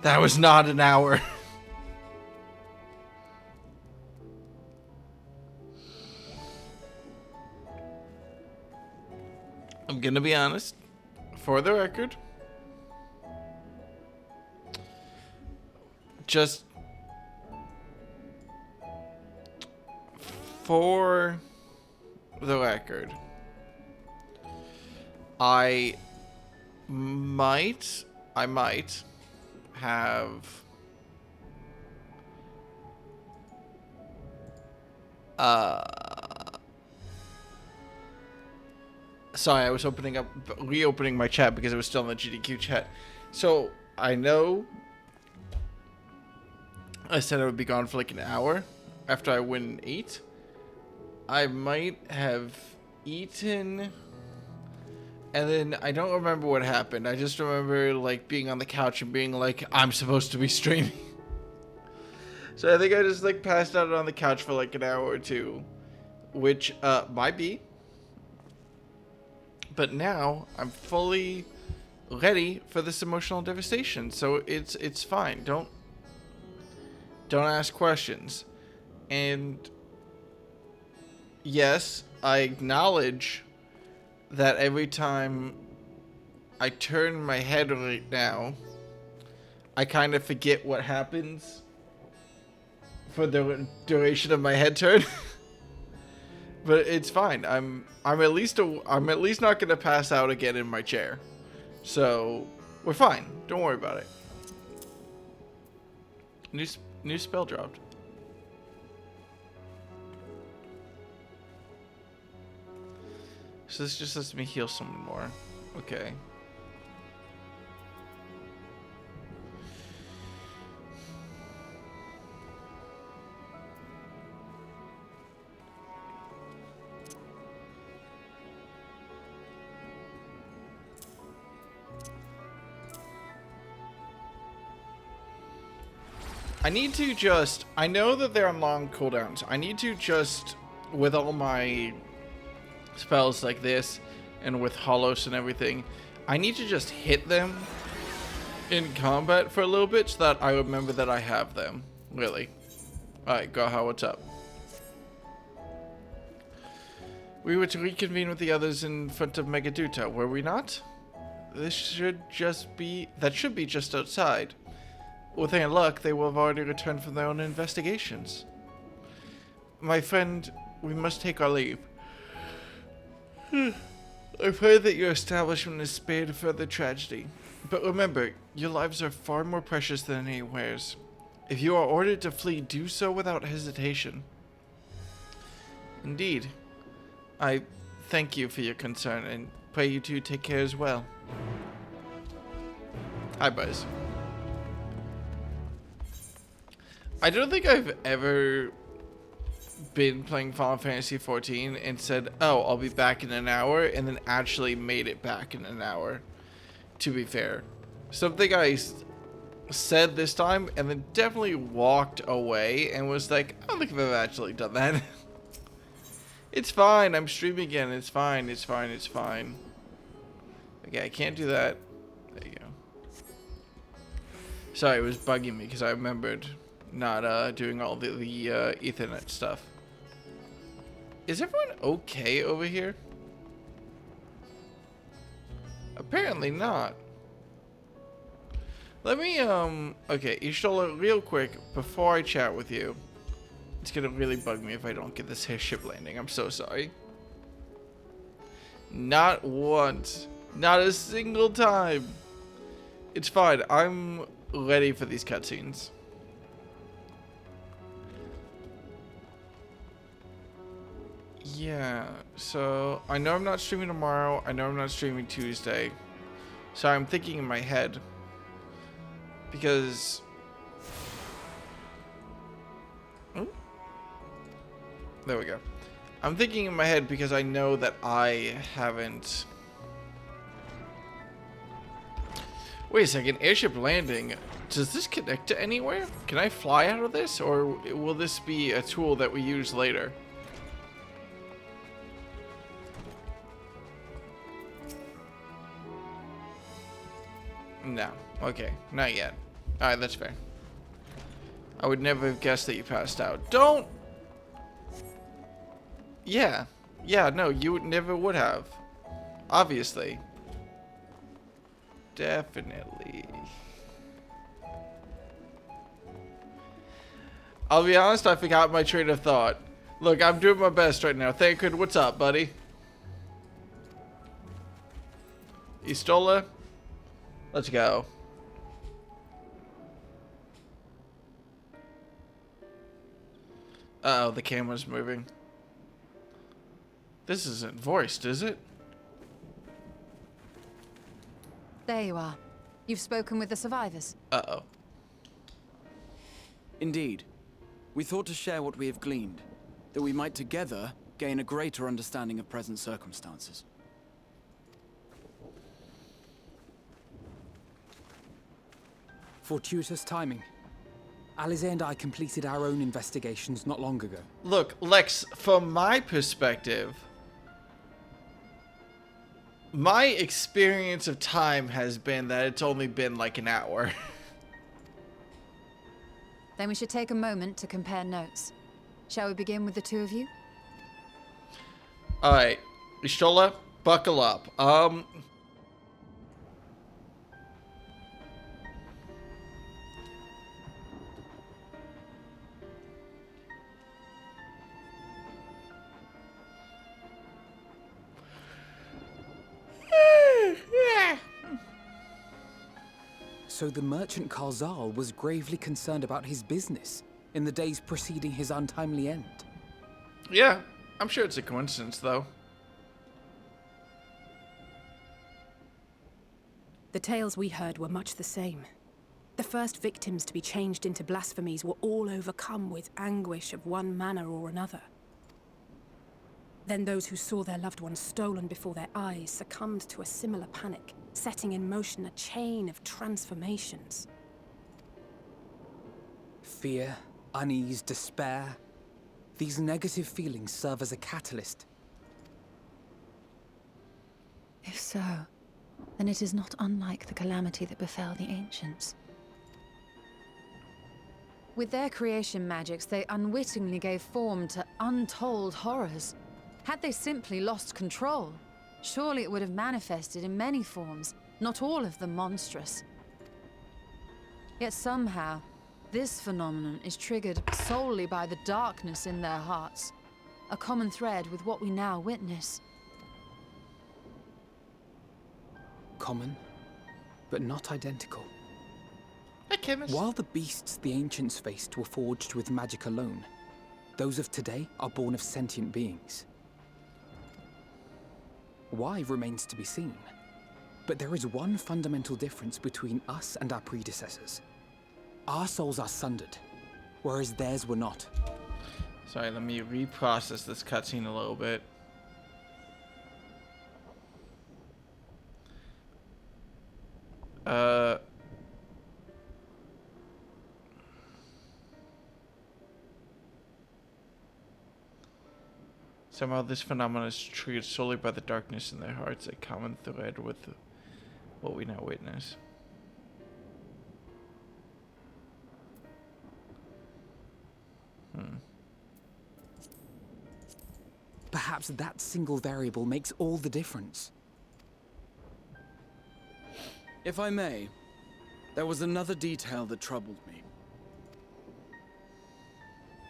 That was not an hour. I'm gonna be honest. For the record, just for the record, I might have sorry, I was reopening my chat because it was still in the GDQ chat. So I know I said I would be gone for like an hour after I went and ate. I might have eaten, and then I don't remember what happened. I just remember like being on the couch and being like, I'm supposed to be streaming. So I think I just like passed out on the couch for like an hour or two, which might be. But now I'm fully ready for this emotional devastation, so it's fine. Don't ask questions. And yes, I acknowledge that every time I turn my head right now, I kind of forget what happens for the duration of my head turn. But it's fine. I'm at least not gonna pass out again in my chair, so we're fine. Don't worry about it. New spell dropped. So this just lets me heal someone more. Okay. I know that they're on long cooldowns. I need to just, with all my spells like this, and with Holos and everything, I need to just hit them in combat for a little bit so that I remember that I have them. Really. Alright, Goha, what's up? We were to reconvene with the others in front of Megaduta, were we not? That should be just outside. With any luck, they will have already returned from their own investigations. My friend, we must take our leave. I've heard that your establishment is spared further tragedy. But remember, your lives are far more precious than anywhere's. If you are ordered to flee, do so without hesitation. Indeed. I thank you for your concern, and pray you two take care as well. Hi, Buzz. I don't think I've ever been playing Final Fantasy XIV and said, oh, I'll be back in an hour, and then actually made it back in an hour, to be fair. Something I said this time, and then definitely walked away and was like, I don't think I've ever actually done that. It's fine, I'm streaming again, it's fine, it's fine, it's fine. Okay, I can't do that. There you go. Sorry, it was bugging me because I remembered not doing all the Ethernet stuff. Is everyone okay over here? Apparently not. Let me, okay, Ishtola, real quick, before I chat with you, it's gonna really bug me if I don't get this airship landing. I'm so sorry. Not once. Not a single time. It's fine. I'm ready for these cutscenes. Yeah, so I know I'm not streaming tomorrow. I know I'm not streaming Tuesday. So I'm thinking in my head. Because... oh, there we go. I'm thinking in my head because I know that I haven't... Wait a second, airship landing. Does this connect to anywhere? Can I fly out of this? Or will this be a tool that we use later? No. Okay, not yet. Alright, that's fair. I would never have guessed that you passed out. Don't... Yeah. Yeah, no, you never would have. Obviously. Definitely. I'll be honest, I forgot my train of thought. Look, I'm doing my best right now. Thancred, what's up, buddy? Istola? Let's go. Uh-oh, the camera's moving. This isn't voiced, is it? There you are. You've spoken with the survivors. Uh-oh. Indeed. We thought to share what we have gleaned, that we might together gain a greater understanding of present circumstances. Fortuitous timing. Alize and I completed our own investigations not long ago. Look, Lex, from my perspective, my experience of time has been that it's only been like an hour. Then we should take a moment to compare notes. Shall we begin with the two of you? Alright, Istola, buckle up. So the merchant Karzal was gravely concerned about his business in the days preceding his untimely end. Yeah, I'm sure it's a coincidence, though. The tales we heard were much the same. The first victims to be changed into blasphemies were all overcome with anguish of one manner or another. Then those who saw their loved ones stolen before their eyes succumbed to a similar panic, setting in motion a chain of transformations. Fear, unease, despair. These negative feelings serve as a catalyst. If so, then it is not unlike the calamity that befell the ancients. With their creation magics, they unwittingly gave form to untold horrors. Had they simply lost control, surely it would have manifested in many forms, not all of them monstrous. Yet somehow, this phenomenon is triggered solely by the darkness in their hearts, a common thread with what we now witness. Common, but not identical. Hi, chemist. While the beasts the ancients faced were forged with magic alone, those of today are born of sentient beings. Why remains to be seen. But there is one fundamental difference between us and our predecessors. Our souls are sundered, whereas theirs were not. Sorry, let me reprocess this cutscene a little bit. Somehow this phenomenon is triggered solely by the darkness in their hearts, a common thread with what we now witness. Perhaps that single variable makes all the difference. If I may, there was another detail that troubled me.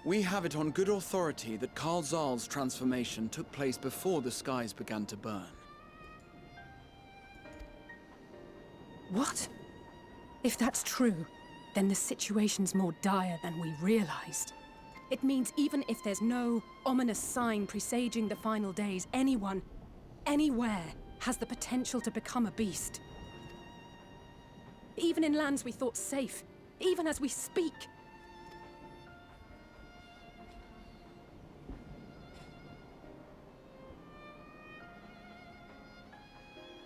We have it on good authority that Karzal's transformation took place before the skies began to burn. What? If that's true, then the situation's more dire than we realized. It means even if there's no ominous sign presaging the final days, anyone, anywhere, has the potential to become a beast. Even in lands we thought safe, even as we speak.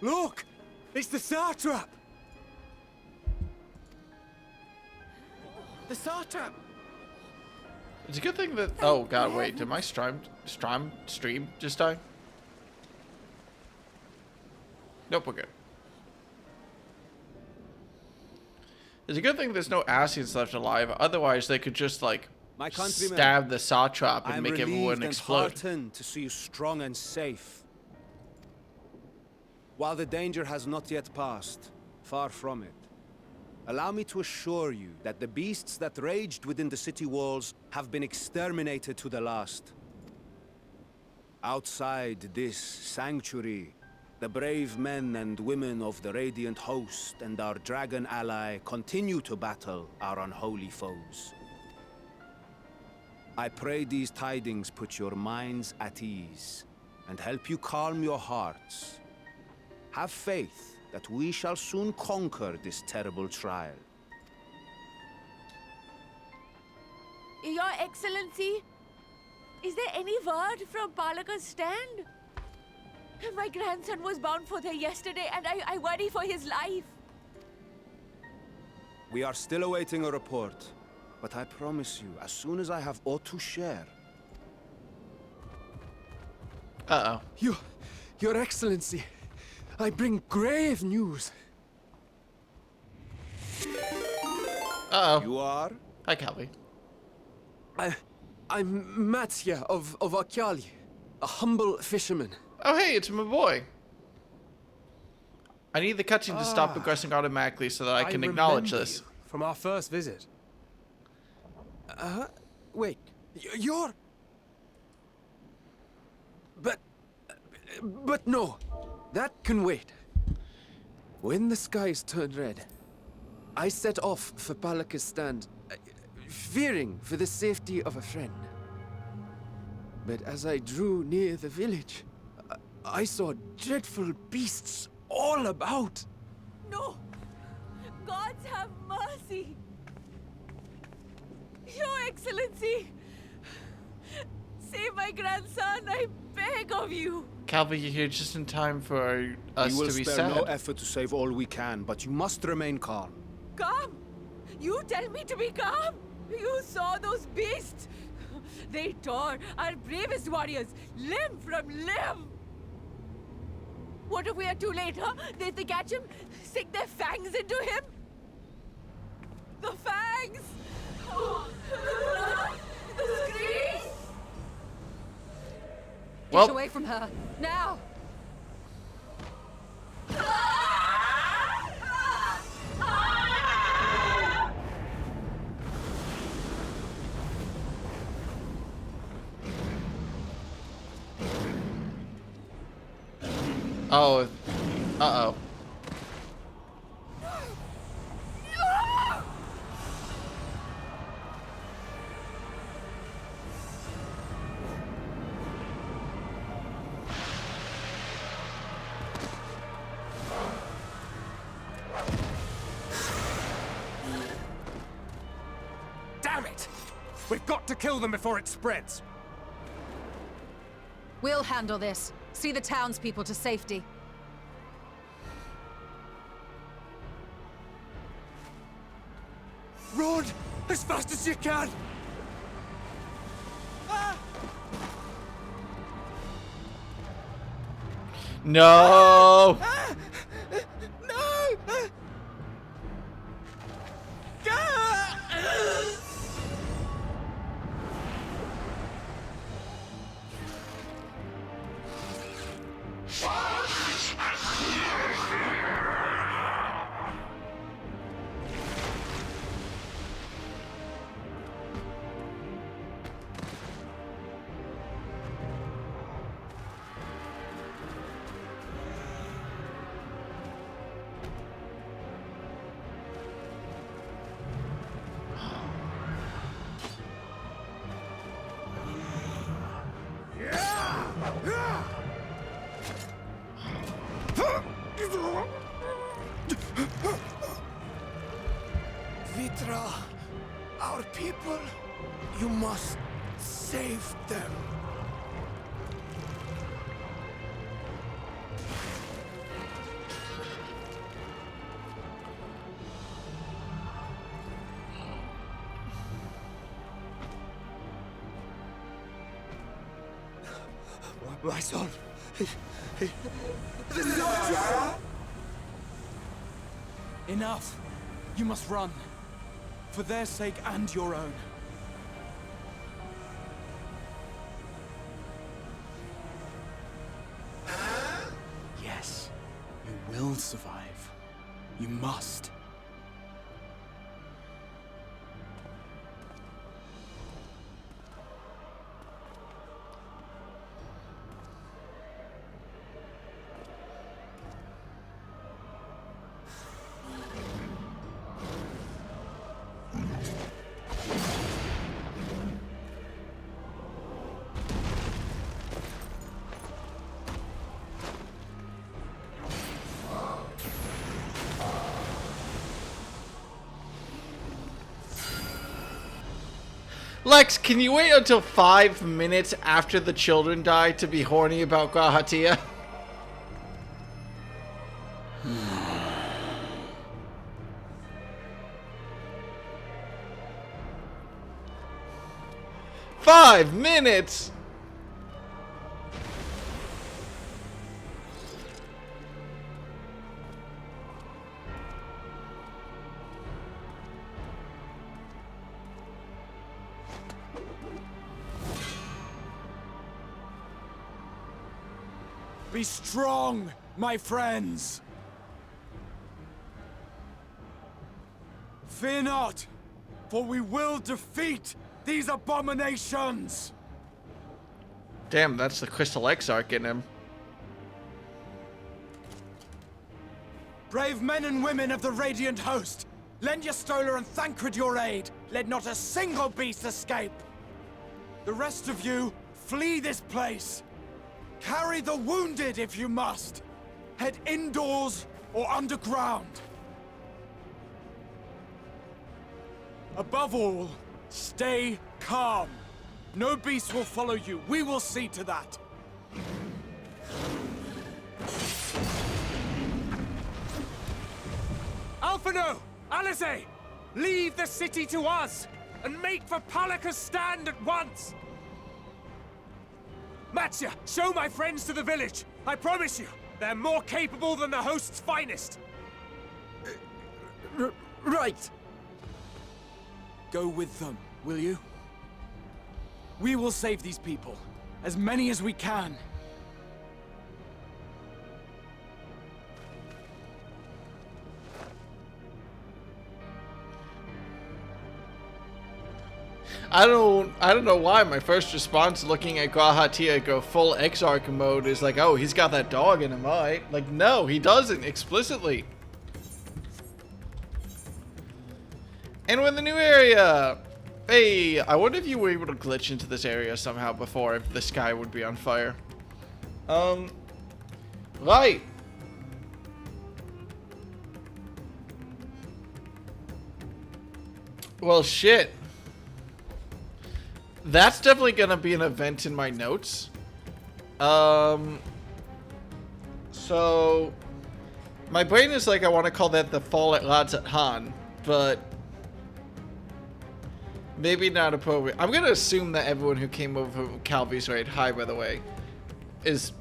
Look! It's the satrap! The satrap! It's a good thing that... Oh, God, wait. Did my stream just die? Nope, we're good. It's a good thing there's no Asians left alive. Otherwise, they could just like My countrymen, stab the satrap I and am make relieved everyone and explode. heartened to see you strong and safe. While the danger has not yet passed, far from it, allow me to assure you that the beasts that raged within the city walls have been exterminated to the last. Outside this sanctuary, the brave men and women of the Radiant Host and our dragon ally continue to battle our unholy foes. I pray these tidings put your minds at ease and help you calm your hearts. Have faith that we shall soon conquer this terrible trial. Your Excellency, is there any word from Palaka's stand? My grandson was bound for there yesterday, and I worry for his life. We are still awaiting a report, but I promise you, as soon as I have aught to share. Uh-oh. Your Excellency, I bring grave news. Uh-oh. You are? Hi, Calvi. I'm Matya of Akyali, a humble fisherman. Oh, hey, it's my boy. I need the cutscene to stop progressing automatically so that I can acknowledge remember this. you from our first visit. Wait, you're... But no, that can wait. When the skies turned red, I set off for Palaka's stand, fearing for the safety of a friend. But as I drew near the village, I saw dreadful beasts all about. No! Gods have mercy! Your Excellency! Save my grandson, I beg of you! Calvi, you're here just in time for us We will to be spare sad. no effort to save all we can, but you must remain calm. Calm? You tell me to be calm? You saw those beasts? They tore our bravest warriors limb from limb! What if we are too late, huh? They catch him, sink their fangs into him? The fangs! The screams! Well- Get away from her, now! Oh. Uh-oh. Damn it! We've got to kill them before it spreads. We'll handle this. See the townspeople to safety. Run as fast as you can! No! Vitra, our people, you must save them. My son, Enough! You must run. For their sake and your own. Yes, you will survive. You must. Lex, can you wait until 5 minutes after the children die to be horny about Grahatia? Five minutes! Be strong, my friends! Fear not, for we will defeat these abominations! Damn, that's the Crystal Exarch in him. Brave men and women of the Radiant Host, lend your Stola and Thancred your aid. Let not a single beast escape. The rest of you, flee this place. Carry the wounded if you must. Head indoors or underground. Above all, stay calm. No beast will follow you. We will see to that. Alphino! Alice! Leave the city to us, and make for Palaka's stand at once! Matsya, show my friends to the village. I promise you, they're more capable than the host's finest. Right. Go with them, will you? We will save these people. As many as we can. I don't know why my first response looking at Grahatia go full Exarch mode is like, oh, he's got that dog in him, alright. Like, no, he doesn't, explicitly. And we're in the new area! Hey, I wonder if you were able to glitch into this area somehow before, if the sky would be on fire. Right. Well, shit. That's definitely gonna be an event in my notes. So my brain is like, I want to call that the fall at Lazat Han, but maybe not appropriate. I'm gonna assume that everyone who came over from Calvi's raid, hi by the way, is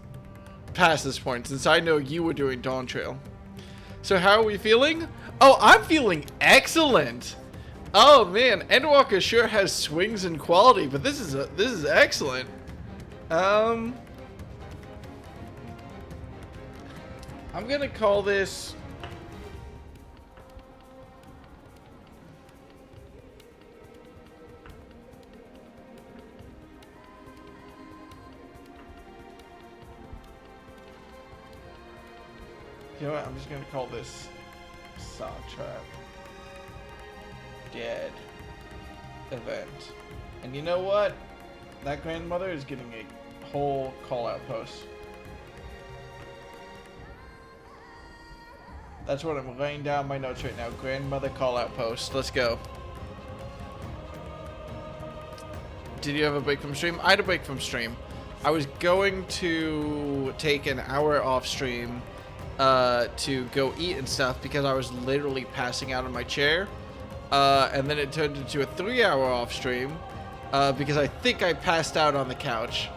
past this point, since I know you were doing Dawn Trail. So how are we feeling? Oh, I'm feeling excellent. Oh man, Endwalker sure has swings and quality, but this is excellent. I'm gonna call this you know what, I'm just gonna call this Saw Trap Dead event. And you know what? That grandmother is getting a whole call-out post. That's what I'm laying down my notes right now. Grandmother call-out post. Let's go. Did you have a break from stream? I had a break from stream. I was going to take an hour off stream to go eat and stuff because I was literally passing out in my chair. And then it turned into a 3-hour off stream because I think I passed out on the couch.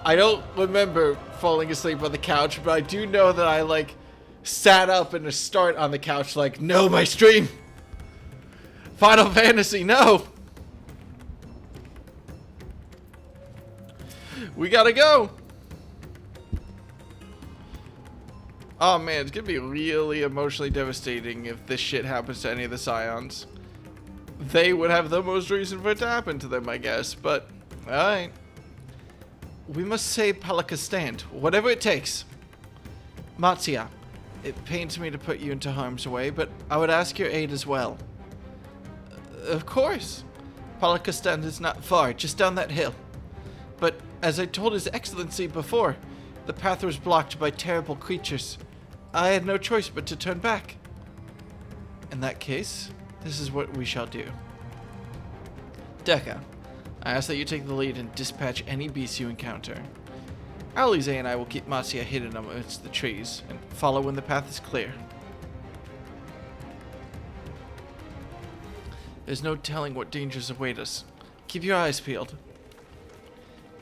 I don't remember falling asleep on the couch, but I do know that I like sat up in a start on the couch like, no, my stream. Final Fantasy, no. We gotta go. Oh man, it's gonna be really emotionally devastating if this shit happens to any of the Scions. They would have the most reason for it to happen to them, I guess, but alright. We must save Palakistan, whatever it takes. Matzia, it pains me to put you into harm's way, but I would ask your aid as well. Of course. Palakistan is not far, just down that hill. But as I told His Excellency before, the path was blocked by terrible creatures. I had no choice but to turn back. In that case, this is what we shall do. Deka, I ask that you take the lead and dispatch any beasts you encounter. Alize and I will keep Matzia hidden amidst the trees and follow when the path is clear. There's no telling what dangers await us. Keep your eyes peeled.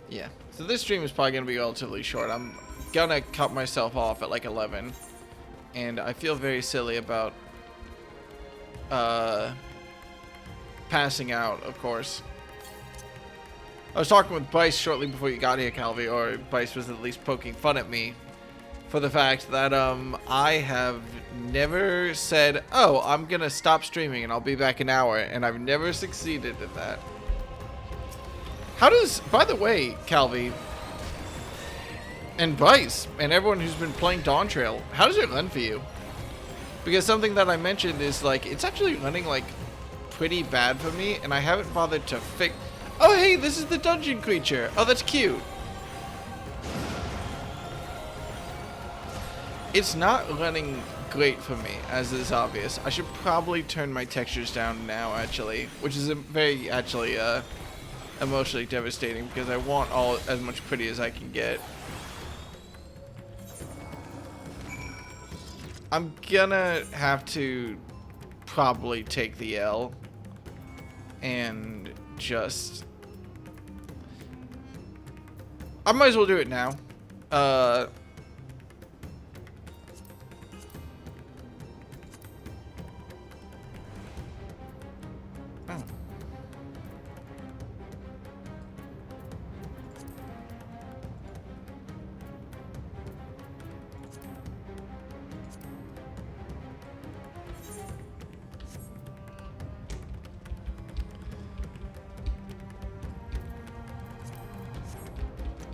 Yeah, so this stream is probably going to be relatively short. I'm going to cut myself off at like 11. And I feel very silly about passing out, of course. I was talking with Bice shortly before you got here, Calvi, or Bice was at least poking fun at me for the fact that I have never said, oh, I'm going to stop streaming and I'll be back an hour, and I've never succeeded at that. How does, by the way, Calvi, and Bice, and everyone who's been playing Dawn Trail, how does it run for you? Because something that I mentioned is, like, it's actually running, like, pretty bad for me, and I haven't bothered to fix... Oh, hey, this is the dungeon creature. Oh, that's cute. It's not running great for me, as is obvious. I should probably turn my textures down now, actually, which is a very, actually, emotionally devastating, because I want all as much pretty as I can get. I'm gonna have to probably take the L and just... I might as well do it now. Oh.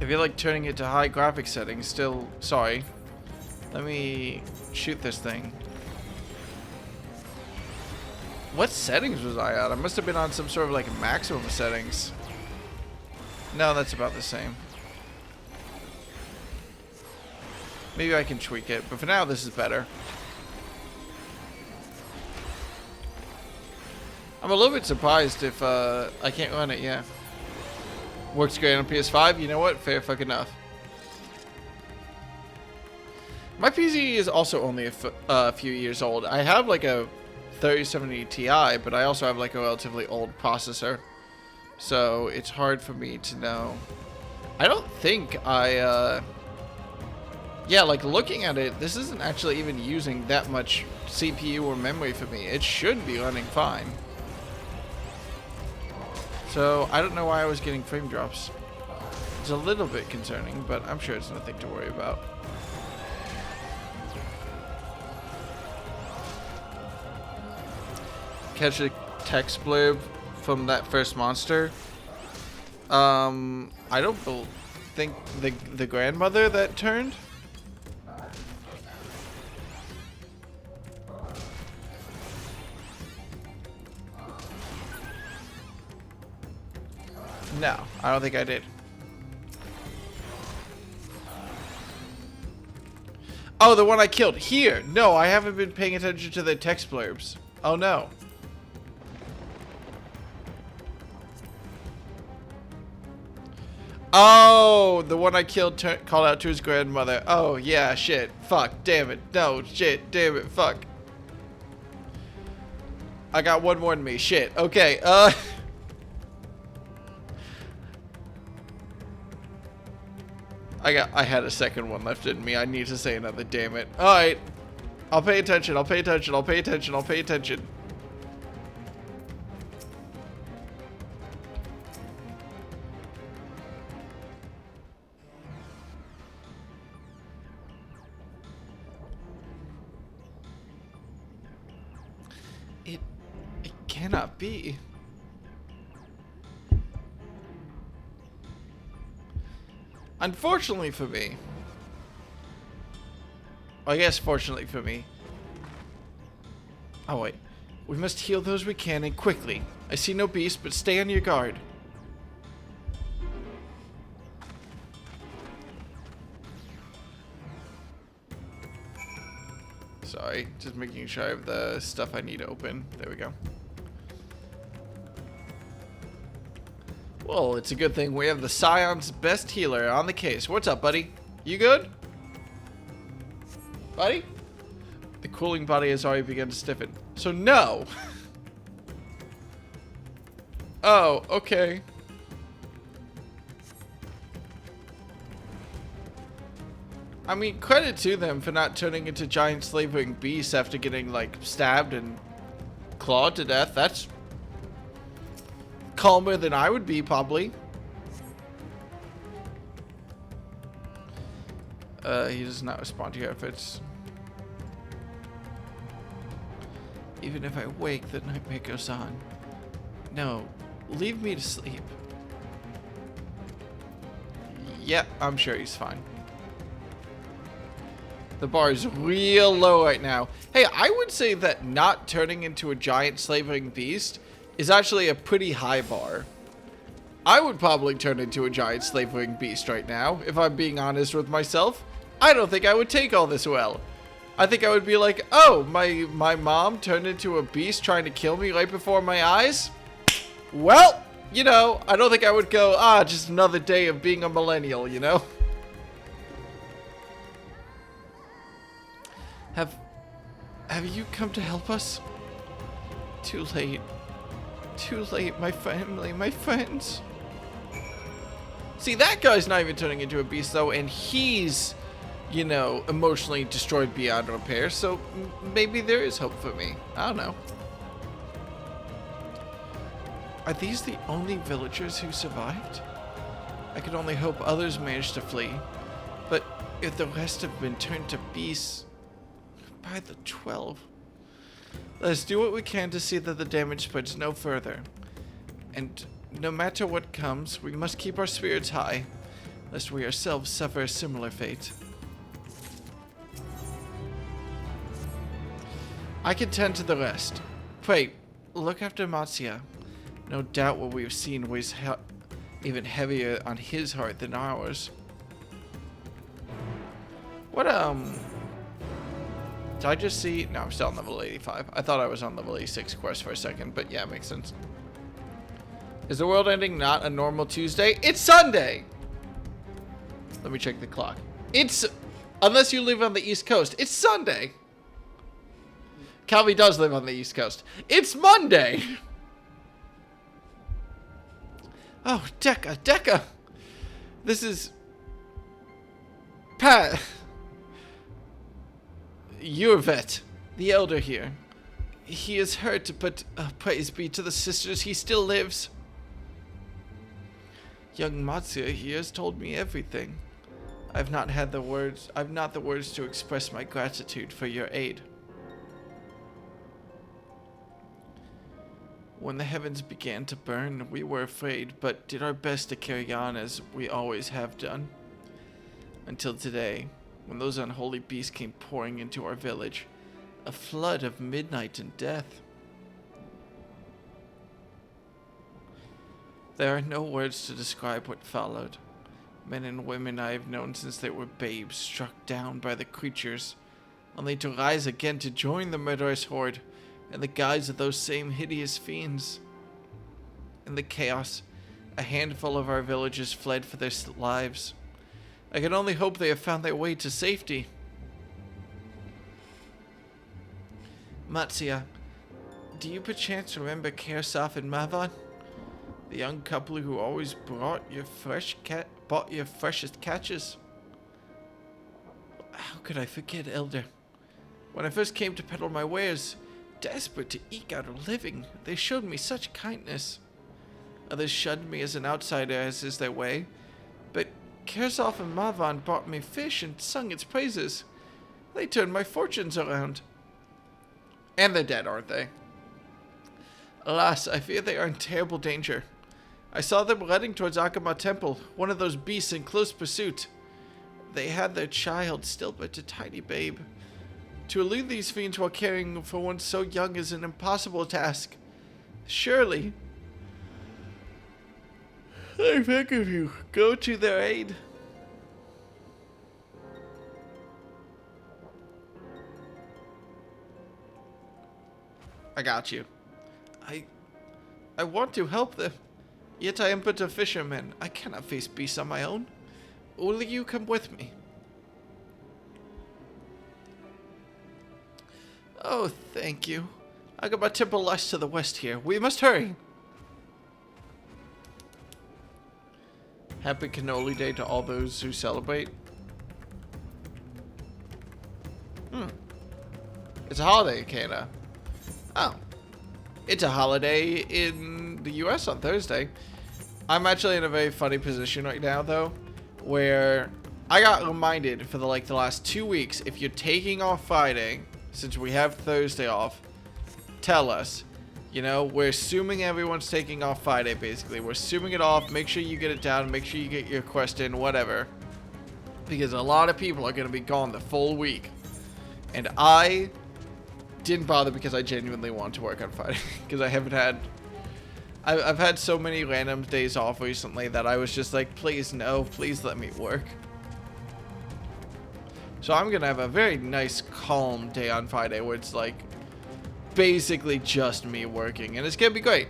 If you like turning it to high graphics settings, still, sorry. Let me shoot this thing. What settings was I at? I must have been on some sort of like maximum settings. No, that's about the same. Maybe I can tweak it, but for now this is better. I'm a little bit surprised if I can't run it, yeah. Works great on PS5. You know what? Fair fucking enough. My PC is also only a few years old. I have like a 3070 Ti, but I also have like a relatively old processor. So it's hard for me to know. I don't think I... Yeah, like looking at it, this isn't actually even using that much CPU or memory for me. It should be running fine. So, I don't know why I was getting frame drops. It's a little bit concerning, but I'm sure it's nothing to worry about. Catch a text blurb from that first monster. I don't think the grandmother that turned? No, I don't think I did. Oh, the one I killed. Here. No, I haven't been paying attention to the text blurbs. Oh, no. Oh, the one I killed called out to his grandmother. Oh, yeah, shit. Fuck. Damn it. No, shit. Damn it. Fuck. I got one more than me. Shit. Okay. I had a second one left in me. I need to say another, damn it. Alright. I'll pay attention. I'll pay attention. I'll pay attention. I'll pay attention. It cannot be. Unfortunately for me. I guess fortunately for me. Oh wait. We must heal those we can and quickly. I see no beast, but stay on your guard. Sorry, just making sure I have the stuff I need to open. There we go. Well, it's a good thing we have the Scion's best healer on the case. What's up, buddy? You good? Buddy? The cooling body has already begun to stiffen. So no! Oh, okay. I mean, credit to them for not turning into giant slavering beasts after getting, like, stabbed and clawed to death. That's calmer than I would be, probably. He does not respond to your efforts. Even if I wake, the nightmare goes on. No, leave me to sleep. Yep, I'm sure he's fine. The bar is real low right now. Hey, I would say that not turning into a giant slavering beast is actually a pretty high bar. I would probably turn into a giant slavering beast right now, if I'm being honest with myself. I don't think I would take all this well. I think I would be like, oh, my mom turned into a beast trying to kill me right before my eyes? Well, you know, I don't think I would go, just another day of being a millennial, you know? Have you come to help us? Too late. Too late, my family, my friends. See, that guy's not even turning into a beast, though, and he's, you know, emotionally destroyed beyond repair, so maybe there is hope for me. I don't know. Are these the only villagers who survived? I could only hope others managed to flee, but if the rest have been turned to beasts by the 12, let's do what we can to see that the damage spreads no further. And no matter what comes, we must keep our spirits high, lest we ourselves suffer a similar fate. I can tend to the rest. Pray, look after Matsuya. No doubt what we've seen weighs even heavier on his heart than ours. What, did I just see? No, I'm still on level 85. I thought I was on level 86 quest for a second, but yeah, makes sense. Is the world ending not a normal Tuesday? It's Sunday! Let me check the clock. It's, unless you live on the East Coast, it's Sunday! Calvi does live on the East Coast. It's Monday! Oh, Deca! This is... Pat... Yurvet, the elder here. He is hurt, but praise be to the sisters, he still lives. Young Matsuya here has told me everything. I've not the words to express my gratitude for your aid. When the heavens began to burn, we were afraid, but did our best to carry on as we always have done. Until today, when those unholy beasts came pouring into our village, a flood of midnight and death. There are no words to describe what followed. Men and women I have known since they were babes, struck down by the creatures, only to rise again to join the murderous horde in the guise of those same hideous fiends. In the chaos, a handful of our villagers fled for their lives. I can only hope they have found their way to safety. Matsuya, do you perchance remember Kersaf and Mavan? The young couple who always bought your freshest catches? How could I forget, Elder? When I first came to peddle my wares, desperate to eke out a living, they showed me such kindness. Others shunned me as an outsider, as is their way, but Kersov and Marvan brought me fish and sung its praises. They turned my fortunes around. And they're dead, aren't they? Alas, I fear they are in terrible danger. I saw them heading towards Akama Temple, one of those beasts in close pursuit. They had their child, still but a tiny babe. To elude these fiends while caring for one so young is an impossible task. Surely, I beg of you, go to their aid. I got you. I want to help them, yet I am but a fisherman. I cannot face beasts on my own. Will you come with me? Oh, thank you. Akama Temple lies to the west here. We must hurry. Happy Cannoli Day to all those who celebrate. It's a holiday in Canada. Oh. It's a holiday in the US on Thursday. I'm actually in a very funny position right now, though, where I got reminded for the last 2 weeks, if you're taking off Friday, since we have Thursday off, tell us. You know, we're assuming everyone's taking off Friday, basically. We're assuming it off. Make sure you get it down. Make sure you get your quest in, whatever. Because a lot of people are going to be gone the full week. And I didn't bother because I genuinely want to work on Friday. Because I haven't had... I've had so many random days off recently that I was just like, please no, please let me work. So I'm going to have a very nice, calm day on Friday where it's like basically just me working. And it's going to be great.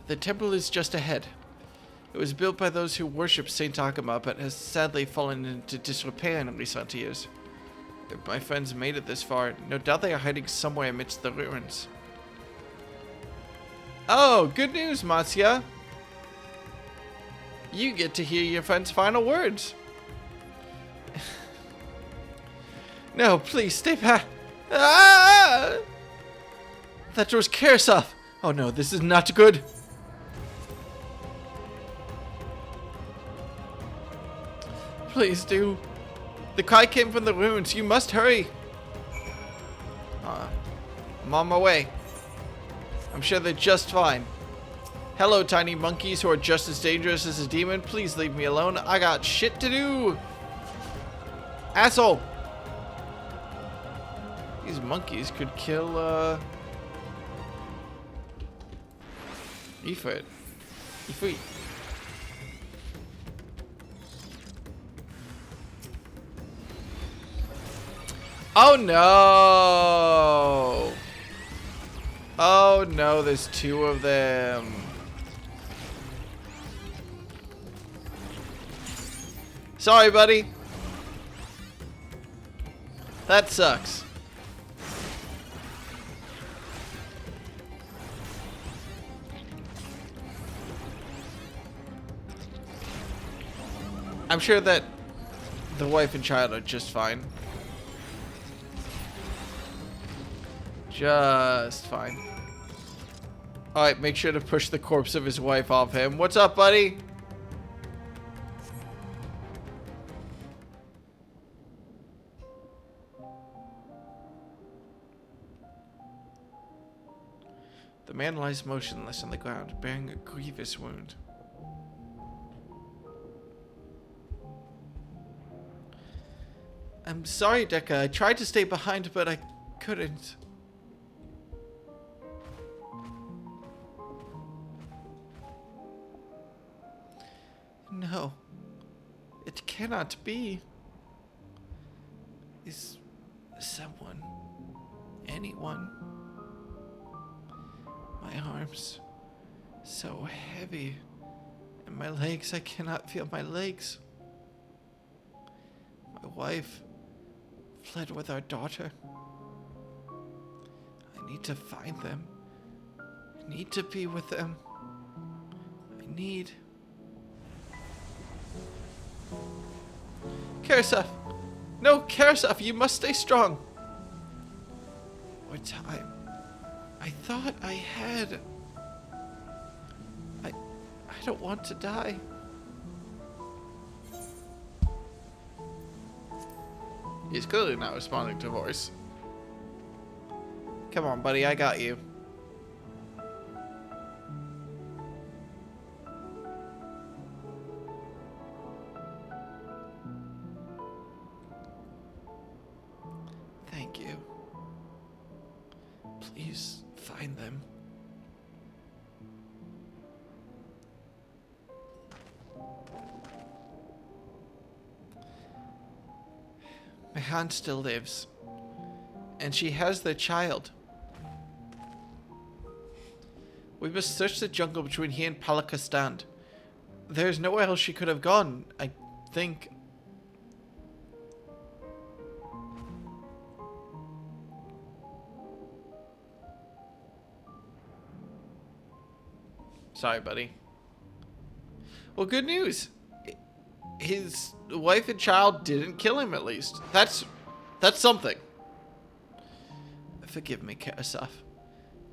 The temple is just ahead. It was built by those who worship Saint Akama, but has sadly fallen into disrepair in recent years. If my friends made it this far, no doubt they are hiding somewhere amidst the ruins. Oh, good news, Matsuya! You get to hear your friend's final words. No, please, stay back. Ah! That was Kersov. Oh no, this is not good. Please do. The cry came from the ruins. You must hurry. I'm on my way. I'm sure they're just fine. Hello, tiny monkeys who are just as dangerous as a demon. Please leave me alone. I got shit to do. Asshole. These monkeys could kill, Ifrit. Ifrit. Oh no! Oh no, there's two of them. Sorry, buddy. That sucks. I'm sure that the wife and child are just fine. Just fine. Alright, make sure to push the corpse of his wife off him. What's up, buddy? The man lies motionless on the ground, bearing a grievous wound. I'm sorry, Dekka. I tried to stay behind, but I couldn't. No. It cannot be. Is someone, anyone? My arms, so heavy. And my legs, I cannot feel my legs. My wife fled with our daughter. I need to find them. I need to be with them. I need... Karasaf! No, Karasaf, you must stay strong. What time? I thought I had... I don't want to die. He's clearly not responding to voice. Come on, buddy, I got you. Thank you. Please find them. My aunt still lives, and she has their child. We must search the jungle between here and Palakastan. There's nowhere else she could have gone, I think. Sorry, buddy. Well, good news. His wife and child didn't kill him, at least. That's something. Forgive me, Karasaf.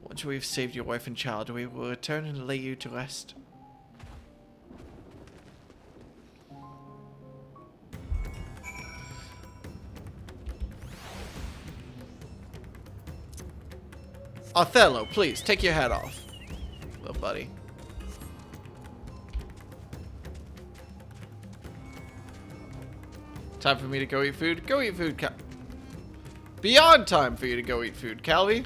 Once we've saved your wife and child, we will return and lay you to rest. Othello, please, take your hat off. Little buddy. Time for me to go eat food? Go eat food, Beyond time for you to go eat food, Calvi.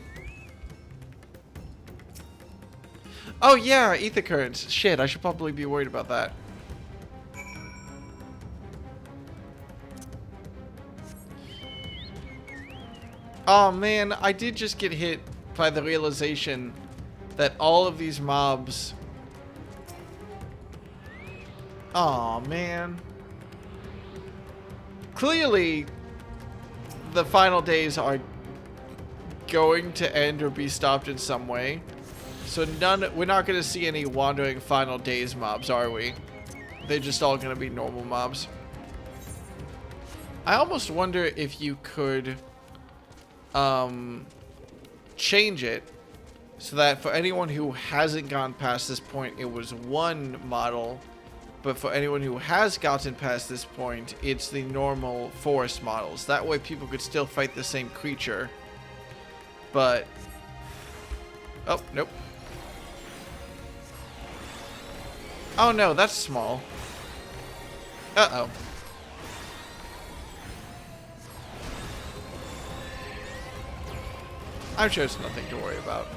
Oh yeah, ether currents. Shit, I should probably be worried about that. Oh man, I did just get hit by the realization that all of these mobs... Oh man. Clearly, the final days are going to end or be stopped in some way. So we're not going to see any wandering final days mobs, are we? They're just all going to be normal mobs. I almost wonder if you could change it so that for anyone who hasn't gone past this point, it was one model. But for anyone who has gotten past this point, it's the normal forest models. That way people could still fight the same creature. But... Oh, nope. Oh no, that's small. Uh-oh. I'm sure it's nothing to worry about.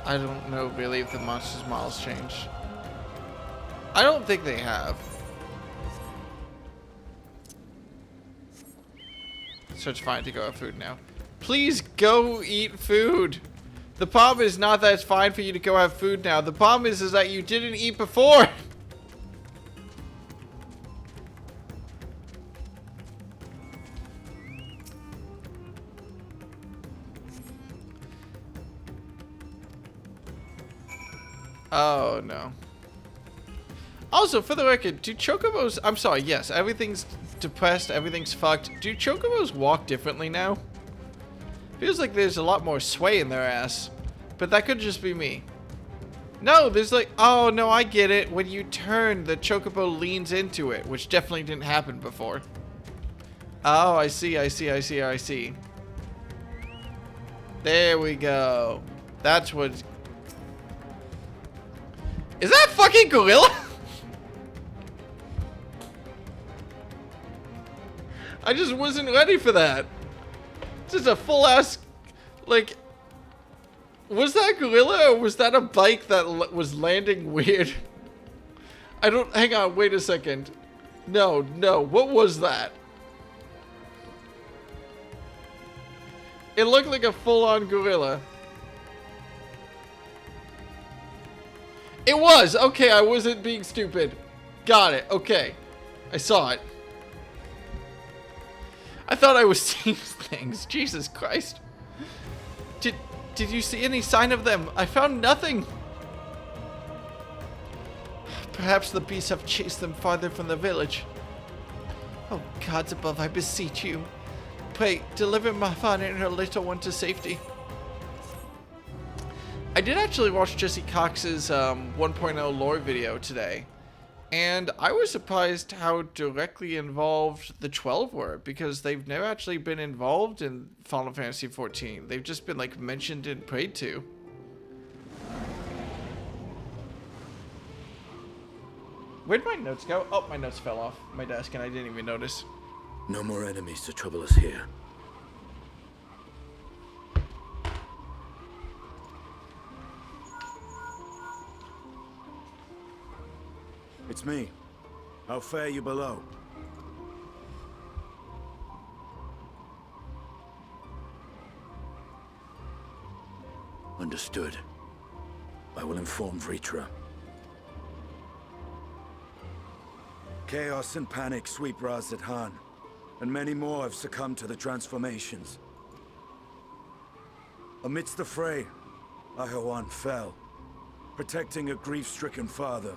I don't know really if the monsters models change. I don't think they have. So it's fine to go have food now. Please go eat food. The problem is not that it's fine for you to go have food now. The problem is that you didn't eat before. Oh, no. Also, for the record, do chocobos... I'm sorry, yes, everything's depressed, everything's fucked. Do chocobos walk differently now? Feels like there's a lot more sway in their ass. But that could just be me. No, there's like... Oh, no, I get it. When you turn, the chocobo leans into it, which definitely didn't happen before. Oh, I see. There we go. That's what... Is that fucking gorilla? I just wasn't ready for that. Just a full ass, like, was that gorilla or was that a bike that was landing weird? I don't, hang on, wait a second. No, what was that? It looked like a full-on gorilla. It was! Okay, I wasn't being stupid. Got it, okay. I saw it. I thought I was seeing things. Jesus Christ. Did you see any sign of them? I found nothing. Perhaps the beasts have chased them farther from the village. Oh, gods above, I beseech you. Pray, deliver my father and her little one to safety. I did actually watch Jesse Cox's 1.0 lore video today. And I was surprised how directly involved the 12 were, because they've never actually been involved in Final Fantasy XIV. They've just been like mentioned and prayed to. Where'd my notes go? Oh, my notes fell off my desk and I didn't even notice. No more enemies to trouble us here. It's me. How fare you below? Understood. I will inform Vritra. Chaos and panic sweep Raz-at-Han, and many more have succumbed to the transformations. Amidst the fray, Ahawan fell, protecting a grief-stricken father.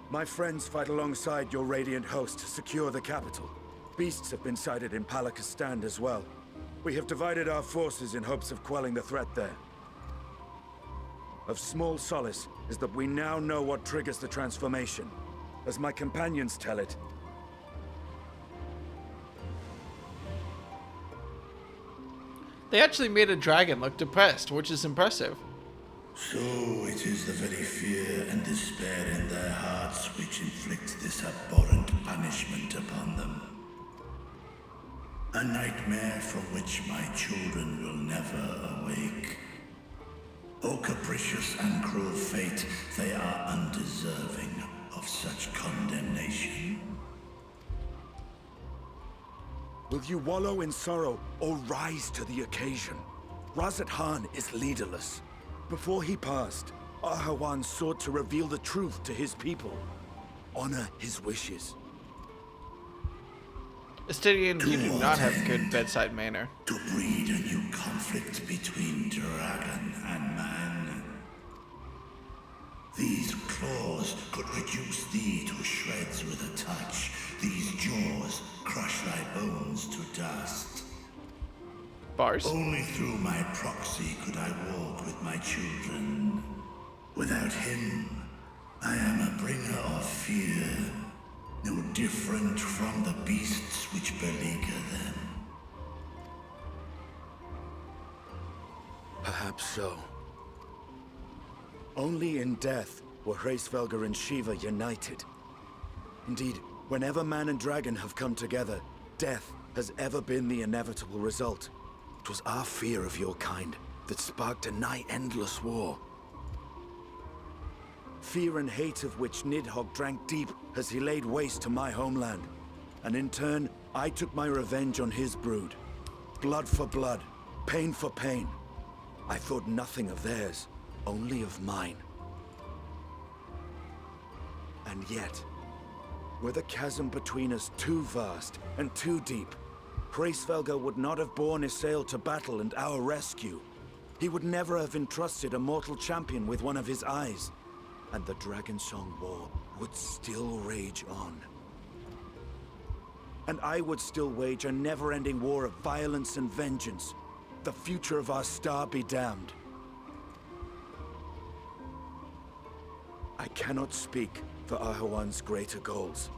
My friends fight alongside your Radiant host to secure the capital. Beasts have been sighted in Palakistan as well. We have divided our forces in hopes of quelling the threat there. Of small solace is that we now know what triggers the transformation. As my companions tell it, They actually made a dragon look depressed, which is impressive. So it is the very fear and despair in their hearts which inflict this abhorrent punishment upon them. A nightmare from which my children will never awake. O capricious and cruel fate, they are undeserving of such condemnation. will you wallow in sorrow or rise to the occasion? Raz-at-Han is leaderless. Before he passed, Ahawan sought to reveal the truth to his people. Honor his wishes. Estinian, you do not have good bedside manner. To breed a new conflict between dragon and man. These claws could reduce thee to shreds with a touch. These jaws crush thy bones to dust. Bars. Only through my proxy could I walk with my children. Without him, I am a bringer of fear. No different from the beasts which beleaguer them. Perhaps so. Only in death were Hraesvelgr and Shiva united. Indeed, whenever man and dragon have come together, death has ever been the inevitable result. It was our fear of your kind that sparked a nigh-endless war. Fear and hate of which Nidhogg drank deep as he laid waste to my homeland. And in turn, I took my revenge on his brood. Blood for blood, pain for pain. I thought nothing of theirs, only of mine. And yet, were the chasm between us too vast and too deep, Hraesvelgr would not have borne Isael to battle and our rescue. He would never have entrusted a mortal champion with one of his eyes. And the Dragonsong War would still rage on. And I would still wage a never-ending war of violence and vengeance. The future of our star be damned. I cannot speak for Ahawan's greater goals.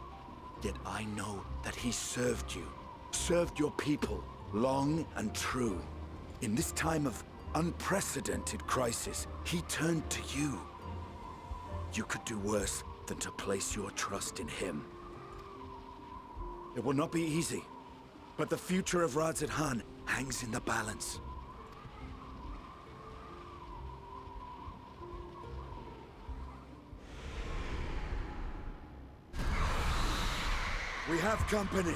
Yet I know that he served you, served your people, long and true. In this time of unprecedented crisis, he turned to you. You could do worse than to place your trust in him. It will not be easy, but the future of Raz-at-Han hangs in the balance. We have company.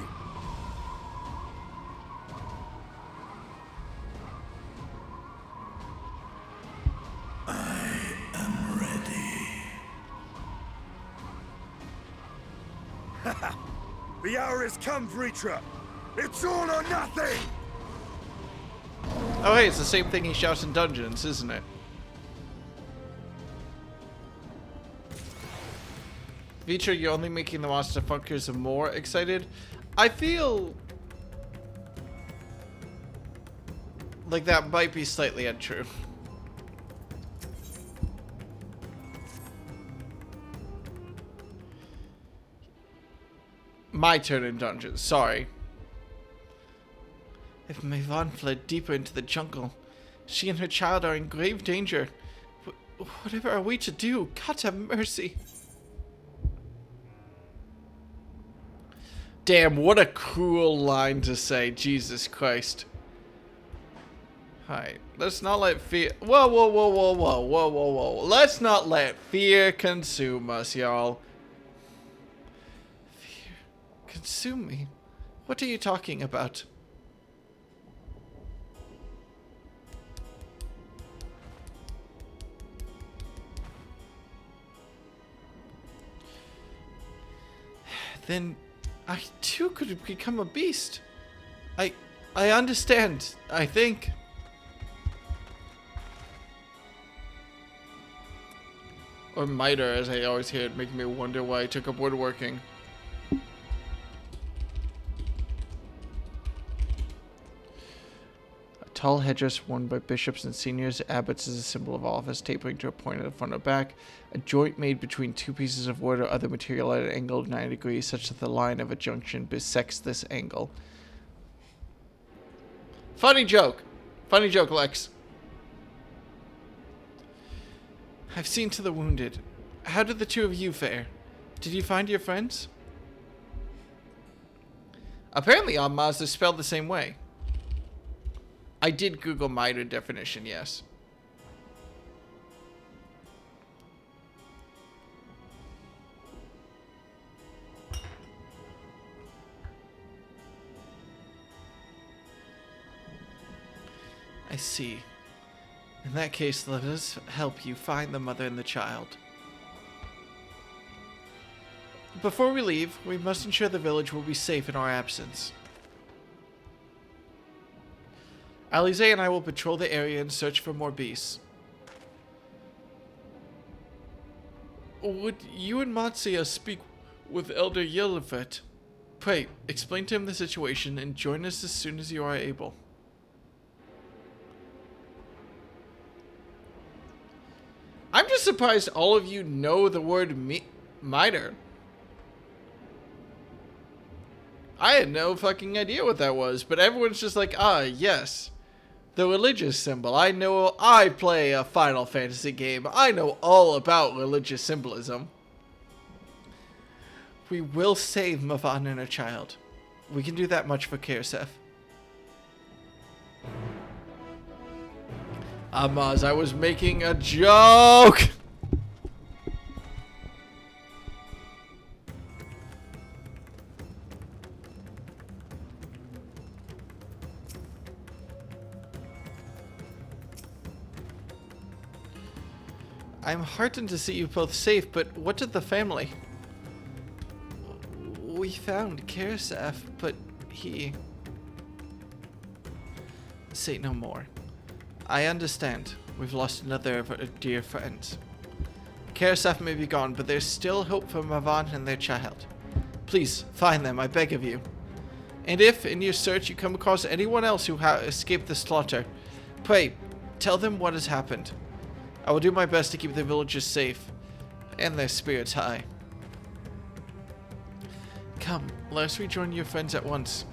The hour has come, Vritra! It's all or nothing! Oh hey, it's the same thing he shouts in Dungeons, isn't it? Vitra, you're only making the monster funkers more excited. I feel like that might be slightly untrue. My turn in dungeons, sorry. If Mayvonne fled deeper into the jungle, she and her child are in grave danger. Whatever are we to do? God have mercy. Damn, what a cruel line to say. Jesus Christ. Alright, let's not let fear... Whoa, whoa, whoa, whoa, whoa, whoa, whoa, whoa. Let's not let fear consume us, y'all. Fear consume me? What are you talking about? Then I too could become a beast. I understand, I think. Or miter, as I always hear it, making me wonder why I took up woodworking. A tall headdress worn by bishops and seniors, abbots is a symbol of office, tapering to a point at the front or back. A joint made between two pieces of wood or other material at an angle of 90 degrees, such that the line of a junction bisects this angle. Funny joke. Funny joke, Lex. I've seen to the wounded. How did the two of you fare? Did you find your friends? Apparently on Maz they're spelled the same way. I did Google miter definition, yes. I see. In that case, let us help you find the mother and the child. Before we leave, we must ensure the village will be safe in our absence. Alize and I will patrol the area and search for more beasts. Would you and Matsuya speak with Elder Yelifet? Pray, explain to him the situation and join us as soon as you are able. I'm just surprised all of you know the word miter. I had no fucking idea what that was, but everyone's just like, ah, yes. The religious symbol. I know, I play a Final Fantasy game. I know all about religious symbolism. We will save Mavan and her child. We can do that much for Karsef. Amaz, I was making a joke! I'm heartened to see you both safe, but what did the family? We found Karsef, but he... Say no more. I understand. We've lost another of our dear friends. Karsef may be gone, but there's still hope for Mavan and their child. Please, find them, I beg of you. And if, in your search, you come across anyone else who escaped the slaughter, pray, tell them what has happened. I will do my best to keep the villagers safe, and their spirits high. Come, let us rejoin your friends at once.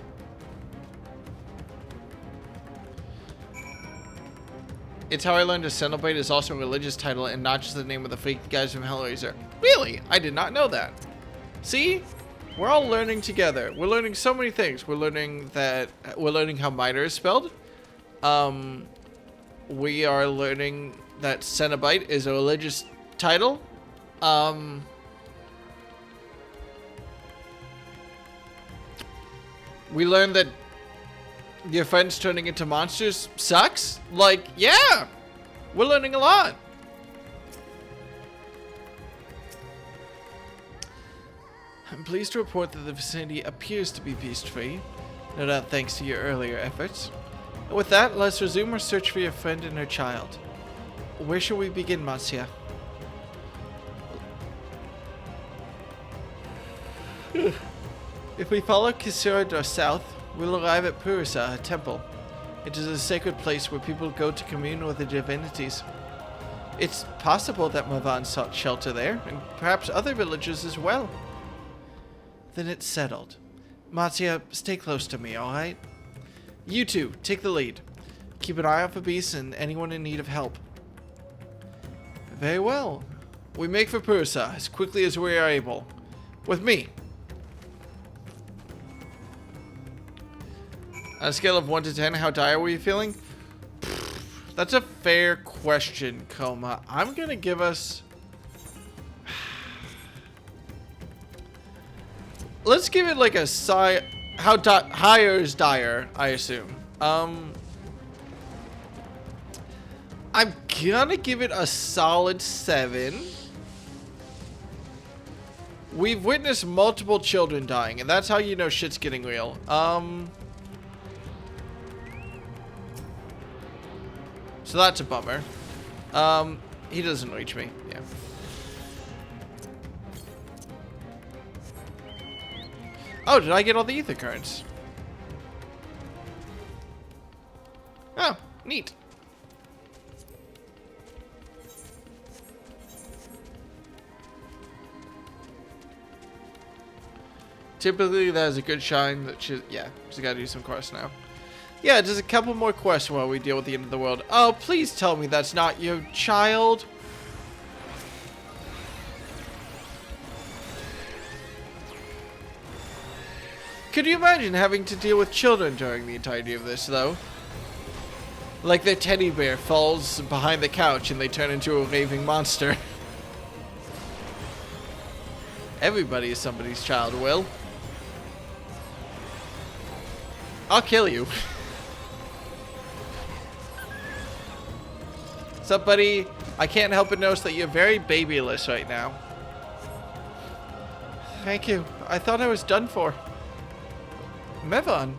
It's how I learned a Cenobite is also a religious title and not just the name of the fake guys from Hellraiser. Really? I did not know that. See? We're all learning together. We're learning so many things. We're learning how miter is spelled. We are learning that Cenobite is a religious title. We learned that your friends turning into monsters sucks. Like, yeah, we're learning a lot. I'm pleased to report that the vicinity appears to be beast-free, no doubt thanks to your earlier efforts. And with that, let's resume our search for your friend and her child. Where shall we begin, Marcia? If we follow Kisura south, we'll arrive at Purisa, a temple. It is a sacred place where people go to commune with the divinities. It's possible that Mavan sought shelter there, and perhaps other villagers as well. Then it's settled. Marcia, stay close to me, alright? You two, take the lead. Keep an eye out for beasts and anyone in need of help. Very well. We make for Purisa as quickly as we are able. With me. On a scale of 1 to 10, how dire were you feeling? That's a fair question, Coma. I'm gonna give us... Let's give it like a higher is dire, I assume. I'm gonna give it a solid 7. We've witnessed multiple children dying, and that's how you know shit's getting real. So that's a bummer. He doesn't reach me. Yeah. Oh, did I get all the ether cards? Oh, neat. Typically, that is a good shine. That should, yeah, just gotta do some quests now. Yeah, just a couple more quests while we deal with the end of the world. Oh, please tell me that's not your child. Could you imagine having to deal with children during the entirety of this, though? Like their teddy bear falls behind the couch and they turn into a raving monster. Everybody is somebody's child, Will. I'll kill you. What's up, buddy? I can't help but notice that you're very babyless right now. Thank you. I thought I was done for. Mevan.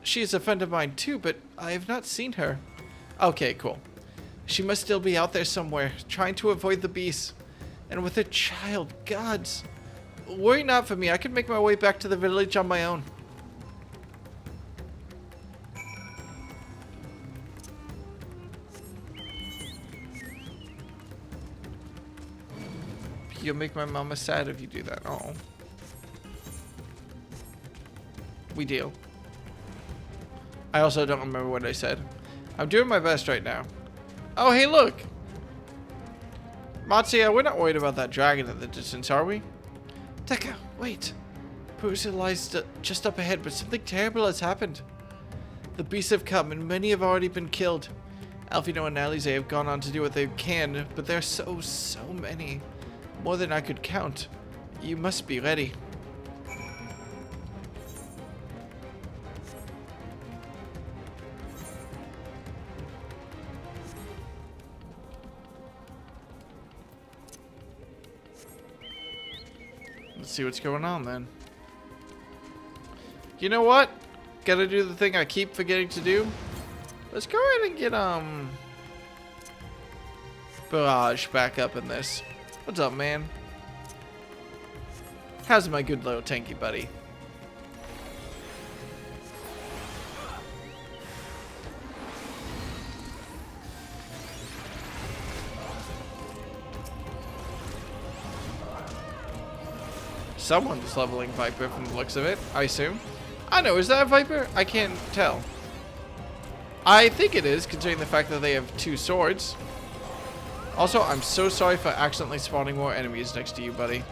She is a friend of mine too, but I have not seen her. Okay, cool. She must still be out there somewhere, trying to avoid the beasts. And with her child, gods. Worry not for me. I can make my way back to the village on my own. You'll make my mama sad if you do that. Oh. We deal. I also don't remember what I said. I'm doing my best right now. Oh, hey, look. Matsuya, we're not worried about that dragon in the distance, are we? Tekka, wait. Purisa lies just up ahead, but something terrible has happened. The beasts have come, and many have already been killed. Alfino and Alize have gone on to do what they can, but there are so many. More than I could count. You must be ready. Let's see what's going on then. You know what? Gotta do the thing I keep forgetting to do. Let's go ahead and get Barrage back up in this. What's up, man? How's my good little tanky buddy? Someone's leveling Viper from the looks of it, I assume. I know, is that a Viper? I can't tell. I think it is, considering the fact that they have 2 swords. Also, I'm so sorry for accidentally spawning more enemies next to you, buddy.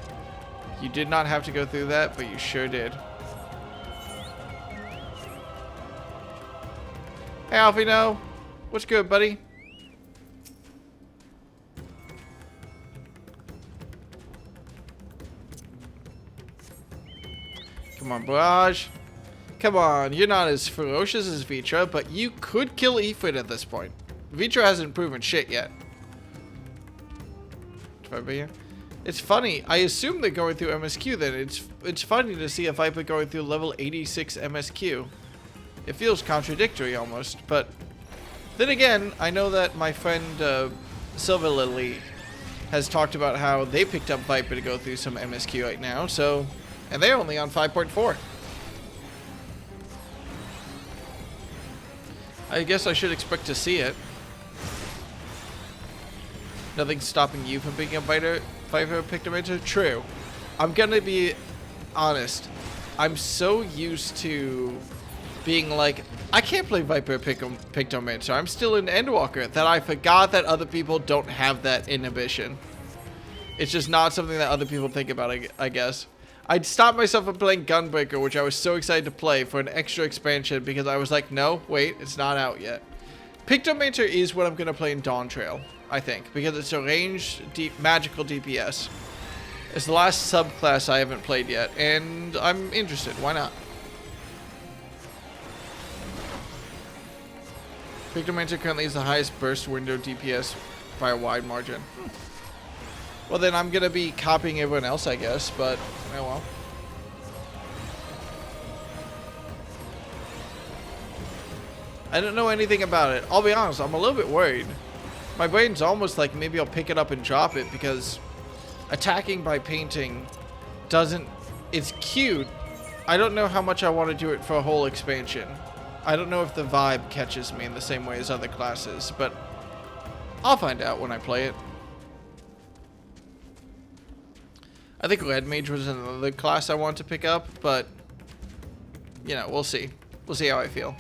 You did not have to go through that, but you sure did. Hey, Alfino. What's good, buddy? Come on, Barrage. Come on, you're not as ferocious as Vitra, but you could kill Ifrit at this point. Vitra hasn't proven shit yet. It's funny. I assume they're going through MSQ then. It's funny to see a Viper going through level 86 MSQ. It feels contradictory almost, but then again, I know that my friend Silver Lily has talked about how they picked up Viper to go through some MSQ right now, so, and they're only on 5.4. I guess I should expect to see it. Nothing's stopping you from picking up Viper Pictomancer? True. I'm gonna be honest. I'm so used to being like, I can't play Viper Pictomancer. I'm still in Endwalker, that I forgot that other people don't have that inhibition. It's just not something that other people think about, I guess. I'd stopped myself from playing Gunbreaker, which I was so excited to play for an extra expansion because I was like, no, wait, it's not out yet. Pictomancer is what I'm going to play in Dawn Trail, I think, because it's a ranged, magical DPS. It's the last subclass I haven't played yet, and I'm interested. Why not? Pictomancer currently is the highest burst window DPS by a wide margin. Well, then I'm going to be copying everyone else, I guess, but oh well. I don't know anything about it. I'll be honest, I'm a little bit worried. My brain's almost like maybe I'll pick it up and drop it because attacking by painting doesn't... It's cute. I don't know how much I want to do it for a whole expansion. I don't know if the vibe catches me in the same way as other classes, but I'll find out when I play it. I think Red Mage was another class I want to pick up, but, you know, we'll see. We'll see how I feel.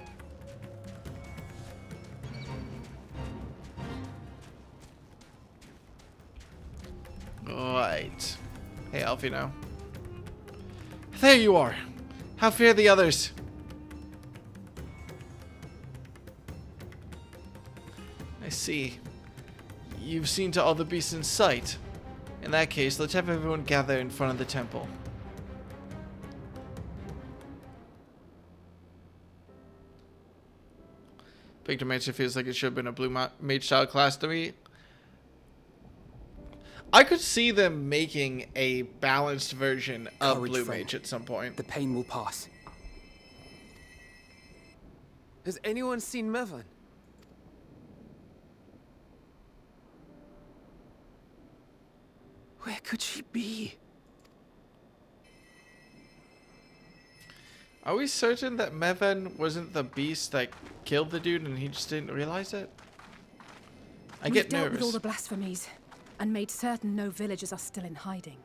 Right. Hey, Alfino. There you are. How fare the others? I see. You've seen to all the beasts in sight. In that case, let's have everyone gather in front of the temple. Pictomancer feels like it should have been a blue mage style class to me. I could see them making a balanced version of Courage, blue friend. mage at some point. The pain will pass. Has anyone seen Mevan? Where could she be? Are we certain that Mevan wasn't the beast that killed the dude and he just didn't realize it? I We've get dealt nervous. with all the blasphemies and made certain no villagers are still in hiding.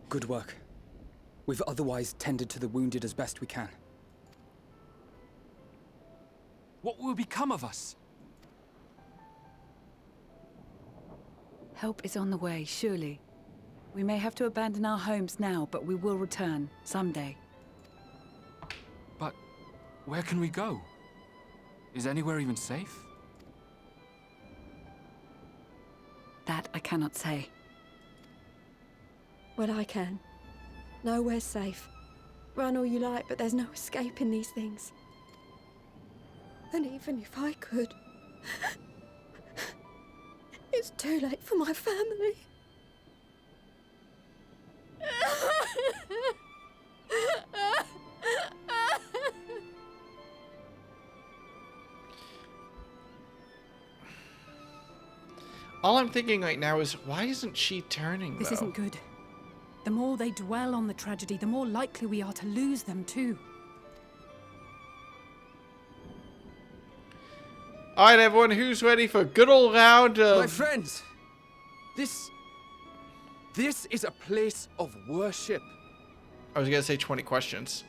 Good work. We've otherwise tended to the wounded as best we can. What will become of us? Help is on the way, surely. We may have to abandon our homes now, but we will return someday. But where can we go? Is anywhere even safe? That I cannot say. Well, I can. Nowhere's safe. Run all you like, but there's no escaping these things. And even if I could, it's too late for my family. All I'm thinking right now is, why isn't she turning, This though? isn't good. The more they dwell on the tragedy, the more likely we are to lose them too. Alright, everyone, who's ready for a good old round of... My friends, this is a place of worship. I was gonna say 20 questions.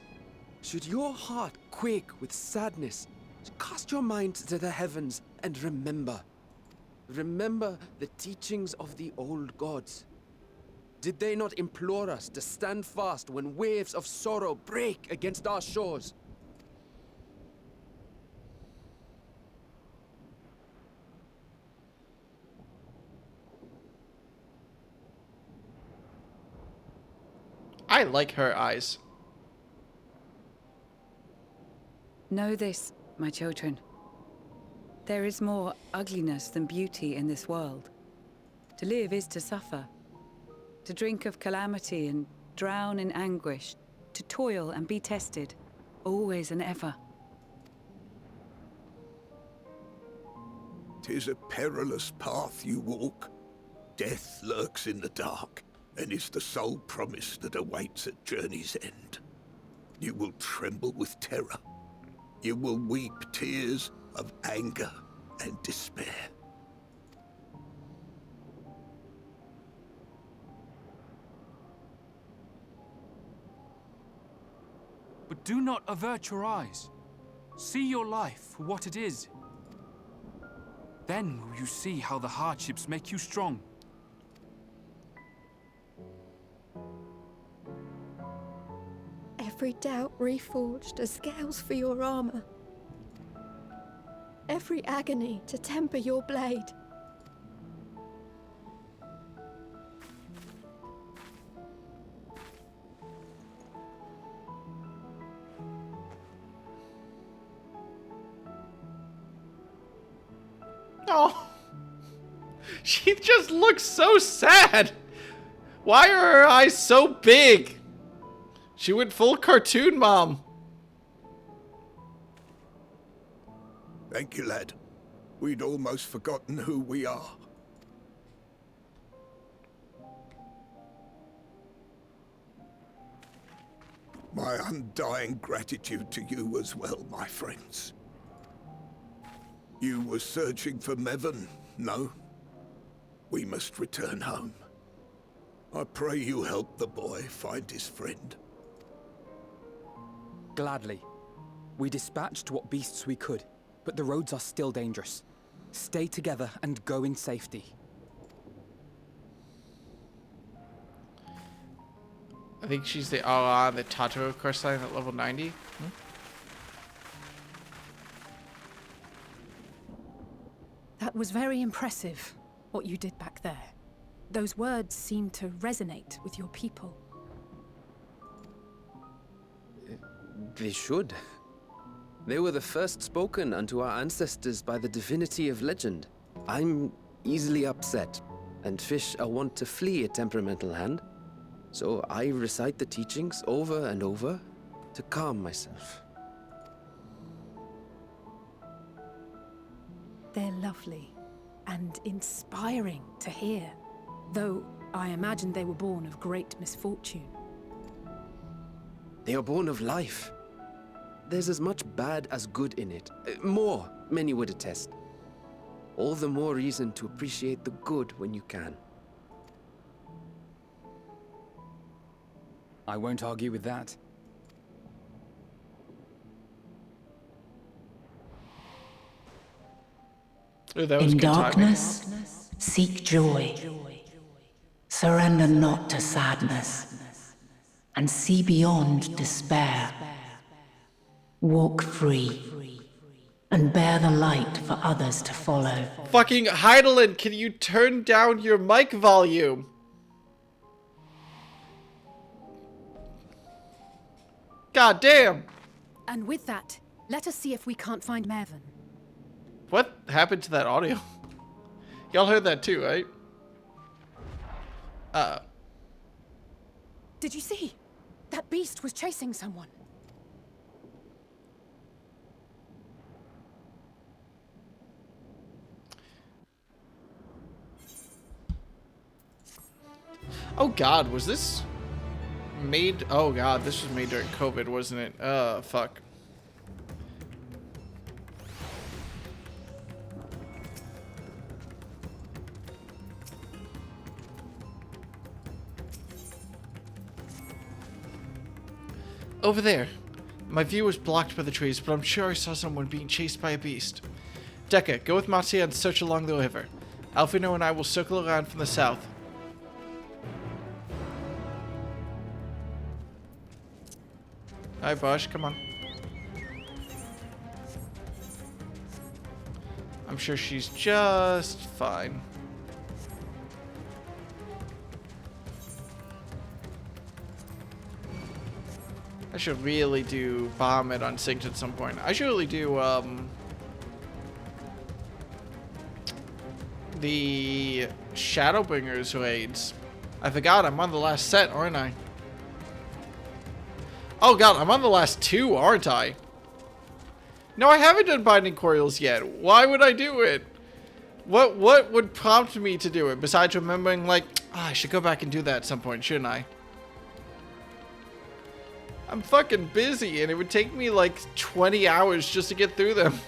Should your heart quake with sadness, cast your mind to the heavens and remember. Remember the teachings of the old gods. Did they not implore us to stand fast when waves of sorrow break against our shores? I like her eyes. Know this, my children. There is more ugliness than beauty in this world. To live is to suffer. To drink of calamity and drown in anguish. To toil and be tested. Always and ever. 'Tis a perilous path you walk. Death lurks in the dark, and is the sole promise that awaits at journey's end. You will tremble with terror. You will weep tears of anger and despair. But do not avert your eyes. See your life for what it is. Then will you see how the hardships make you strong. Every doubt reforged as scales for your armor. Every agony to temper your blade. Oh, she just looks so sad. Why are her eyes so big? She went full cartoon mom. Thank you, lad. We'd almost forgotten who we are. My undying gratitude to you as well, my friends. You were searching for Mevon, no? We must return home. I pray you help the boy find his friend. Gladly. We dispatched what beasts we could, but the roads are still dangerous. Stay together and go in safety. I think she's the the Tato quest line at level 90. That was very impressive, what you did back there. Those words seem to resonate with your people. They should. They were the first spoken unto our ancestors by the divinity of legend. I'm easily upset, and fish are wont to flee a temperamental hand. So I recite the teachings over and over to calm myself. They're lovely and inspiring to hear, though I imagine they were born of great misfortune. They are born of life. There's as much bad as good in it. More, many would attest. All the more reason to appreciate the good when you can. I won't argue with that. Ooh, that was In good timing. darkness, seek joy. Surrender not to sadness, and see beyond despair. Walk free, and bear the light for others to follow. Fucking Heidelin, can you turn down your mic volume? God damn. And with that, let us see if we can't find Mevon. What happened to that audio? Y'all heard that too, right? Did you see? That beast was chasing someone. Oh god, was this made? Oh god, this was made during COVID, wasn't it? Fuck. Over there. My view was blocked by the trees, but I'm sure I saw someone being chased by a beast. Dekka, go with Mattia and search along the river. Alfino and I will circle around from the south. Hi, Bosch, come on. I'm sure she's just fine. I should really do bomb it unsynced at some point. I should really do the Shadowbringers raids. I forgot, I'm on the last set, aren't I? Oh god, I'm on the last 2, aren't I? No, I haven't done Binding Coils yet. Why would I do it? What would prompt me to do it, besides remembering, like, I should go back and do that at some point, shouldn't I? I'm fucking busy, and it would take me, like, 20 hours just to get through them.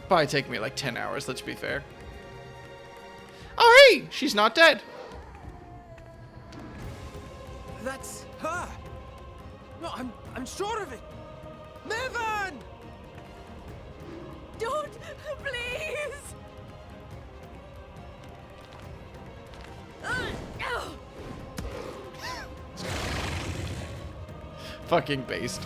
Probably take me, like, 10 hours, let's be fair. Oh, hey! She's not dead. That's her! No, I'm sure of it! Niven! Don't, please! Fucking based.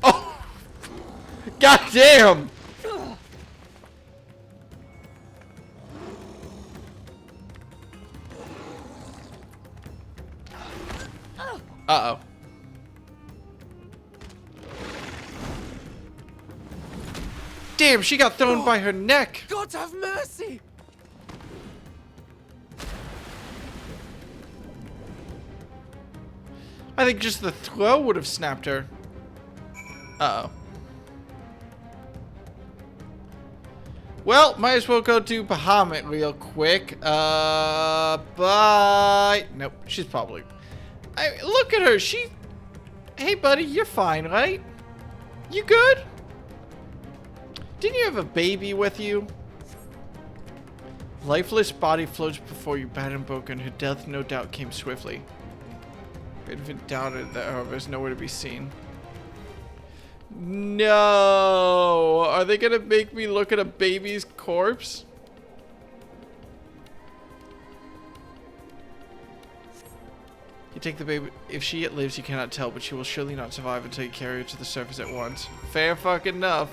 Oh! God damn! Uh-oh. Damn, she got thrown by her neck. God have mercy! I think just the throw would have snapped her. Uh-oh. Well, might as well go do Bahamut real quick. Bye. Nope, she's probably... look at her, she... Hey, buddy, you're fine, right? You good? Didn't you have a baby with you? Lifeless body floats before you, bad and broken. Her death no doubt came swiftly. Infant doubted that her was nowhere to be seen. No! Are they gonna make me look at a baby's corpse? You take the baby. If she yet lives, you cannot tell, but she will surely not survive until you carry her to the surface at once. Fair fucking enough.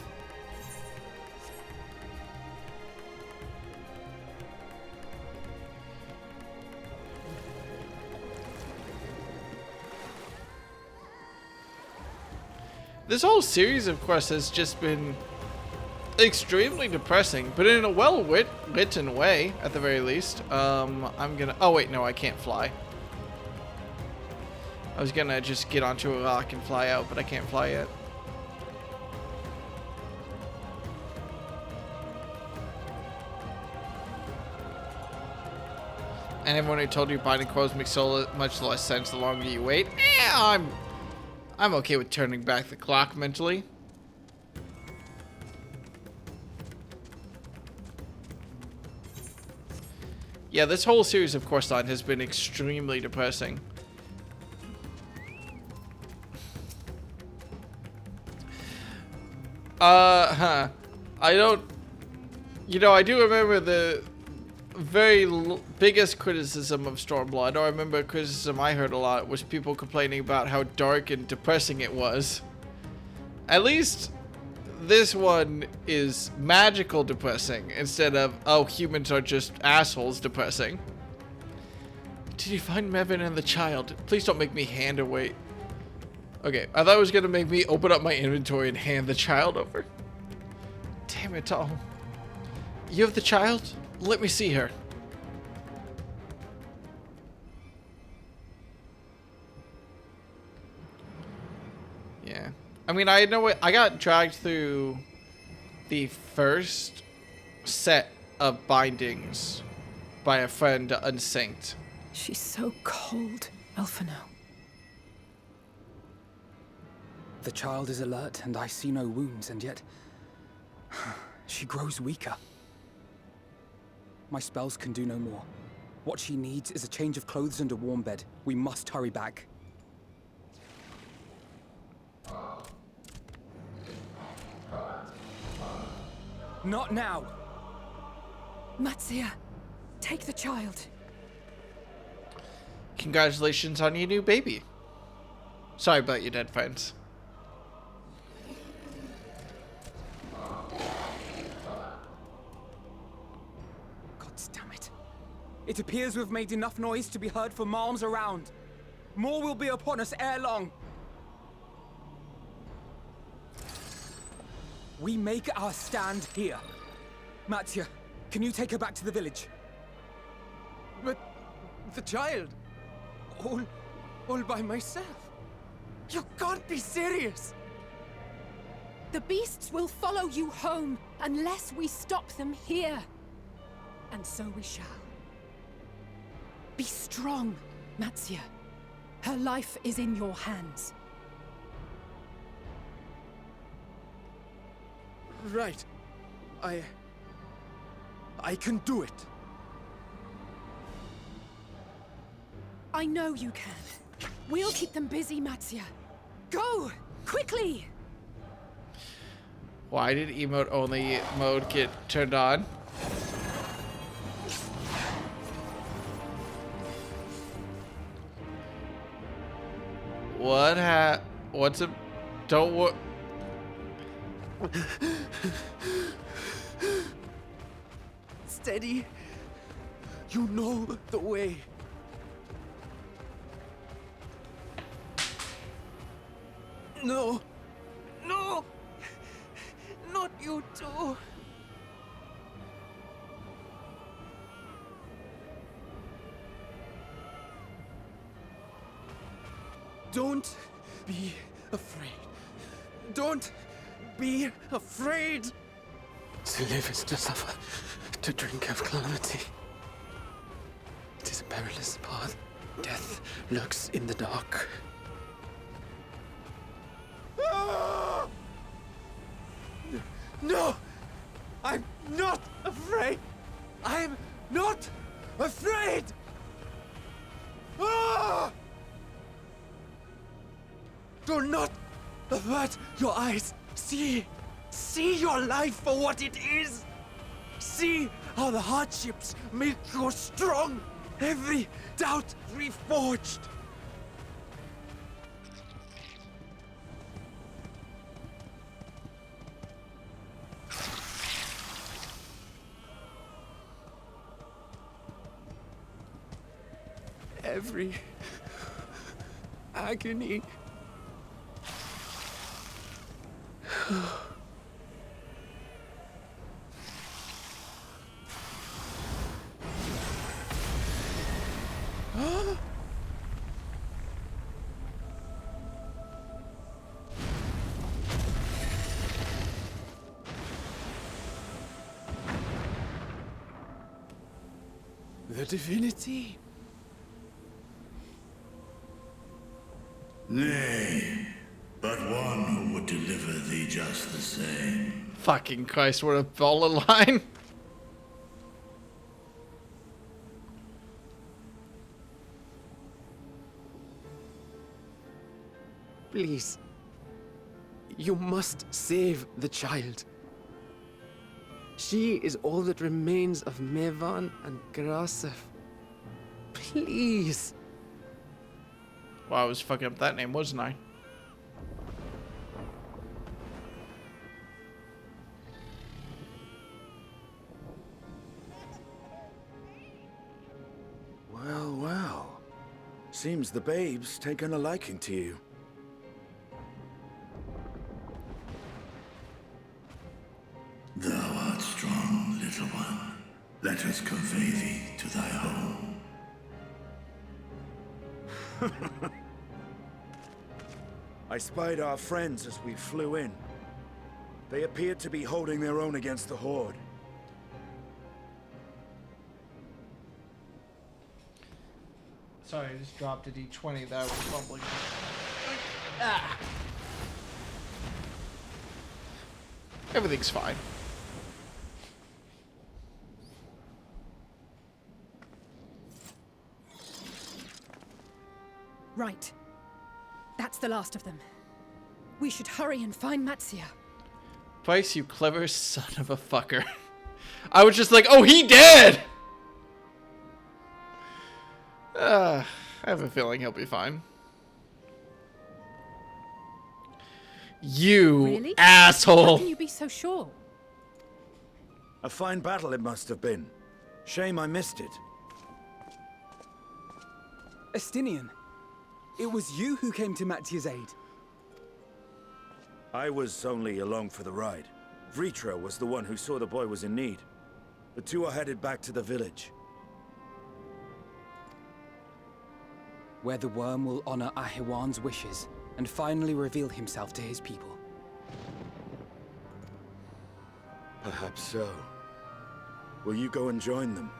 This whole series of quests has just been extremely depressing, but in a well-written way, at the very least. I'm gonna... Oh, wait, no, I can't fly. I was gonna just get onto a rock and fly out, but I can't fly yet. And everyone who told you binding quotes makes so much less sense the longer you wait. I'm okay with turning back the clock mentally. Yeah, this whole series of quest line has been extremely depressing. I don't... You know, I do remember the very biggest criticism of Stormblood, or I remember a criticism I heard a lot, was people complaining about how dark and depressing it was. At least this one is magical depressing instead of, oh, humans are just assholes depressing. Did you find Mevin and the child? Please don't make me hand away. Okay, I thought it was gonna make me open up my inventory and hand the child over. Damn it all. You have the child? Let me see her. Yeah. I mean, I know I got dragged through the first set of bindings by a friend unsynced. She's so cold, Elfino. The child is alert, and I see no wounds, and yet... she grows weaker. My spells can do no more. What she needs is a change of clothes and a warm bed. We must hurry back. Not now! Matsia, take the child. Congratulations on your new baby. Sorry about your dead friends. Damn it. It appears we've made enough noise to be heard for miles around. More will be upon us ere long. We make our stand here. Mattia, can you take her back to the village? But the child, all by myself. You can't be serious. The beasts will follow you home unless we stop them here. And so we shall. Be strong, Mattia. Her life is in your hands. Right. I can do it. I know you can. We'll keep them busy, Mattia. Go! Quickly! Why did emote only mode get turned on? What's a... Don't worry. Steady. You know the way. No. No. Not you too. Don't be afraid. Don't be afraid. To live is to suffer, to drink of calamity. It is a perilous path. Death lurks in the dark. No! I'm not afraid! I'm not afraid! Ah! Do not avert your eyes. See your life for what it is. See how the hardships make you strong. Every doubt reforged. Every agony. The divinity. Nay, but one who would deliver thee just the same. Fucking Christ, what a baller line. Please. You must save the child. She is all that remains of Mevan and Grasef. Please. Wow, I was fucking up that name, wasn't I? Well, well. Seems the babe's taken a liking to you. Thou art strong, little one. Let us convey thee to thy home. I spied our friends as we flew in. They appeared to be holding their own against the Horde. Sorry, I just dropped a D20 that I was fumbling. Ah. Everything's fine. Right. That's the last of them. We should hurry and find Matsia. Price, you clever son of a fucker. I was just like, oh, he dead! I have a feeling he'll be fine. You Really? asshole! How can you be so sure? A fine battle it must have been. Shame I missed it. Estinian, it was you who came to Mattia's aid. I was only along for the ride. Vritra was the one who saw the boy was in need. The two are headed back to the village. Where the worm will honor Ahiwan's wishes and finally reveal himself to his people. Perhaps so. Will you go and join them?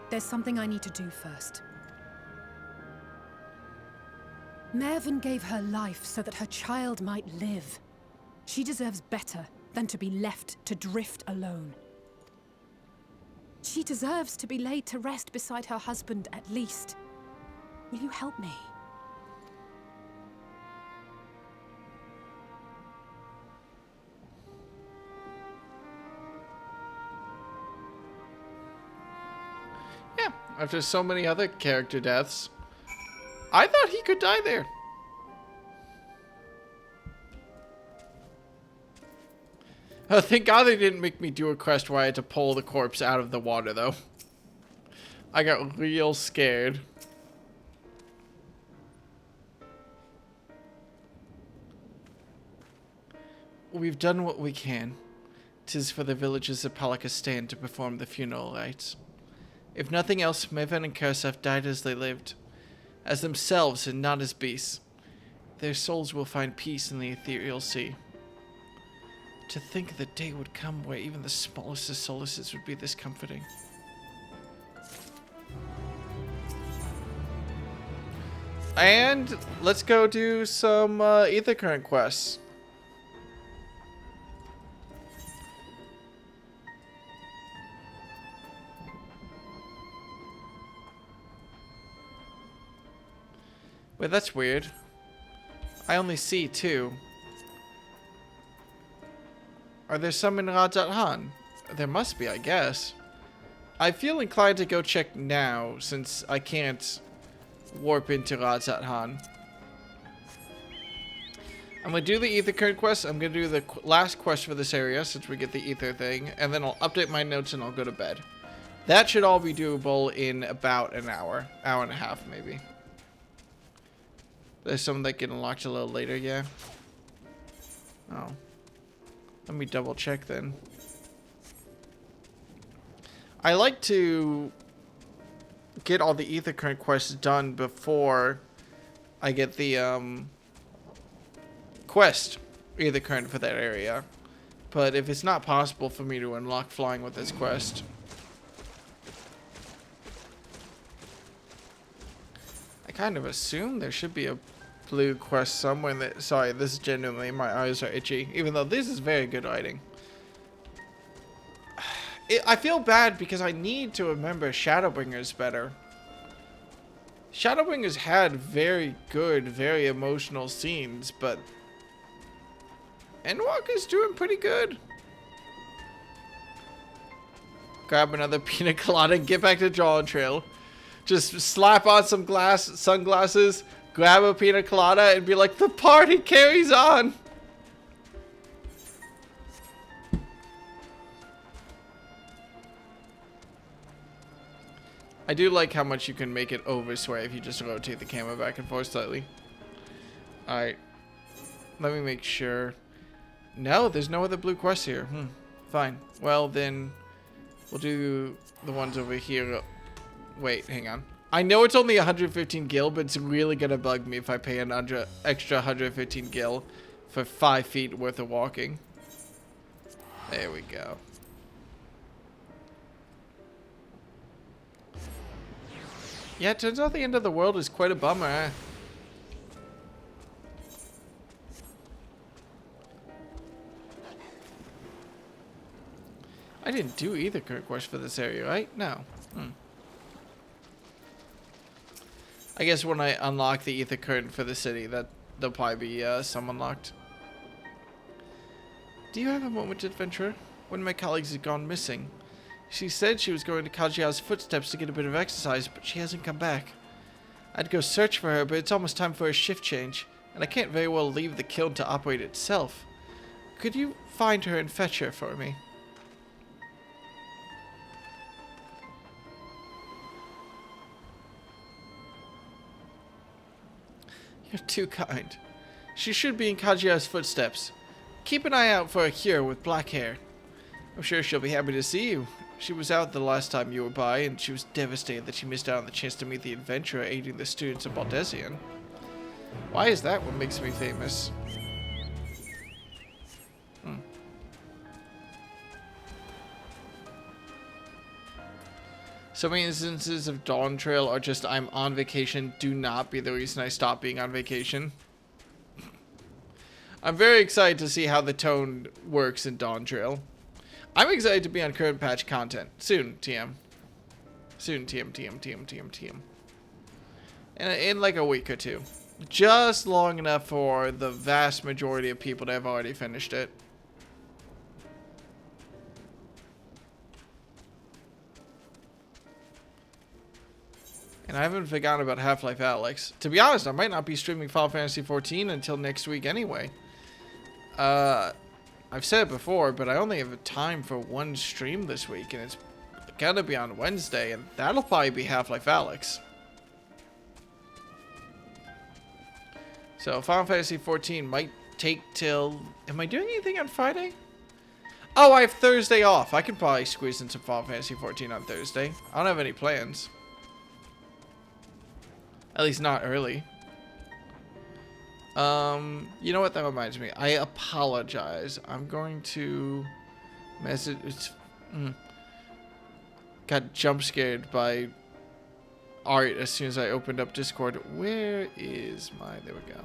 There's something I need to do first. Mervyn gave her life so that her child might live. She deserves better than to be left to drift alone. She deserves to be laid to rest beside her husband, at least. Will you help me? Yeah, after so many other character deaths, I thought he could die there. Oh, thank God they didn't make me do a quest where I had to pull the corpse out of the water, though. I got real scared. We've done what we can. 'Tis for the villagers of Palakistan to perform the funeral rites. If nothing else, Mervyn and Kursaf died as they lived, as themselves and not as beasts. Their souls will find peace in the ethereal sea. To think the day would come where even the smallest of solaces would be this comforting. And let's go do some Ether Current quests. Wait, that's weird. I only see 2. Are there some in Rajat Han? There must be, I guess. I feel inclined to go check now, since I can't warp into Rajat Han. I'm going to do the Ether Current quest. I'm going to do the last quest for this area, since we get the Ether thing. And then I'll update my notes and I'll go to bed. That should all be doable in about an hour. Hour and a half, maybe. There's some that get unlocked a little later, yeah. Oh. Let me double check then. I like to get all the Ether Current quests done before I get the quest Ether Current for that area. But if it's not possible for me to unlock flying with this quest, I kind of assume there should be a blue quest somewhere that... Sorry, this is genuinely... My eyes are itchy. Even though this is very good writing. I feel bad because I need to remember Shadowbringers better. Shadowbringers had very good, very emotional scenes, but... Endwalker's doing pretty good. Grab another pina colada and get back to Draw Trail. Just slap on some sunglasses, grab a pina colada, and be like, the party carries on! I do like how much you can make it oversway if you just rotate the camera back and forth slightly. Alright. Let me make sure. No, there's no other blue quests here. Fine. Well, then we'll do the ones over here. Wait, hang on. I know it's only 115 gil, but it's really gonna bug me if I pay an extra 115 gil for 5 feet worth of walking. There we go. Yeah, it turns out the end of the world is quite a bummer, eh? I didn't do either current quest for this area, right? No. I guess when I unlock the Ether Current for the city, that there'll probably be some unlocked. Do you have a moment, adventurer? One of my colleagues has gone missing. She said she was going to Kajia's footsteps to get a bit of exercise, but she hasn't come back. I'd go search for her, but it's almost time for a shift change, and I can't very well leave the kiln to operate itself. Could you find her and fetch her for me? You're too kind. She should be in Kajia's footsteps. Keep an eye out for a cure with black hair. I'm sure she'll be happy to see you. She was out the last time you were by, and she was devastated that she missed out on the chance to meet the adventurer aiding the students of Baldesian. Why is that what makes me famous? So many instances of Dawn Trail are just I'm on vacation, do not be the reason I stop being on vacation. I'm very excited to see how the tone works in Dawn Trail. I'm excited to be on current patch content. Soon, TM. Soon, TM. In like a week or two. Just long enough for the vast majority of people to have already finished it. And I haven't forgotten about Half-Life Alyx. To be honest, I might not be streaming Final Fantasy XIV until next week anyway. I've said it before, but I only have time for one stream this week, and it's gonna be on Wednesday, and that'll probably be Half-Life Alyx. So Final Fantasy XIV might take till... Am I doing anything on Friday? Oh, I have Thursday off. I could probably squeeze in some Final Fantasy XIV on Thursday. I don't have any plans. At least not early. You know what? That reminds me. I apologize. I'm going to message... Got jump scared by art as soon as I opened up Discord. Where is my... There we go.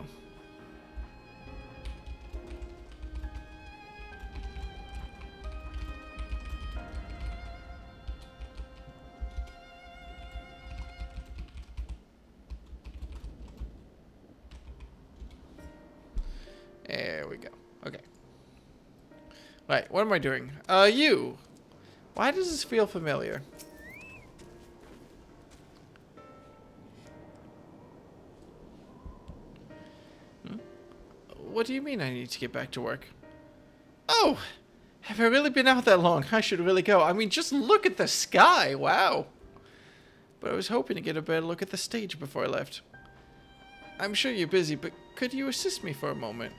There we go. Okay. Right, what am I doing? You. Why does this feel familiar? What do you mean I need to get back to work? Oh! Have I really been out that long? I should really go. I mean, just look at the sky. Wow. But I was hoping to get a better look at the stage before I left. I'm sure you're busy, but could you assist me for a moment?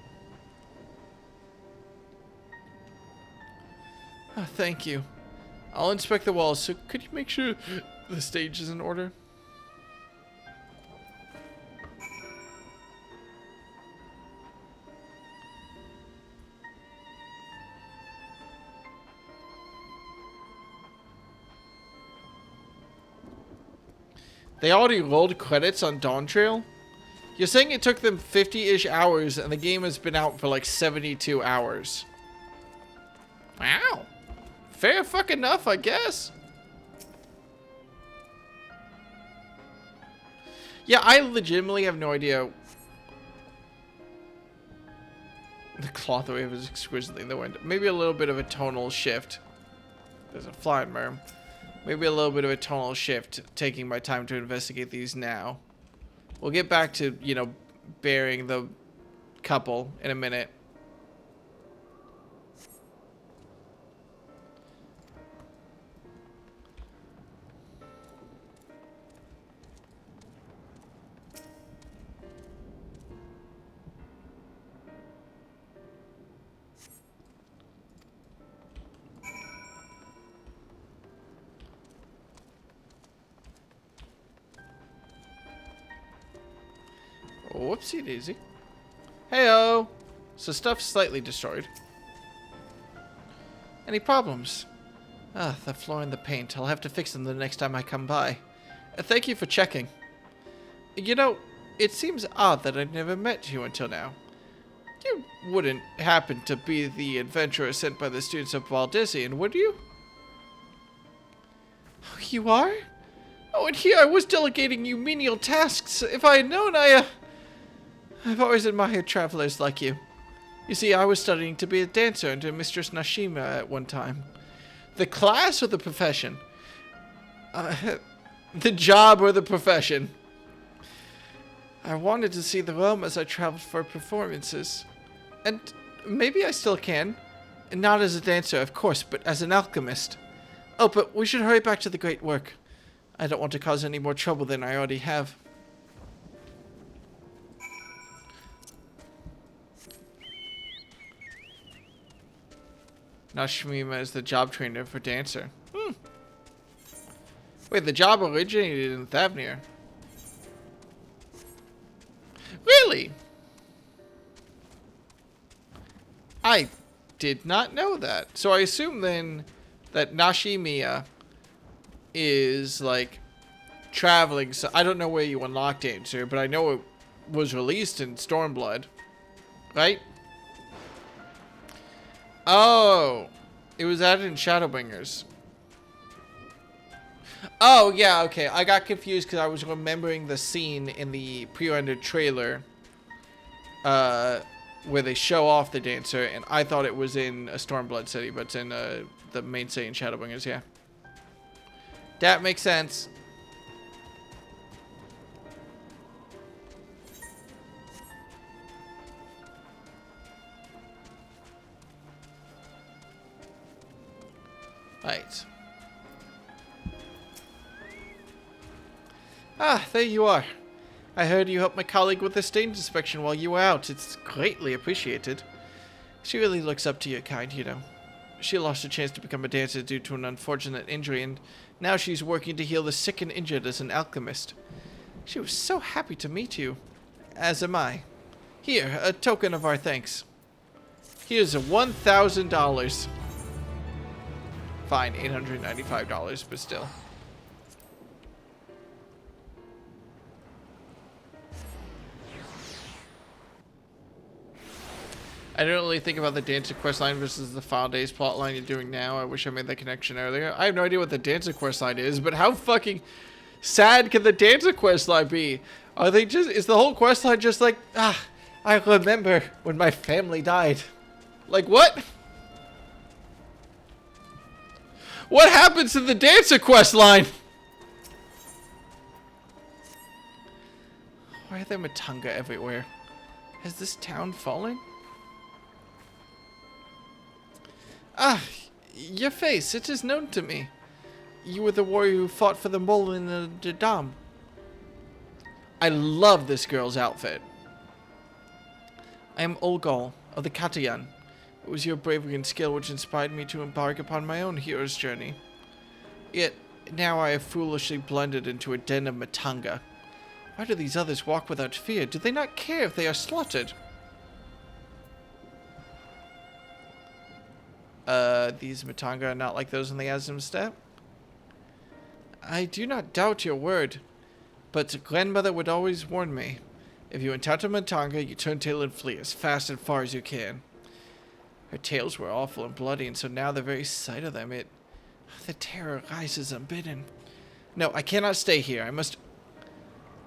Oh, thank you. I'll inspect the walls, so could you make sure the stage is in order? They already rolled credits on Dawn Trail? You're saying it took them 50-ish hours and the game has been out for like 72 hours. Wow. Fair fucking enough, I guess. Yeah, I legitimately have no idea. The cloth wave is exquisitely in the wind. Maybe a little bit of a tonal shift. There's a flying merm. Maybe a little bit of a tonal shift, taking my time to investigate these now. We'll get back to, you know, burying the couple in a minute. Whoopsie daisy. Heyo. So stuff's slightly destroyed. Any problems? Ah, the floor and the paint. I'll have to fix them the next time I come by. Thank you for checking. You know, it seems odd that I'd never met you until now. You wouldn't happen to be the adventurer sent by the students of Baldesian, would you? Oh, you are? Oh, and here I was delegating you menial tasks. If I had known, I've always admired travelers like you. You see, I was studying to be a dancer under Mistress Nashima at one time. The class or the profession? The job or the profession? I wanted to see the realm as I traveled for performances. And maybe I still can. Not as a dancer, of course, but as an alchemist. Oh, but we should hurry back to the great work. I don't want to cause any more trouble than I already have. Nashimima is the job trainer for Dancer. Wait, the job originated in Thavnir. Really? I did not know that. So I assume then that Nashimiya is like traveling. So I don't know where you unlock Dancer, but I know it was released in Stormblood, right? Oh, it was added in Shadowbringers. Oh, yeah, okay. I got confused because I was remembering the scene in the pre-rendered trailer where they show off the Dancer, and I thought it was in a Stormblood city, but it's in the main city in Shadowbringers, yeah. That makes sense. Right. Ah, there you are. I heard you helped my colleague with the stage inspection while you were out. It's greatly appreciated. She really looks up to your kind, you know. She lost her chance to become a dancer due to an unfortunate injury, and now she's working to heal the sick and injured as an alchemist. She was so happy to meet you. As am I. Here, a token of our thanks. Here's a $1,000. Fine, $895, but still. I don't really think about the Dancer questline versus the Final Days plotline you're doing now. I wish I made that connection earlier. I have no idea what the Dancer questline is, but how fucking sad can the Dancer questline be? Are they just, is the whole questline just like, I remember when my family died? Like, what? What happens in the Dancer questline? Why are there Matunga everywhere? Has this town fallen? Ah, your face, it is known to me. You were the warrior who fought for the mole in the dam. I love this girl's outfit. I am Olgol of the Katayan. It was your bravery and skill which inspired me to embark upon my own hero's journey. Yet, now I have foolishly blundered into a den of Matunga. Why do these others walk without fear? Do they not care if they are slaughtered? These Matunga are not like those in the Azim Steppe? I do not doubt your word, but grandmother would always warn me. If you encounter Matunga, you turn tail and flee as fast and far as you can. Her tails were awful and bloody, and so now the very sight of them, the terror rises unbidden. No, I cannot stay here. I must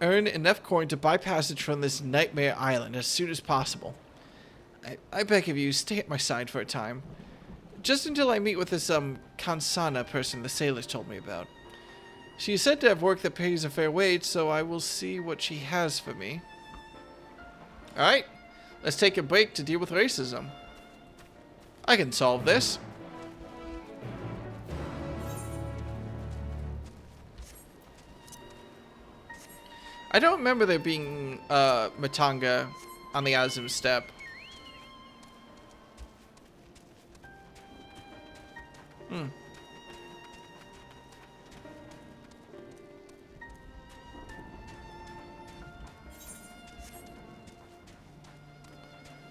earn enough coin to buy passage from this nightmare island as soon as possible. I beg of you, stay at my side for a time. Just until I meet with this, Kansana person the sailors told me about. She is said to have work that pays a fair wage, so I will see what she has for me. Alright, let's take a break to deal with racism. I can solve this. I don't remember there being, Matunga on the Azim Steppe.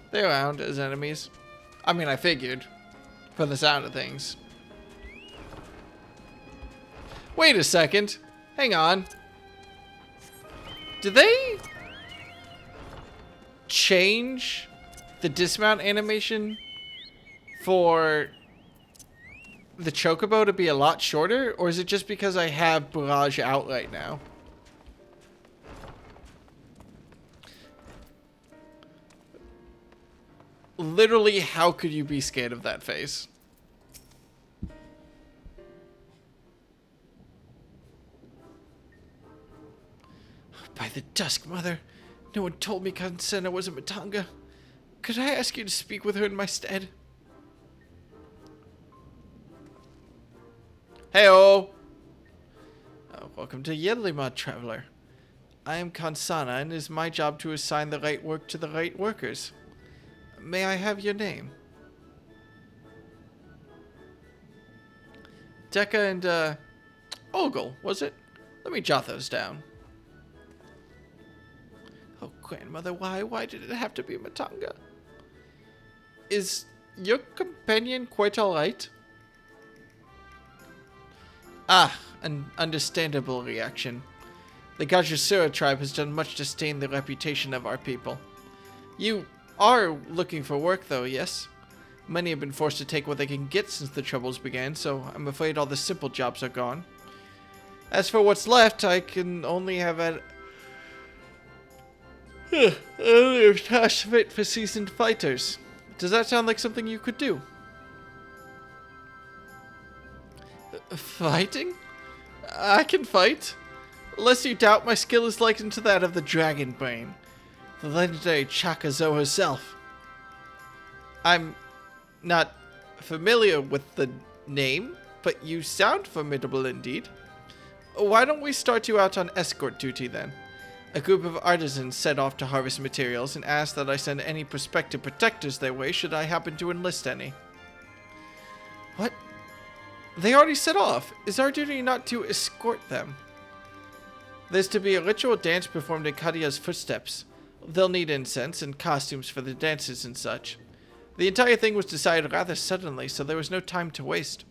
They're around as enemies. I mean, I figured. From the sound of things. Wait a second. Hang on. Did they change the dismount animation for the Chocobo to be a lot shorter? Or is it just because I have Barrage out right now? Literally, how could you be scared of that face? By the dusk, Mother. No one told me Kansana was a Matunga. Could I ask you to speak with her in my stead? Heyo! Welcome to Yedlimod, Traveler. I am Kansana, and it is my job to assign the right work to the right workers. May I have your name? Dekka and, Ogle, was it? Let me jot those down. Oh, grandmother, why did it have to be Matanga? Is your companion quite alright? Ah, an understandable reaction. The Gajasura tribe has done much to stain the reputation of our people. You are looking for work, though, yes? Many have been forced to take what they can get since the troubles began, so I'm afraid all the simple jobs are gone. As for what's left, I can only have only a task fit for seasoned fighters. Does that sound like something you could do? Fighting? I can fight. Lest you doubt, my skill is likened to that of the Dragon Brain, the legendary Chakazo herself. I'm not familiar with the name, but you sound formidable indeed. Why don't we start you out on escort duty then? A group of artisans set off to harvest materials and ask that I send any prospective protectors their way should I happen to enlist any. What? They already set off. Is our duty not to escort them? There's to be a ritual dance performed in Kadia's footsteps. They'll need incense and costumes for the dances and such. The entire thing was decided rather suddenly, so there was no time to waste.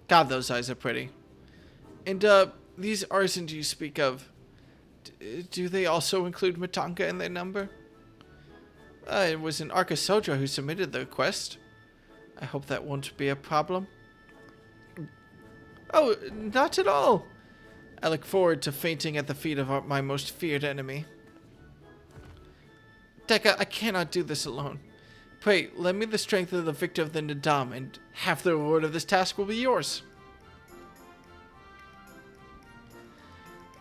God, those eyes are pretty. And, these artisans you speak of, do they also include Matanga in their number? It was an Arkasodra who submitted the request. I hope that won't be a problem. Oh, not at all. I look forward to fainting at the feet of my most feared enemy. Dekka, I cannot do this alone. Pray, lend me the strength of the victor of the Nadam, and half the reward of this task will be yours.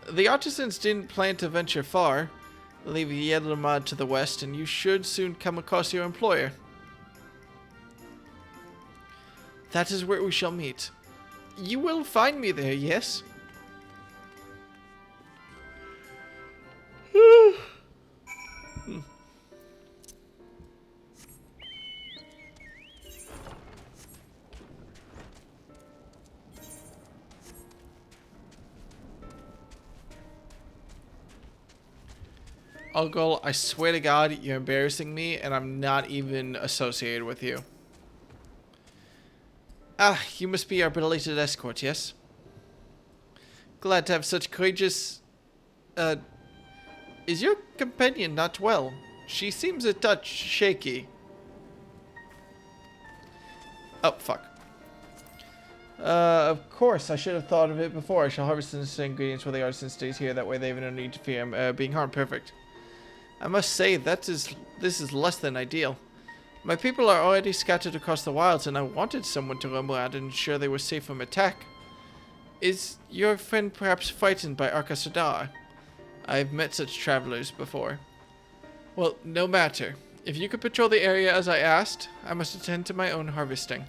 The artisans didn't plan to venture far. Leave Yedlamad to the west, and you should soon come across your employer. That is where we shall meet. You will find me there, yes? Uncle, I swear to God, you're embarrassing me, and I'm not even associated with you. Ah, you must be our belated escort, yes? Glad to have such courageous... is your companion not well? She seems a touch shaky. Oh, fuck. Of course, I should have thought of it before. I shall harvest the ingredients while the artisan stays here. That way they have no need to fear him being harmed. Perfect. I must say, this is less than ideal. My people are already scattered across the wilds, and I wanted someone to roam around and ensure they were safe from attack. Is your friend perhaps frightened by Arkasodar? I've met such travelers before. Well, no matter. If you could patrol the area as I asked, I must attend to my own harvesting.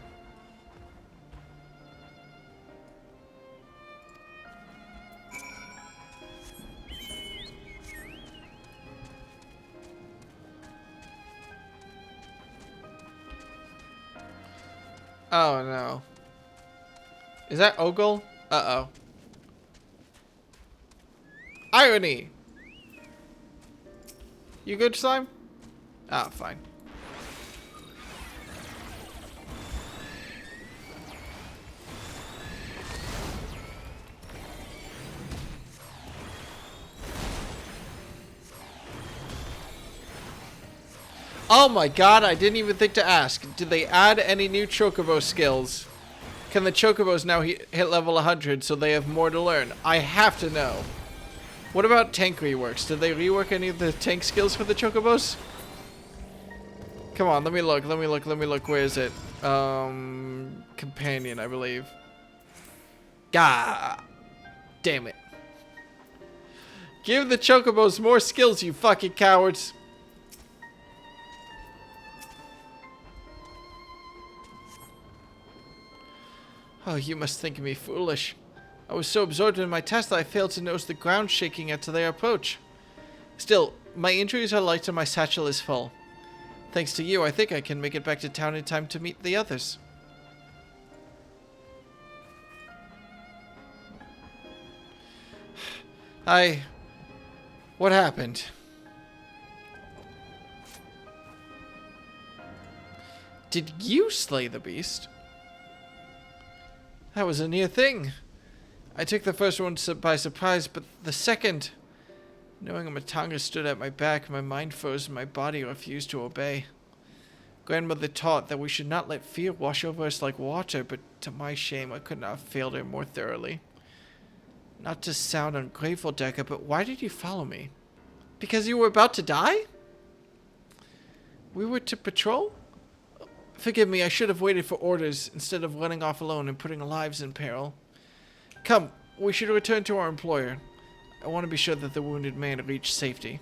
Oh no. Is that Ogle? Uh-oh. Irony! You good, Slime? Ah, fine. Oh my god, I didn't even think to ask. Did they add any new Chocobo skills? Can the Chocobos now hit level 100 so they have more to learn? I have to know. What about tank reworks? Did they rework any of the tank skills for the Chocobos? Come on, let me look. Where is it? Companion, I believe. God damn it. Give the Chocobos more skills, you fucking cowards. Oh, you must think me foolish. I was so absorbed in my task that I failed to notice the ground shaking at their approach. Still, my injuries are light and my satchel is full. Thanks to you, I think I can make it back to town in time to meet the others. What happened? Did you slay the beast? That was a near thing. I took the first one by surprise, but the second... Knowing a Matanga stood at my back, my mind froze and my body refused to obey. Grandmother taught that we should not let fear wash over us like water, but to my shame, I could not have failed her more thoroughly. Not to sound ungrateful, Deca, but why did you follow me? Because you were about to die? We were to patrol? Forgive me, I should have waited for orders instead of running off alone and putting lives in peril. Come, we should return to our employer. I want to be sure that the wounded man reached safety.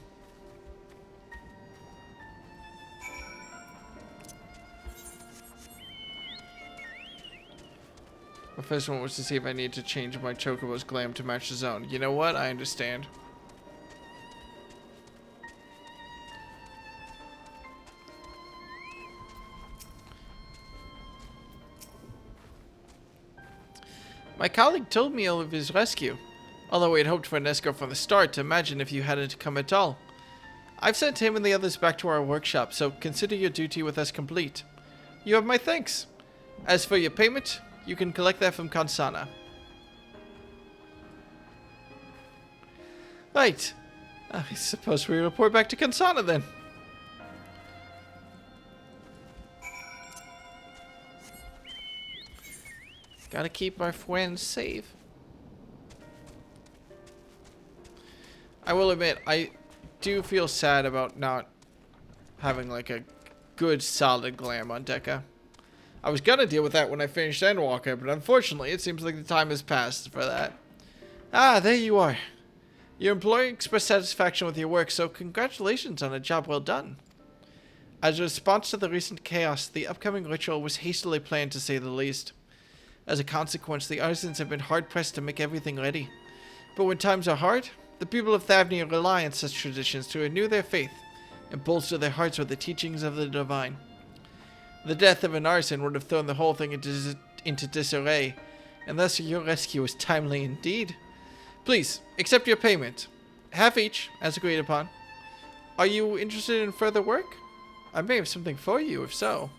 My first one was to see if I need to change my Chocobo's glam to match his own. You know what? I understand. My colleague told me of his rescue. Although we had hoped for an escort from the start, imagine if you hadn't come at all. I've sent him and the others back to our workshop, so consider your duty with us complete. You have my thanks. As for your payment, you can collect that from Kansana. Right. I suppose we report back to Kansana then. Gotta keep our friends safe. I will admit, I do feel sad about not having like a good solid glam on Deca. I was gonna deal with that when I finished Endwalker, but unfortunately it seems like the time has passed for that. Ah, there you are. Your employer expressed satisfaction with your work, so congratulations on a job well done. As a response to the recent chaos, the upcoming ritual was hastily planned to say the least. As a consequence, the artisans have been hard-pressed to make everything ready. But when times are hard, the people of Thavnia rely on such traditions to renew their faith and bolster their hearts with the teachings of the divine. The death of an artisan would have thrown the whole thing into disarray, and thus your rescue was timely indeed. Please, accept your payment. Half each, as agreed upon. Are you interested in further work? I may have something for you, if so.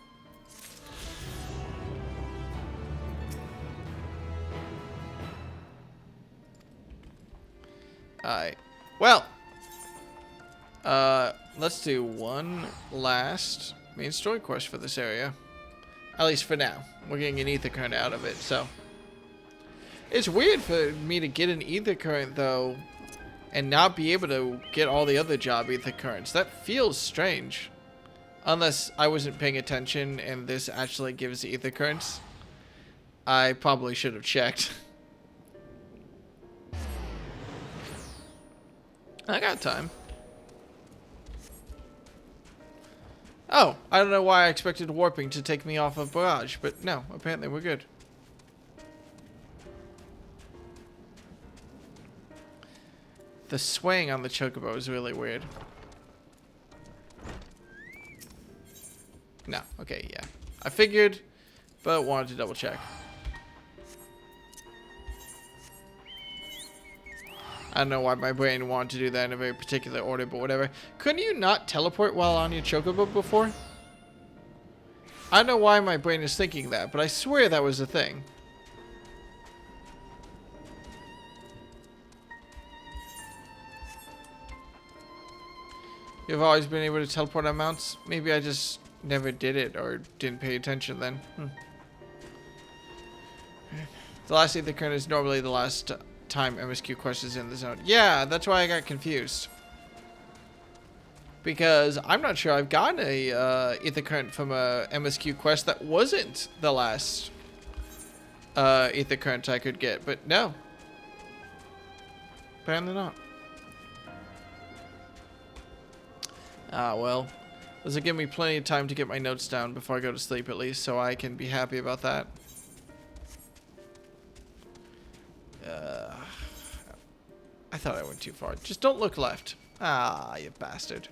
Alright. Well. Let's do one last main story quest for this area. At least for now. We're getting an ether current out of it, so. It's weird for me to get an ether current, though, and not be able to get all the other job ether currents. That feels strange. Unless I wasn't paying attention and this actually gives ether currents. I probably should have checked. I got time. Oh, I don't know why I expected warping to take me off of barrage, but no, apparently we're good. The swaying on the chocobo is really weird. No, okay, yeah. I figured, but wanted to double check. I don't know why my brain wanted to do that in a very particular order, but whatever. Couldn't you not teleport while on your chocobo before? I don't know why my brain is thinking that, but I swear that was a thing. You've always been able to teleport on mounts? Maybe I just never did it or didn't pay attention then. The last ether current is normally the last time MSQ quest is in the zone. Yeah, that's why I got confused. Because I'm not sure I've gotten a ether current from a MSQ quest that wasn't the last ether current I could get, but no. Apparently not. Ah, well. This will give me plenty of time to get my notes down before I go to sleep at least, so I can be happy about that. I thought I went too far. Just don't look left. Ah, you bastard.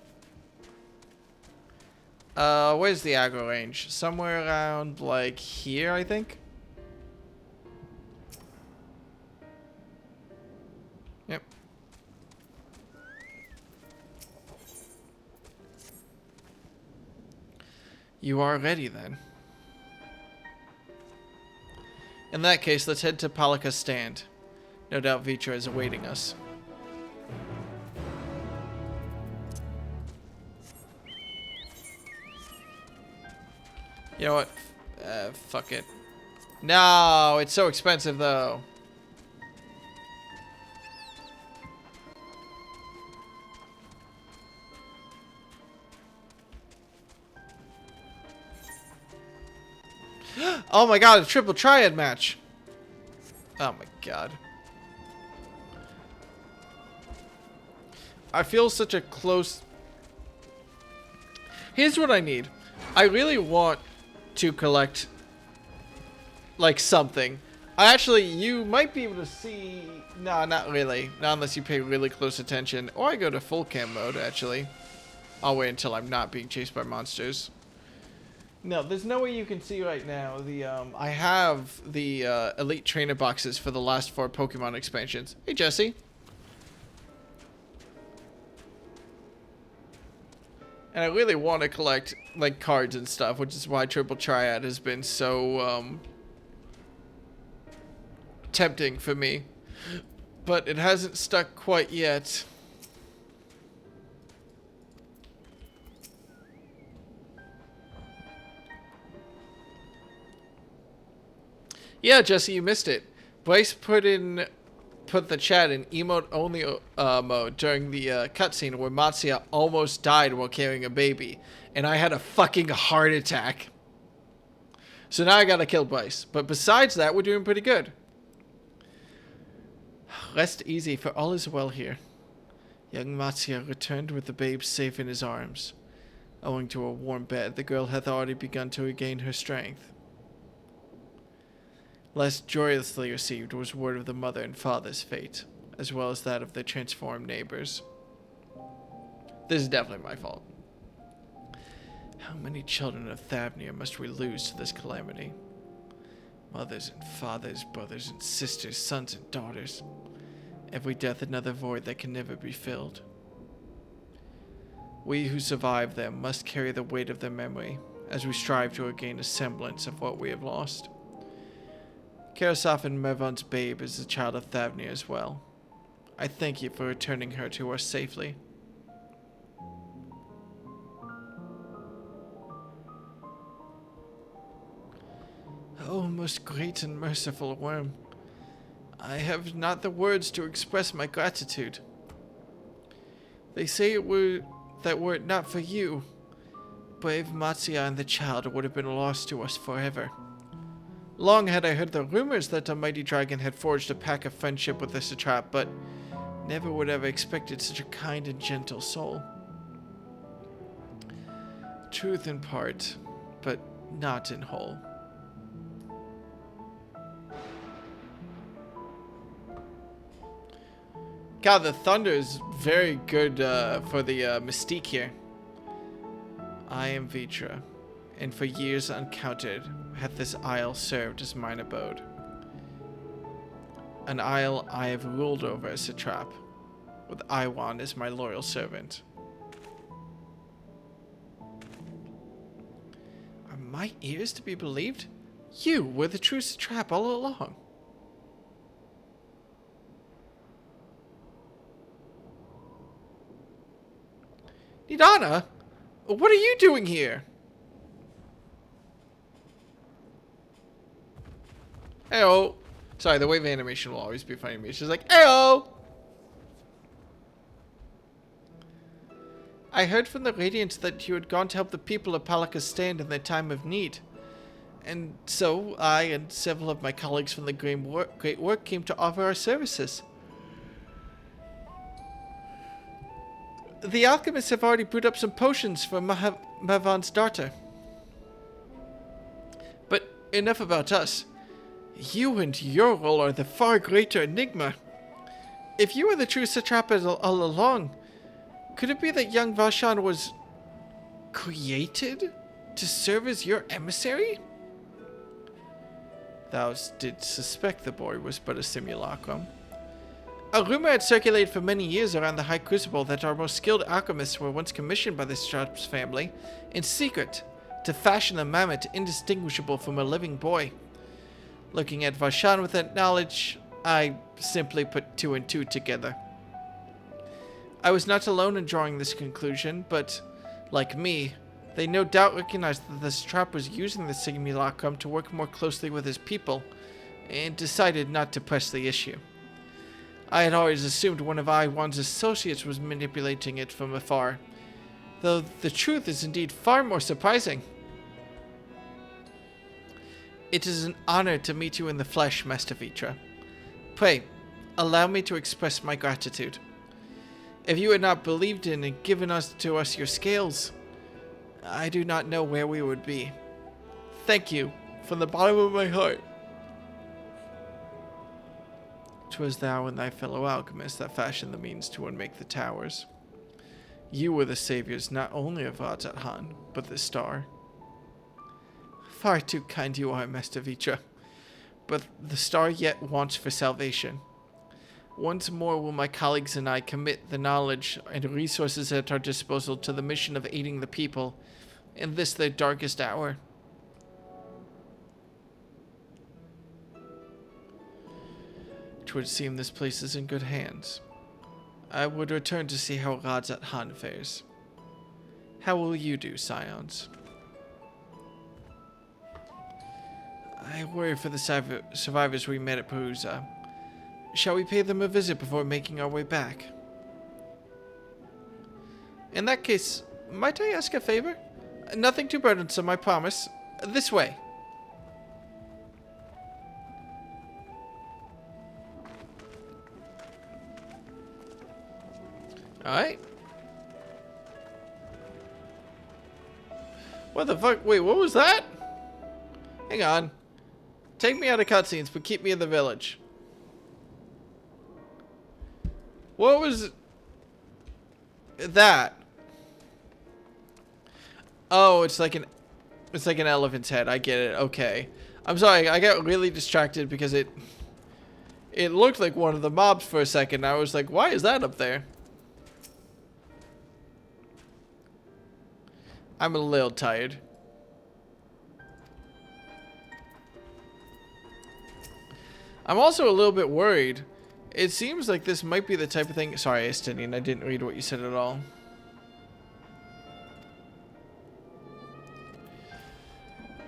Where's the aggro range? Somewhere around, like, here, I think? Yep. You are ready, then. In that case, let's head to Palika's stand. No doubt Vitra is awaiting us. You know what? Fuck it. No, it's so expensive, though. Oh my god, a triple triad match. Oh my god. I feel such a close... Here's what I need. I really want to collect, like, something. You might be able to see... No, not really. Not unless you pay really close attention. Or I go to full cam mode, actually. I'll wait until I'm not being chased by monsters. No, there's no way you can see right now. I have the elite trainer boxes for the last 4 Pokemon expansions. Hey, Jesse. And I really want to collect, like, cards and stuff, which is why Triple Triad has been so, tempting for me. But it hasn't stuck quite yet. Yeah, Jesse, you missed it. Bryce put the chat in emote only mode during the cutscene where Matsuya almost died while carrying a baby, and I had a fucking heart attack. So now I gotta kill Bryce. But besides that, we're doing pretty good. Rest easy, for all is well here. Young Matsuya returned with the babe safe in his arms. Owing to a warm bed, the girl hath already begun to regain her strength. Less joyously received was word of the mother and father's fate, as well as that of their transformed neighbors. This is definitely my fault. How many children of Thavnia must we lose to this calamity? Mothers and fathers, brothers and sisters, sons and daughters. Every death another void that can never be filled. We who survive them must carry the weight of their memory, as we strive to regain a semblance of what we have lost. Karasaf and Mervan's babe is a child of Thavnia as well. I thank you for returning her to us safely. Oh, most great and merciful worm. I have not the words to express my gratitude. They say were it not for you, brave Matsuya and the child would have been lost to us forever. Long had I heard the rumors that a mighty dragon had forged a pact of friendship with the satrap, but never would have expected such a kind and gentle soul. Truth in part, but not in whole. God, the thunder is very good for the mystique here. I am Vitra, and for years uncounted hath this isle served as mine abode. An isle I have ruled over as satrap, with Iwan as my loyal servant. Are my ears to be believed? You were the true satrap all along. Nidana, what are you doing here? Heyo. Sorry, the wave animation will always be funny to me. She's like, heyo. I heard from the Radiant that you had gone to help the people of Palika's stand in their time of need. And so, I and several of my colleagues from the Great Work came to offer our services. The alchemists have already brewed up some potions for Mervan's daughter. But enough about us. You and your role are the far greater enigma. If you were the true satrap all along, could it be that young Vashan was created to serve as your emissary? Thou didst suspect the boy was but a simulacrum. A rumor had circulated for many years around the High Crucible that our most skilled alchemists were once commissioned by the Straps family, in secret, to fashion a mammoth indistinguishable from a living boy. Looking at Varshan with that knowledge, I simply put 2 and 2 together. I was not alone in drawing this conclusion, but, like me, they no doubt recognized that the Strap was using the simulacrum to work more closely with his people, and decided not to press the issue. I had always assumed one of Iwan's associates was manipulating it from afar, though the truth is indeed far more surprising. It is an honor to meet you in the flesh, Master Vitra. Pray, allow me to express my gratitude. If you had not believed in and given to us your scales, I do not know where we would be. Thank you, from the bottom of my heart. 'Twas thou and thy fellow alchemists that fashioned the means to unmake the towers. You were the saviors not only of Radzat Han, but the star. Far too kind you are, Master Vitra, but the star yet wants for salvation. Once more will my colleagues and I commit the knowledge and resources at our disposal to the mission of aiding the people in this their darkest hour. It would seem this place is in good hands. I would return to see how Radzat Han fares. How will you do, Scions? I worry for the survivors we met at Perusa. Shall we pay them a visit before making our way back? In that case, might I ask a favor? Nothing too burdensome, I promise. This way. Alright. What the fuck? Wait, what was that? Hang on. Take me out of cutscenes, but keep me in the village. What was that? Oh, it's like an elephant's head. I get it. Okay. I'm sorry. I got really distracted because it looked like one of the mobs for a second. I was like, why is that up there? I'm a little tired. I'm also a little bit worried. It seems like this might be the type of thing... Sorry, Estinian, I didn't read what you said at all.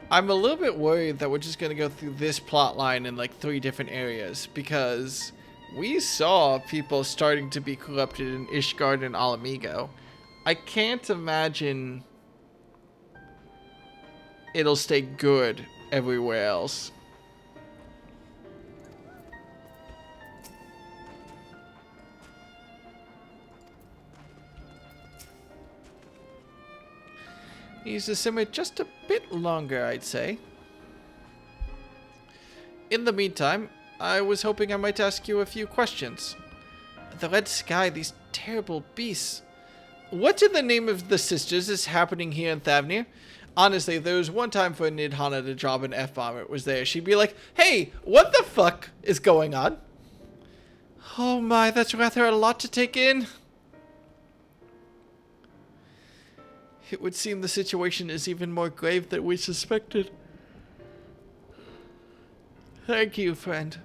I'm a little bit worried that we're just going to go through this plot line in like 3 different areas, because we saw people starting to be corrupted in Ishgard and Alamigo. I can't imagine it'll stay good everywhere else. Needs to simmer just a bit longer, I'd say. In the meantime, I was hoping I might ask you a few questions. The red sky, these terrible beasts. What in the name of the sisters is happening here in Thavnir? Honestly, if there was one time for Nidhana to drop an F-bomb, it was there. She'd be like, hey, what the fuck is going on? Oh my, that's rather a lot to take in. It would seem the situation is even more grave than we suspected. Thank you, friend.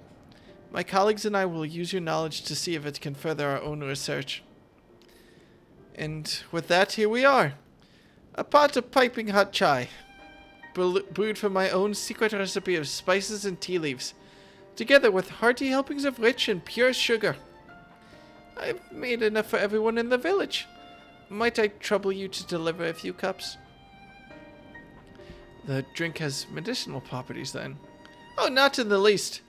My colleagues and I will use your knowledge to see if it can further our own research. And with that, here we are. A pot of piping hot chai, brewed from my own secret recipe of spices and tea leaves, together with hearty helpings of rich and pure sugar. I've made enough for everyone in the village. Might I trouble you to deliver a few cups? The drink has medicinal properties, then. Oh, not in the least.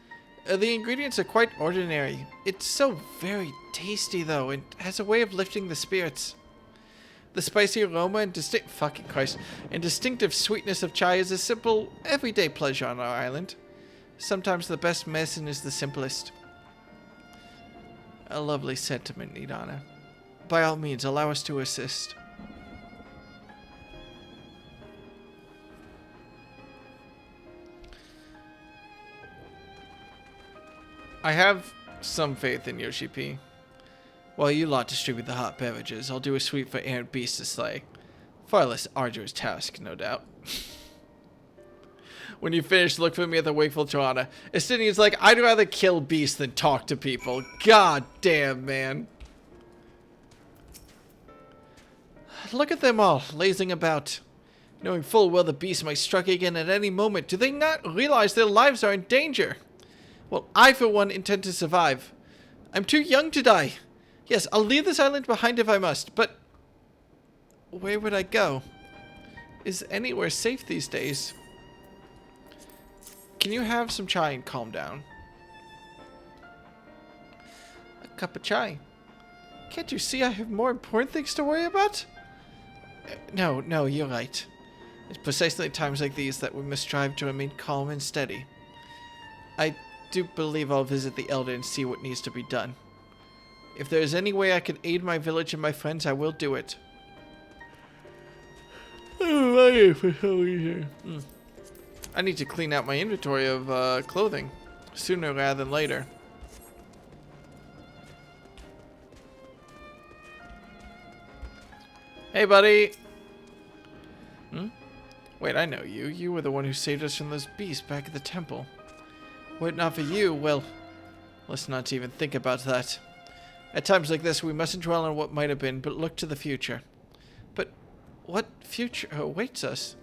The ingredients are quite ordinary. It's so very tasty, though, and has a way of lifting the spirits. The spicy aroma and distinctive sweetness of chai is a simple, everyday pleasure on our island. Sometimes the best medicine is the simplest. A lovely sentiment, Nidana. By all means, allow us to assist. I have some faith in Yoshi P. While you lot distribute the hot beverages, I'll do a sweep for errant beasts to slay. Far less arduous task, no doubt. When you finish, look for me at the Wakeful Tirana. Estinian's like, I'd rather kill beasts than talk to people. God damn, man. Look at them all, lazing about. Knowing full well the beast might strike again at any moment, do they not realize their lives are in danger? Well, I, for one, intend to survive. I'm too young to die. Yes, I'll leave this island behind if I must, but where would I go? Is anywhere safe these days? Can you have some chai and calm down? A cup of chai. Can't you see I have more important things to worry about? No, you're right. It's precisely at times like these that we must strive to remain calm and steady. I do believe I'll visit the Elder and see what needs to be done. If there is any way I can aid my village and my friends, I will do it. I need to clean out my inventory of clothing sooner rather than later. Hey, buddy. Wait, I know you. You were the one who saved us from those beasts back at the temple. Were it not for you, well, let's not even think about that. At times like this, we mustn't dwell on what might have been, but look to the future. But what future awaits us?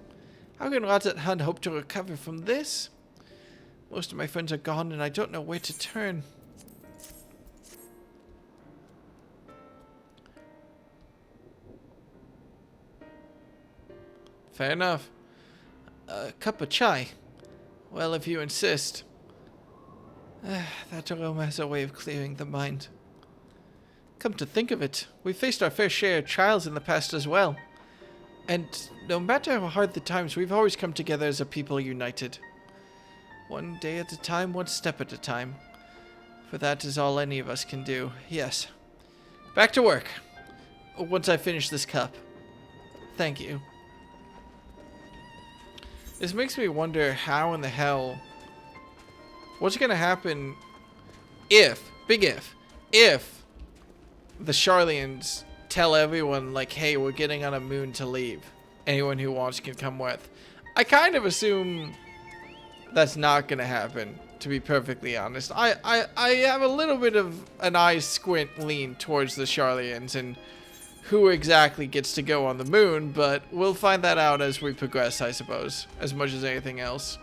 How can Razat Han hope to recover from this? Most of my friends are gone, and I don't know where to turn. Fair enough. A cup of chai. Well, if you insist. That aroma has a way of clearing the mind. Come to think of it, we've faced our fair share of trials in the past as well. And no matter how hard the times, we've always come together as a people united. One day at a time, one step at a time. For that is all any of us can do, yes. Back to work. Once I finish this cup. Thank you. This makes me wonder how in the hell... What's going to happen if, big if the Sharlayans tell everyone, like, hey, we're getting on a moon to leave. Anyone who wants can come with. I kind of assume that's not going to happen, to be perfectly honest. I have a little bit of an eye squint lean towards the Sharlayans and who exactly gets to go on the moon, but we'll find that out as we progress, I suppose, as much as anything else.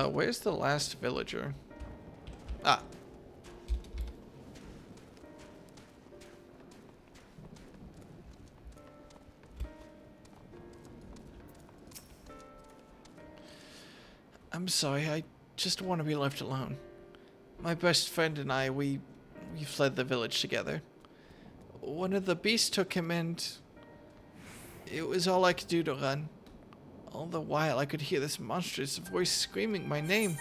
Where's the last villager? Ah. I'm sorry, I just want to be left alone. My best friend and I, we fled the village together. One of the beasts took him and it was all I could do to run. All the while I could hear this monstrous voice screaming my name.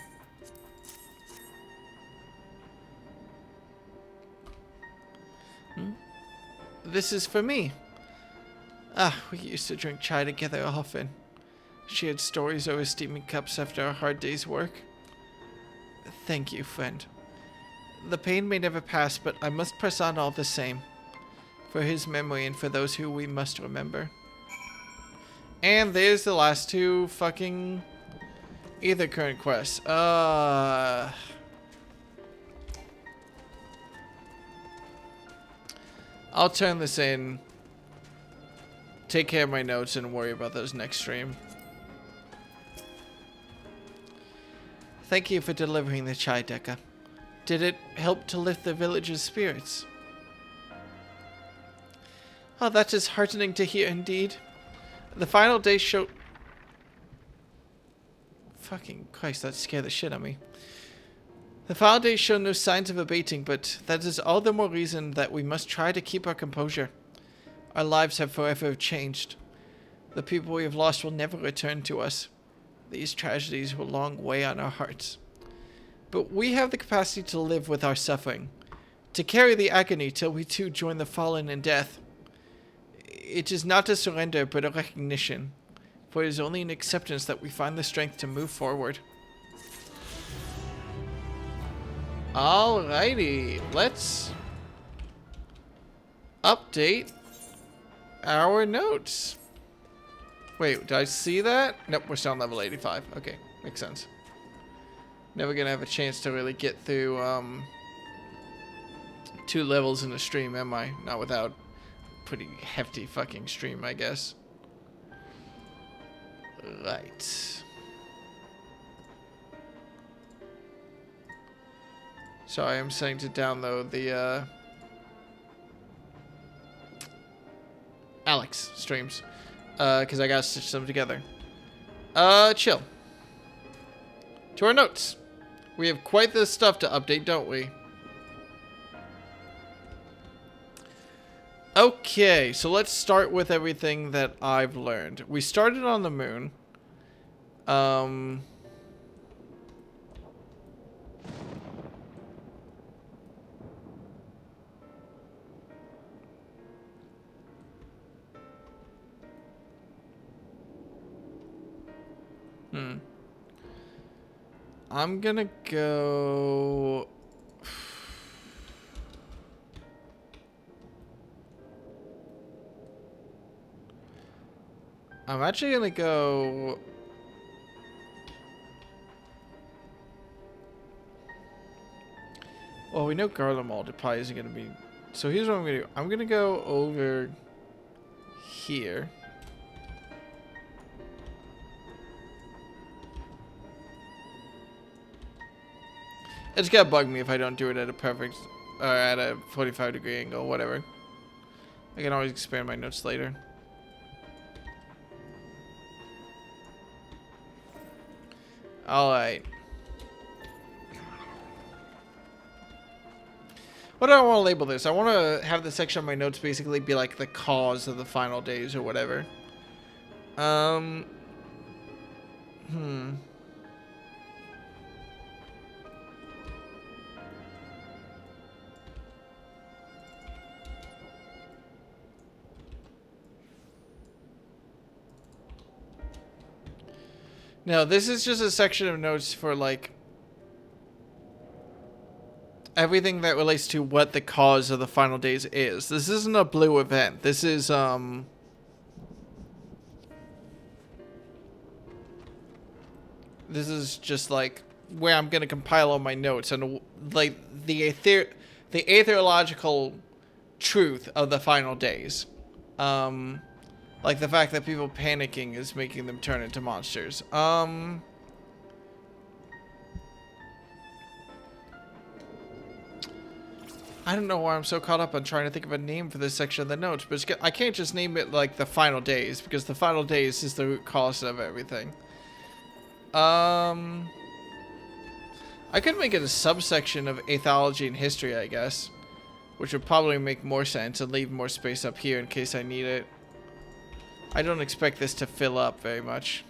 This is for me. We used to drink chai together often. Shared stories over steaming cups after a hard day's work. Thank you, friend. The pain may never pass, but I must press on all the same. For his memory and for those who we must remember. And there's the last two fucking either current quests. I'll turn this in, take care of my notes, and worry about those next stream. Thank you for delivering the chai, Dekka. Did it help to lift the village's spirits? Oh, that is heartening to hear indeed. The final day showed... Fucking Christ, that scared the shit out of me. The final days show no signs of abating, but that is all the more reason that we must try to keep our composure. Our lives have forever changed. The people we have lost will never return to us. These tragedies will long weigh on our hearts. But we have the capacity to live with our suffering, to carry the agony till we too join the fallen in death. it is not a surrender, but a recognition. For it is only in acceptance that we find the strength to move forward. Alrighty, let's update our notes. Wait, did I see that? Nope, we're still on level 85. Okay, makes sense. Never gonna have a chance to really get through 2 levels in a stream, am I? Not without a pretty hefty fucking stream, I guess. Right. Sorry, I'm saying to download the Alex streams. Because I gotta stitch them together. Chill. To our notes. We have quite the stuff to update, don't we? Okay, so let's start with everything that I've learned. We started on the moon. I'm gonna go... I'm actually gonna go... Well, we know Garlemald probably isn't gonna be... So here's what I'm gonna do. I'm gonna go over here. It's gonna bug me if I don't do it at a perfect, or at a 45-degree angle, whatever. I can always expand my notes later. Alright. What do I want to label this? I want to have the section of my notes basically be like the cause of the final days or whatever. No, this is just a section of notes for, like, everything that relates to what the cause of the final days is. This isn't a blue event. This is, this is just, like, where I'm gonna compile all my notes and, like, the aetheriological truth of the final days. Like the fact that people panicking is making them turn into monsters. I don't know why I'm so caught up on trying to think of a name for this section of the notes, but I can't just name it like the final days, because the final days is the root cause of everything. I could make it a subsection of ethology and history, I guess, which would probably make more sense and leave more space up here in case I need it. I don't expect this to fill up very much.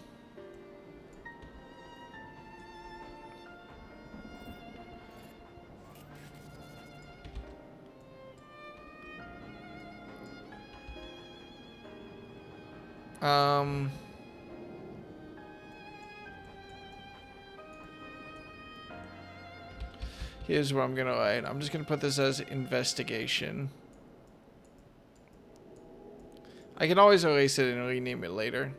Here's where I'm gonna write. I'm just gonna put this as investigation. I can always erase it and rename it later.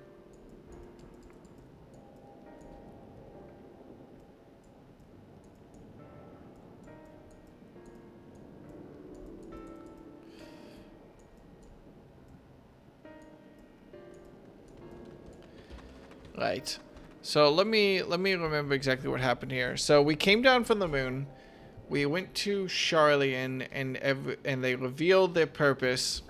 Right. So let me remember exactly what happened here. So we came down from the moon. We went to Sharlayan and they revealed their purpose.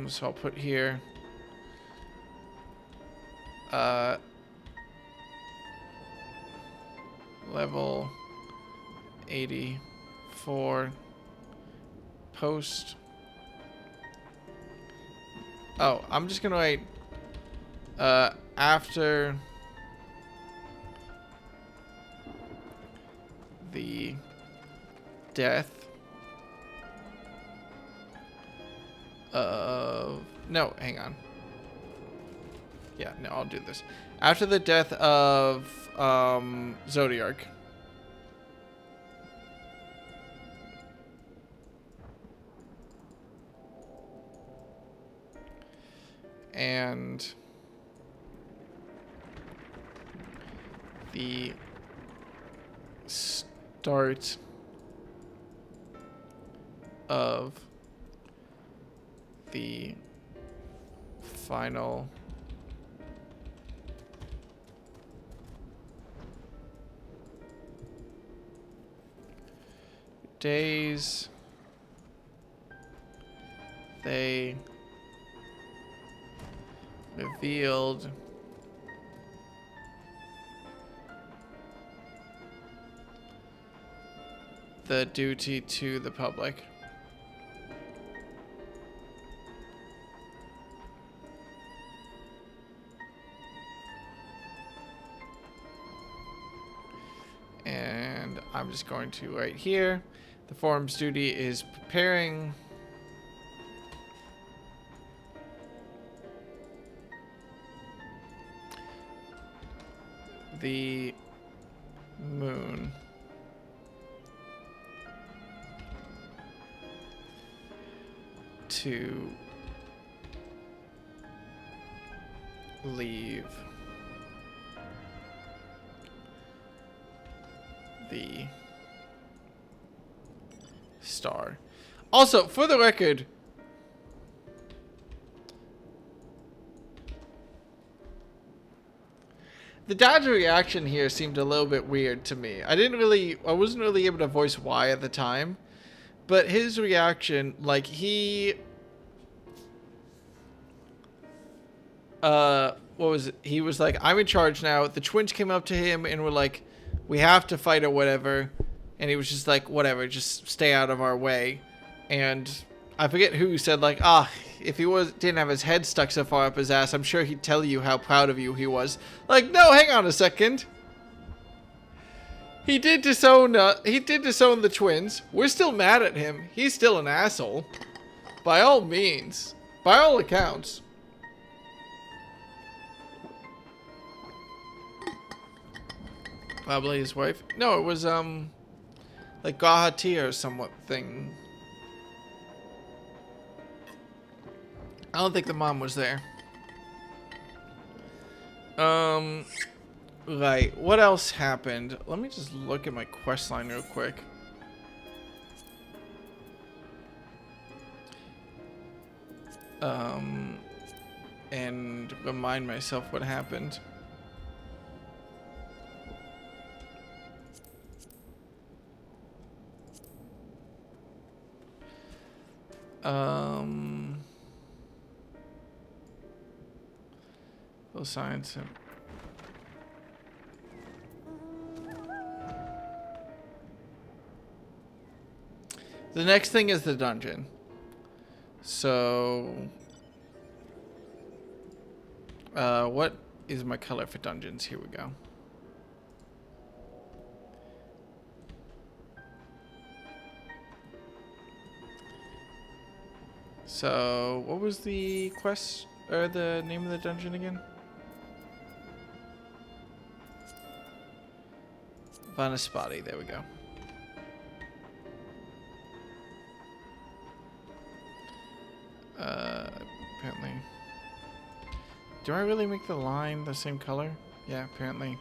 So I'll put here, level 84, post Oh, I'm just gonna write after the death of... No, hang on. Yeah, no, I'll do this. After the death of Zodiark. And the start of the final days they revealed the duty to the public. And I'm just going to right here. The forum's duty is preparing the moon to leave the star. Also, for the record, the dad's reaction here seemed a little bit weird to me. I wasn't really able to voice why at the time, but his reaction, like what was it? He was like, I'm in charge now. The twins came up to him and were like, we have to fight or whatever. And he was just like, whatever, just stay out of our way. And I forget who said like, if he didn't have his head stuck so far up his ass, I'm sure he'd tell you how proud of you he was. Like, no, hang on a second. He did disown the twins. We're still mad at him. He's still an asshole. By all means. By all accounts. Probably his wife. No, it was, like Gahati or somewhat thing. I don't think the mom was there. Right. What else happened? Let me just look at my quest line real quick. And remind myself what happened. Science. The next thing is the dungeon. So, what is my color for dungeons? Here we go. So, what was the quest or the name of the dungeon again? Vanaspati, there we go. Apparently. Do I really make the line the same color? Yeah, apparently.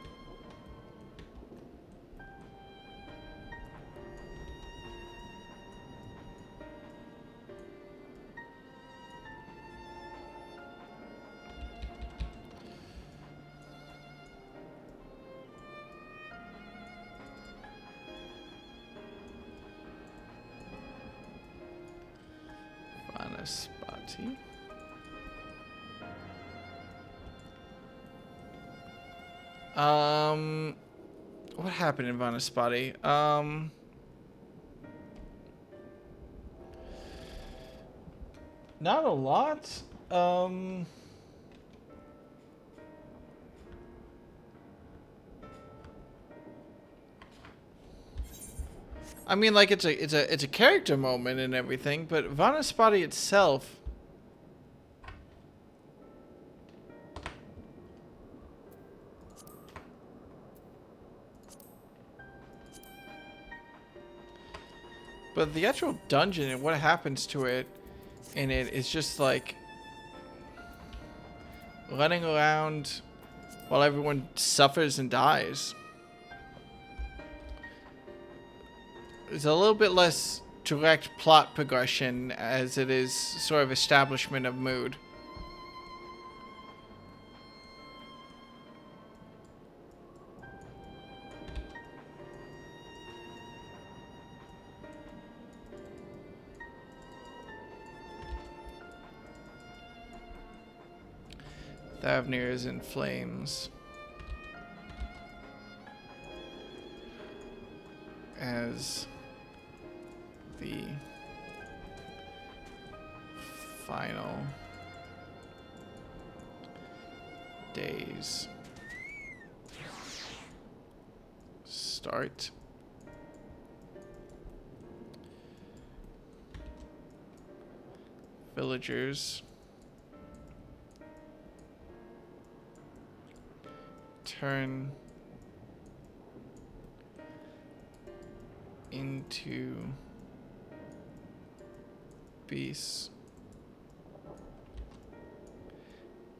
Vanaspati. What happened in Vanaspati? Not a lot. I mean, like it's a character moment and everything, but Vanaspati itself. But the actual dungeon and what happens to it in it is just like running around while everyone suffers and dies. It's a little bit less direct plot progression as it is sort of establishment of mood. Thavnir is in flames. As the final days start. Villagers turn into beasts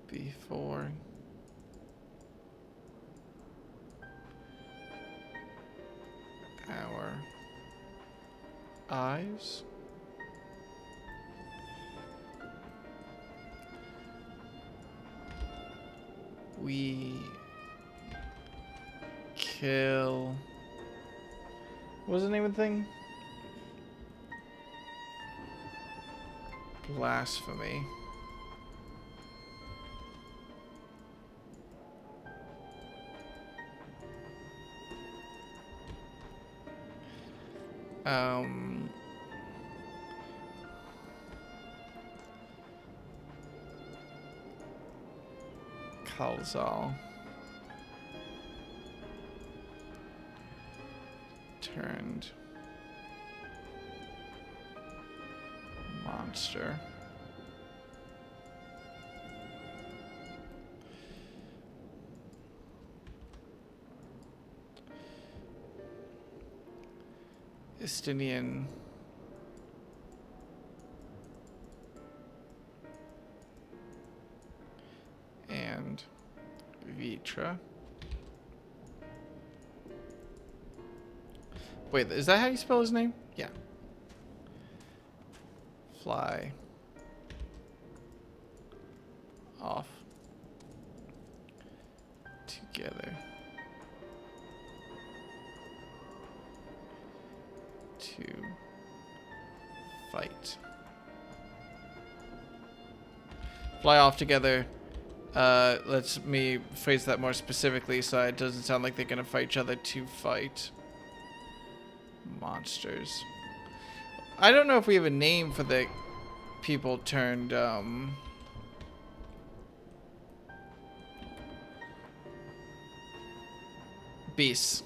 before our eyes. We kill. What was the name of the thing? Blasphemy. Khalzal turned monster. Estinian and Vitra. Wait, is that how you spell his name? Yeah. Fly off together to fight. Fly off together. Let's me phrase that more specifically so it doesn't sound like they're gonna fight each other to fight monsters. I don't know if we have a name for the people turned beasts.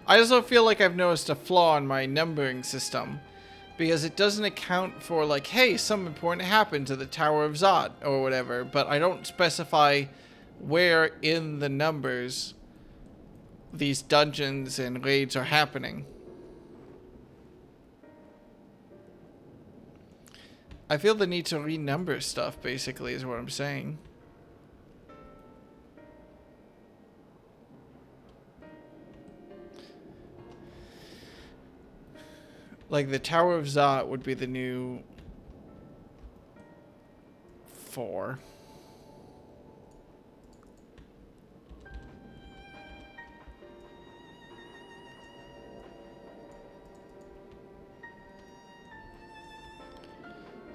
I also feel like I've noticed a flaw in my numbering system because it doesn't account for like, hey, something important happened to the Tower of Zod or whatever, but I don't specify where in the numbers these dungeons and raids are happening. I feel the need to renumber stuff, basically, is what I'm saying. Like, the Tower of Zot would be the new 4.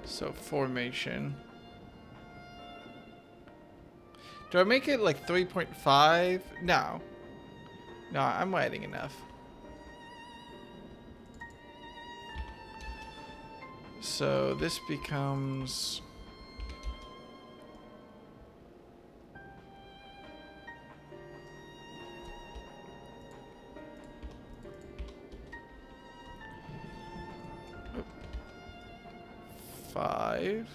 So, formation. Do I make it like 3.5? No. No, I'm writing enough. So this becomes... five.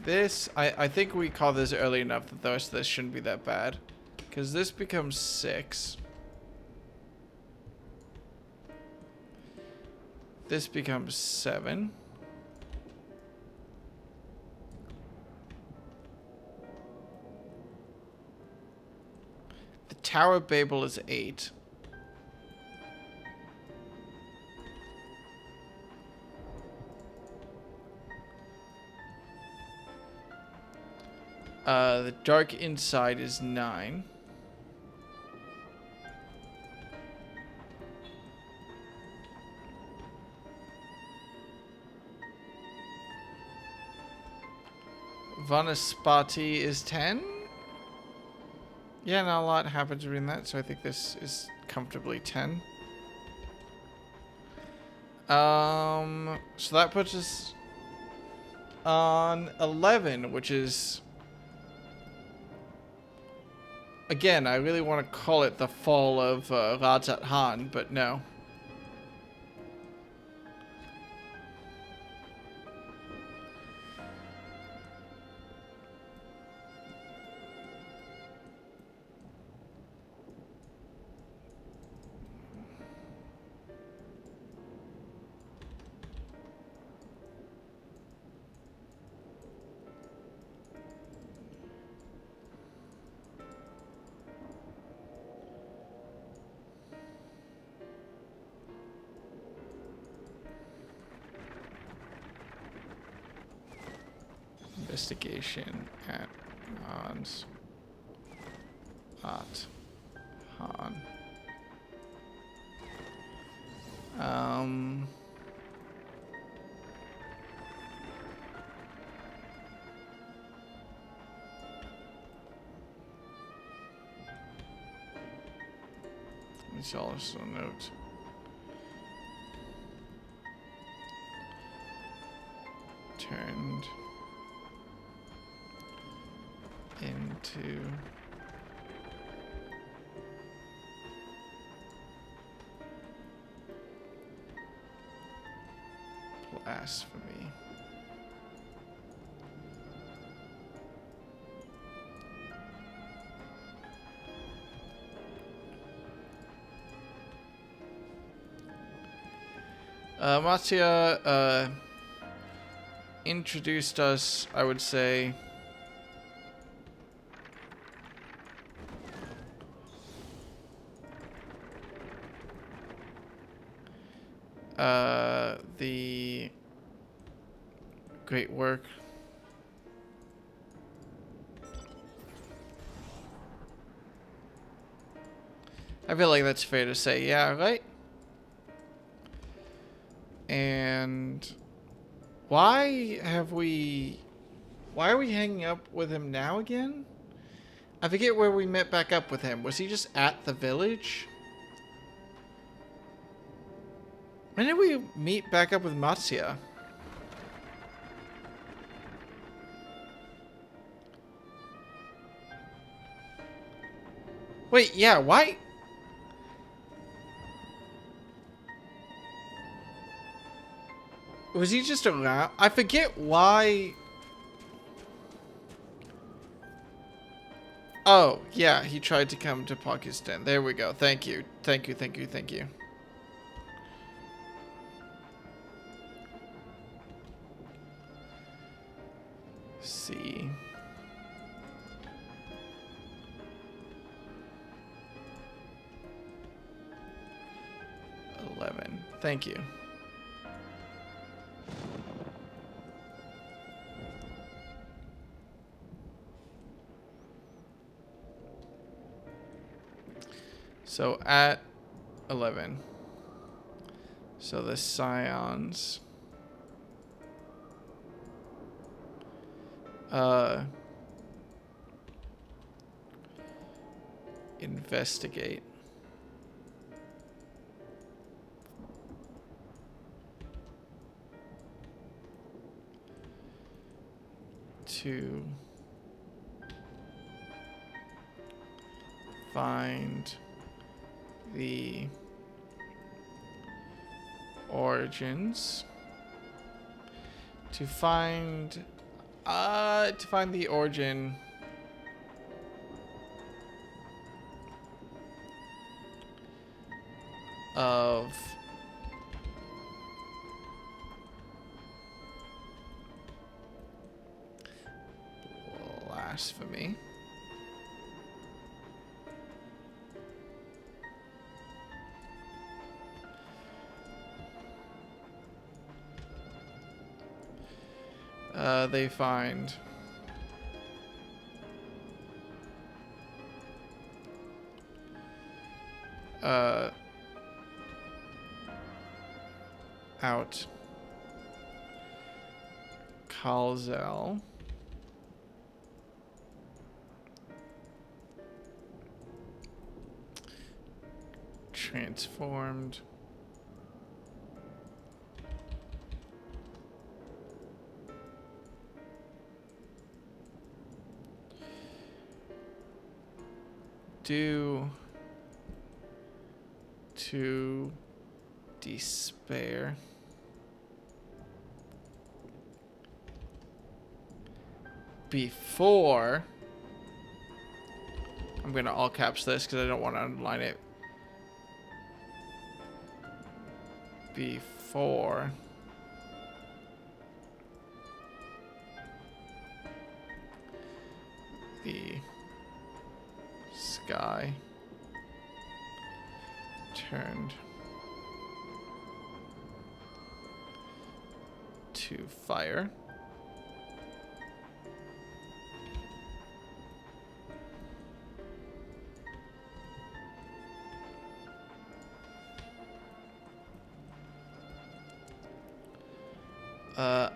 This, I think we call this early enough that the rest of this shouldn't be that bad. Because this becomes 6. This becomes 7. The Tower of Babel is 8. The Dark Inside is 9. Vanaspati is 10. Yeah, not a lot happens between that, so I think this is comfortably 10. So that puts us on 11, which is... Again, I really want to call it the fall of Rajat Han, but no. Investigation at Han's. At Han. Let's also note. Turned into blasphemy. Mattia introduced us, I would say, the great work. I feel like that's fair to say, yeah, right? And why are we hanging up with him now again? I forget where we met back up with him. Was he just at the village? When did we meet back up with Matsuya? Wait, yeah, why? Was he just around? I forget why. Oh, yeah, he tried to come to Pakistan. There we go. Thank you. Thank you, thank you, thank you. See. 11. Thank you. So at 11. So the Scions. Investigate. To find the origins. To find the origin of blasphemy. They find out Kalzel transformed due to despair before, I'm gonna all caps this because I don't want to underline it, before the sky turned to fire.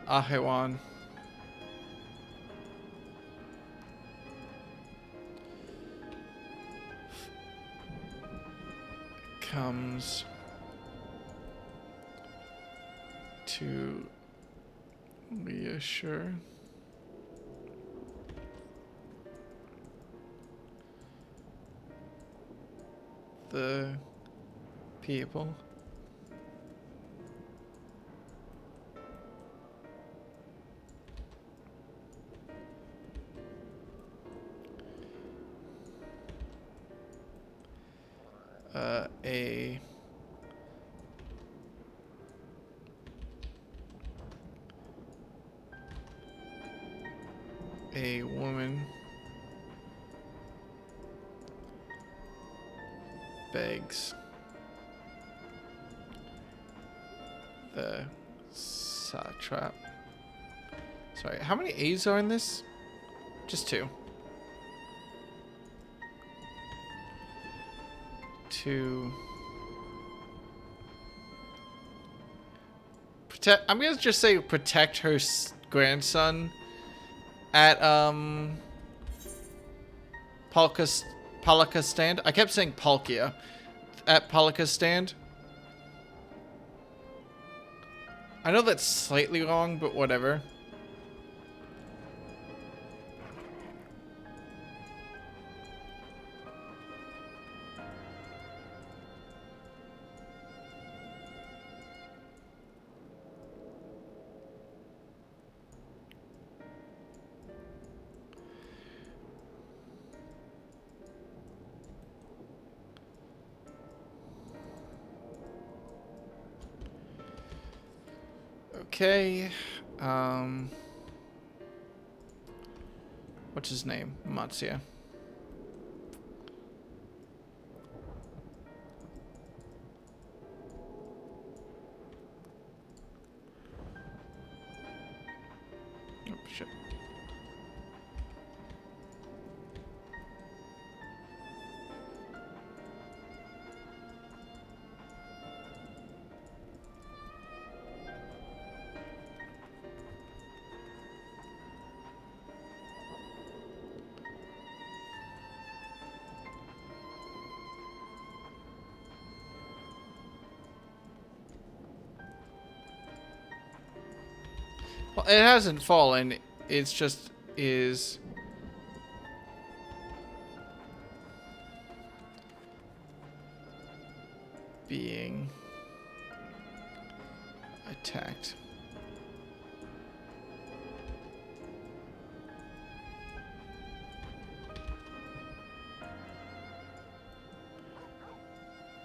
Ahewan comes to reassure the people a woman begs the satrap. Sorry, how many A's are in this? Just 2. To protect, I'm gonna just say protect her grandson at Palka's stand. I kept saying Palkia. At Palka's stand. I know that's slightly wrong, but whatever. Okay, what's his name? Matsuya. shit. Well, it hasn't fallen. It's just is being attacked.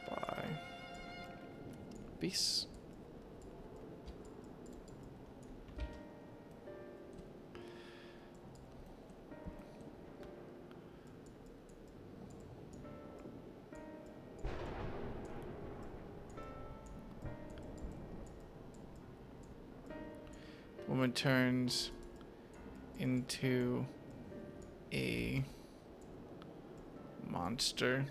By beasts. Woman turns into a monster.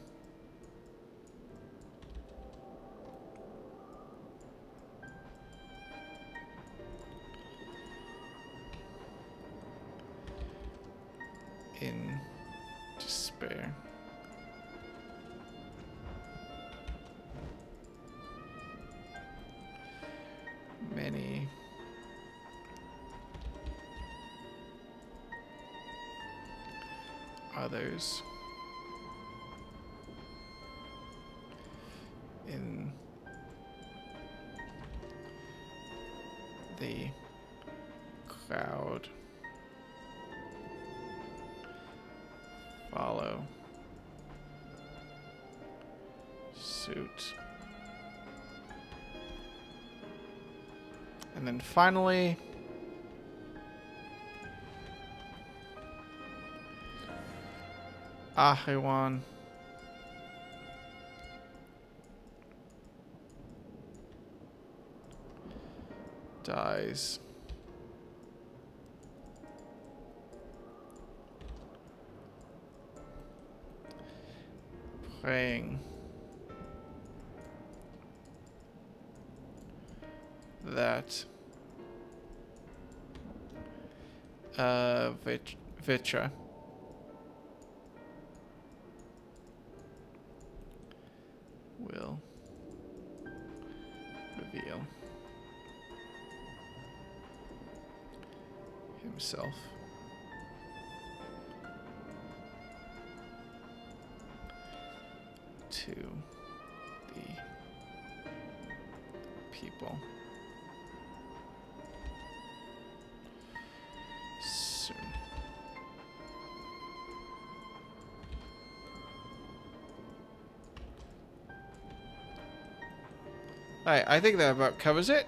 In despair. Many others in the crowd follow suit. And then finally, Ahewan dies. Praying that Vitra will reveal himself to the people soon. Alright, I think that about covers it.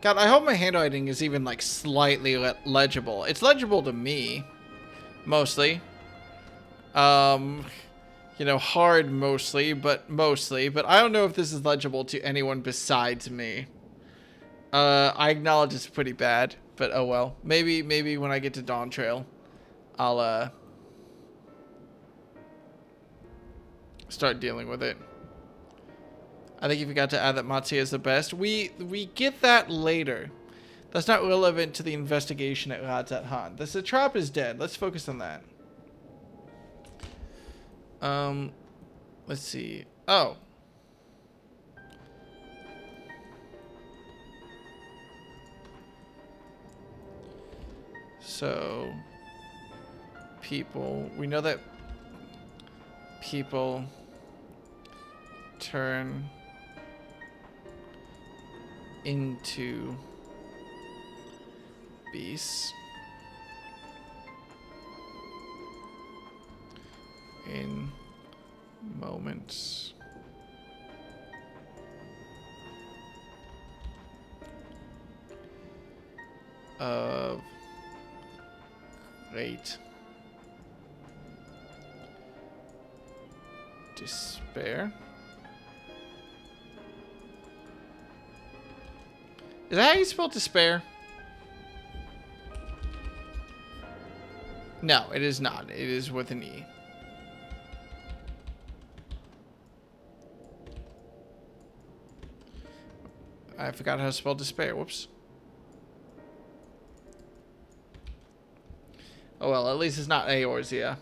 God, I hope my handwriting is even like slightly legible. It's legible to me, mostly. You know, hard mostly, but I don't know if this is legible to anyone besides me. I acknowledge it's pretty bad, but oh well. Maybe when I get to Dawn Trail, I'll start dealing with it. I think you forgot to add that Matsuya is the best. We get that later. That's not relevant to the investigation at Radzat Han. The satrap is dead. Let's focus on that. Let's see. Oh. So, people. We know that people turn into beasts in moments of Great. Despair. Is that how you spell despair? No, it is not. It is with an E. I forgot how to spell despair. Whoops. Oh well, at least it's not Eorzea.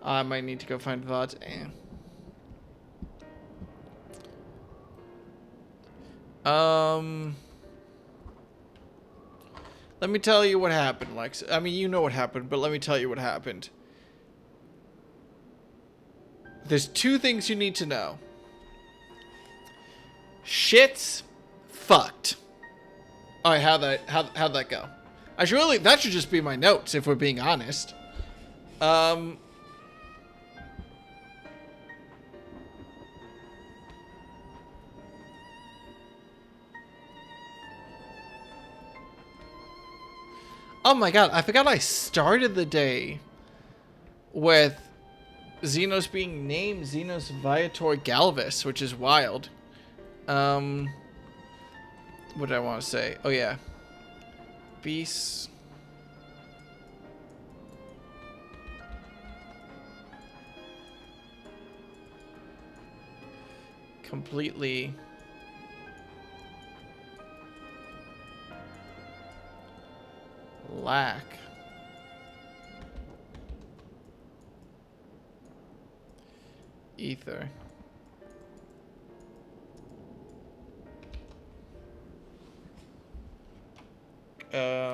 I might need to go find VODs. Let me tell you what happened, Lex. I mean, you know what happened, but let me tell you what happened. There's two things you need to know. Shit's fucked. Alright, how'd that go? That should just be my notes, if we're being honest. Oh my god, I forgot I started the day with Xenos being named Xenos Viator Galvus, which is wild. What did I want to say? Oh yeah. Beasts. Completely lack ether.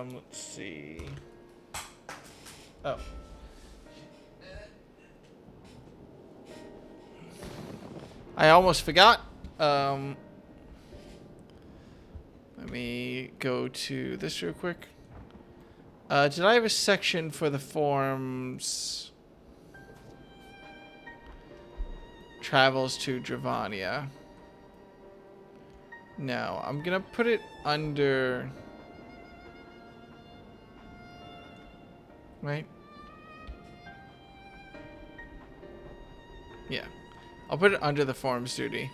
Let's see. Oh. I almost forgot. Let me go to this real quick. Did I have a section for the forms? Travels to Dravania. No, I'm gonna put it under... Right? Yeah. I'll put it under the forms duty.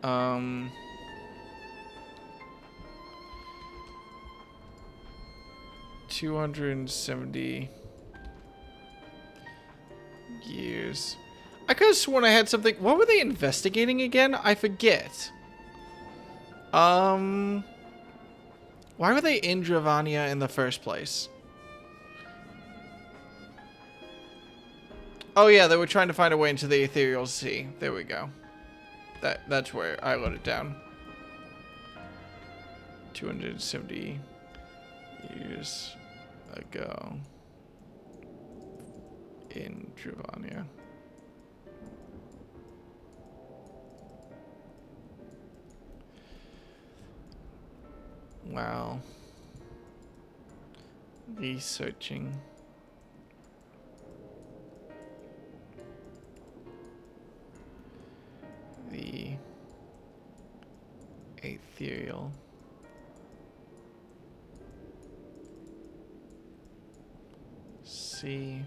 270 years. I could have sworn I had something. What were they investigating again? I forget. Why were they in Dravania in the first place? Oh yeah, they were trying to find a way into the Ethereal Sea. There we go. That's where I wrote it down. 270 years ago in Dravania. Wow. Researching. The ethereal sea.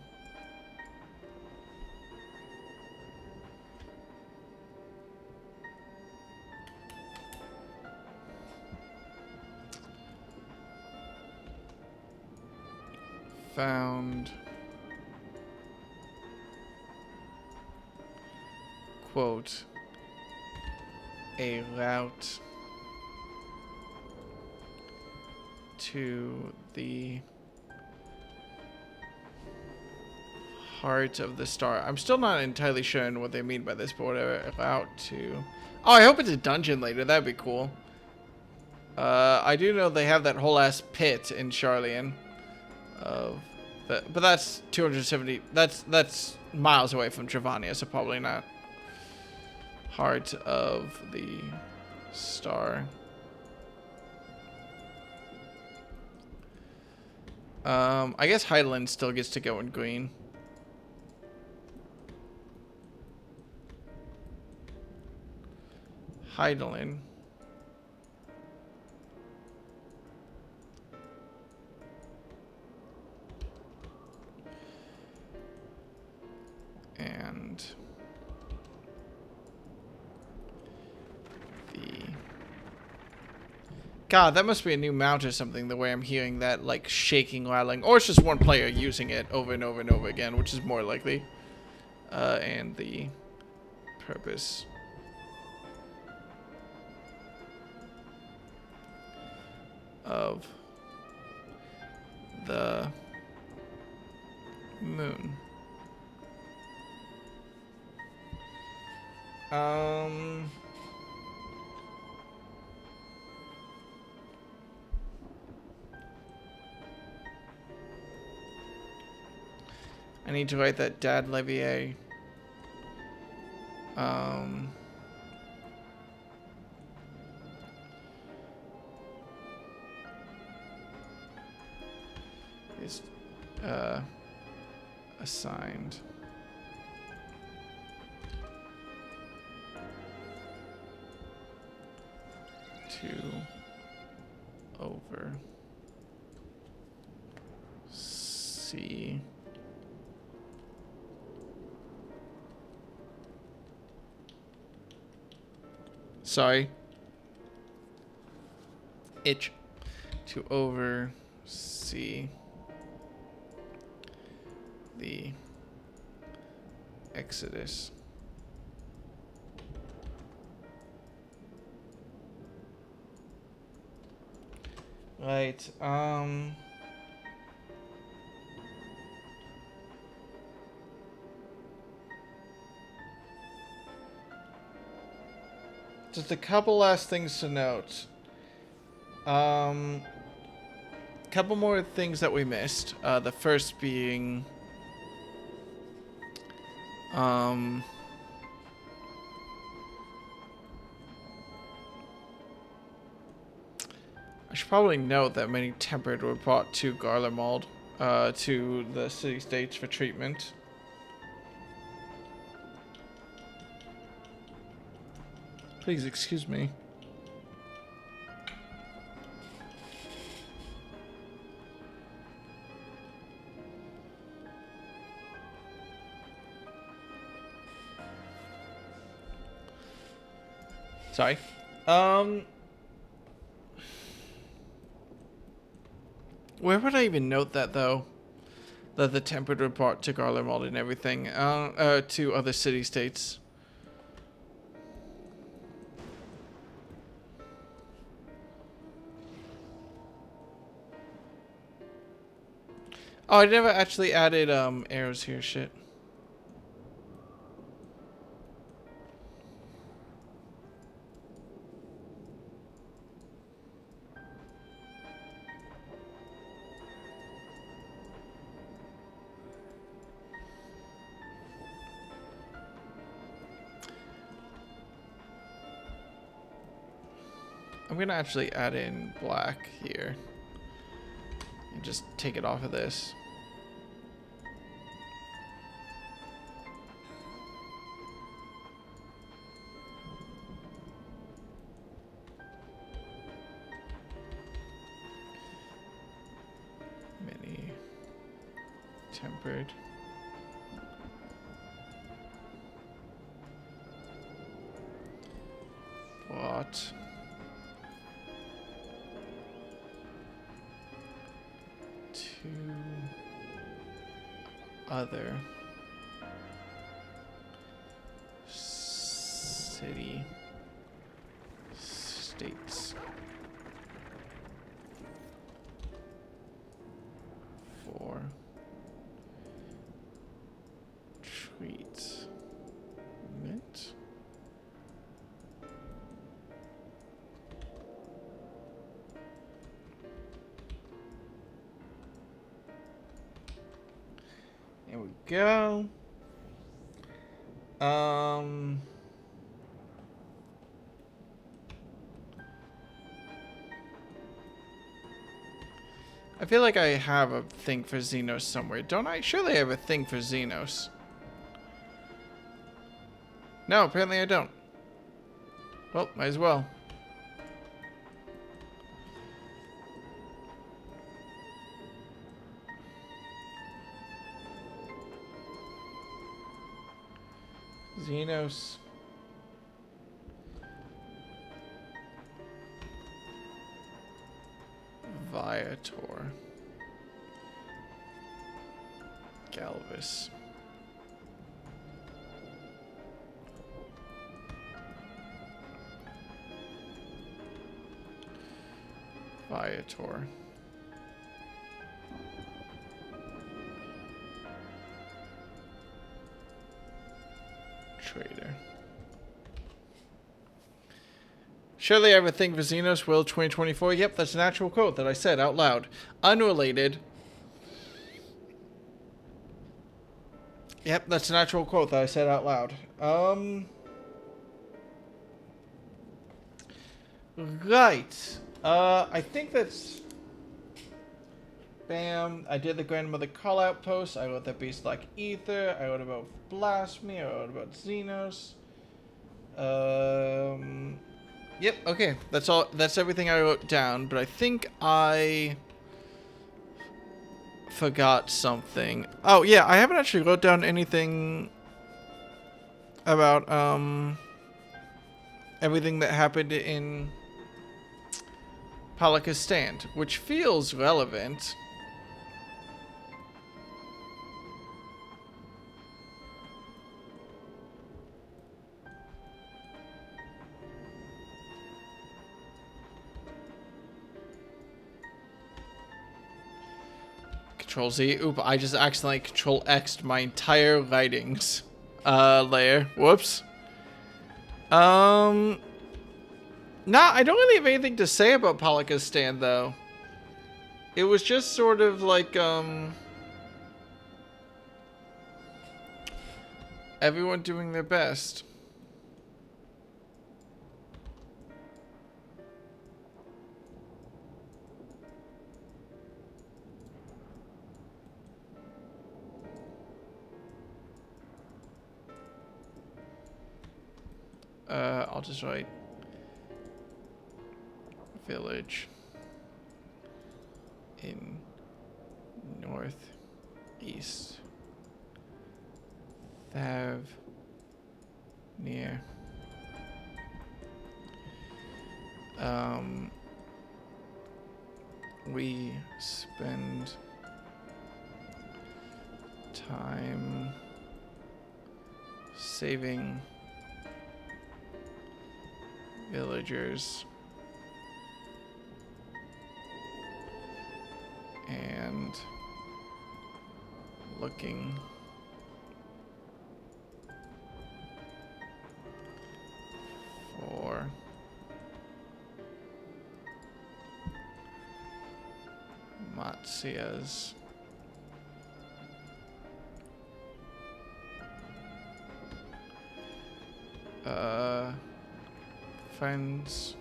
Found, quote, a route to the heart of the star. I'm still not entirely sure what they mean by this, but whatever. A route to... Oh, I hope it's a dungeon later. That'd be cool. I do know they have that whole ass pit in Charlian. But that's 270. That's miles away from Dravania, so probably not. Heart of the star. I guess Hydaelyn still gets to go in green. God, that must be a new mount or something, the way I'm hearing that, like, shaking, rattling. Or it's just one player using it over and over and over again, which is more likely. And the purpose. Of the moon. I need to write that Dad Levier. Is assigned to over see sorry itch to oversee the Exodus. Right, just a couple last things to note. Couple more things that we missed. The first being I should probably note that many tempered were brought to Garlemald, to the city-states for treatment. Please excuse me. Sorry. Where would I even note that, though? That the tempered were brought to Garlemald and everything, to other city-states. Oh, I never actually added, arrows here, shit. I'm gonna actually add in black here and just take it off of this. Mini tempered. What? Other city states for treatment. There we go. I feel like I have a thing for Xenos somewhere, don't I? Surely I have a thing for Xenos. No, apparently I don't. Well, might as well. Xenos. Viator. Galvis. Viator. Trader. Surely everything for Xenos will 2024. Yep, that's an actual quote that I said out loud. Unrelated. Yep, that's an actual quote that I said out loud. Right. I think that's... Bam. I did the grandmother call-out post. I wrote that beast like Ether. I wrote about Blasphemy. I wrote about Xenos. Yep, okay. That's all. That's everything I wrote down. But I think I forgot something. Oh, yeah. I haven't actually wrote down anything about, everything that happened in Palaka's Stand, which feels relevant. Control Z. Oop, I just accidentally Control X'd my entire lightings layer. Whoops. Nah, I don't really have anything to say about Palaka's Stand, though. It was just sort of like, everyone doing their best. I'll just write village in northeast Thav near we spend time saving villagers and looking for Matsia's friends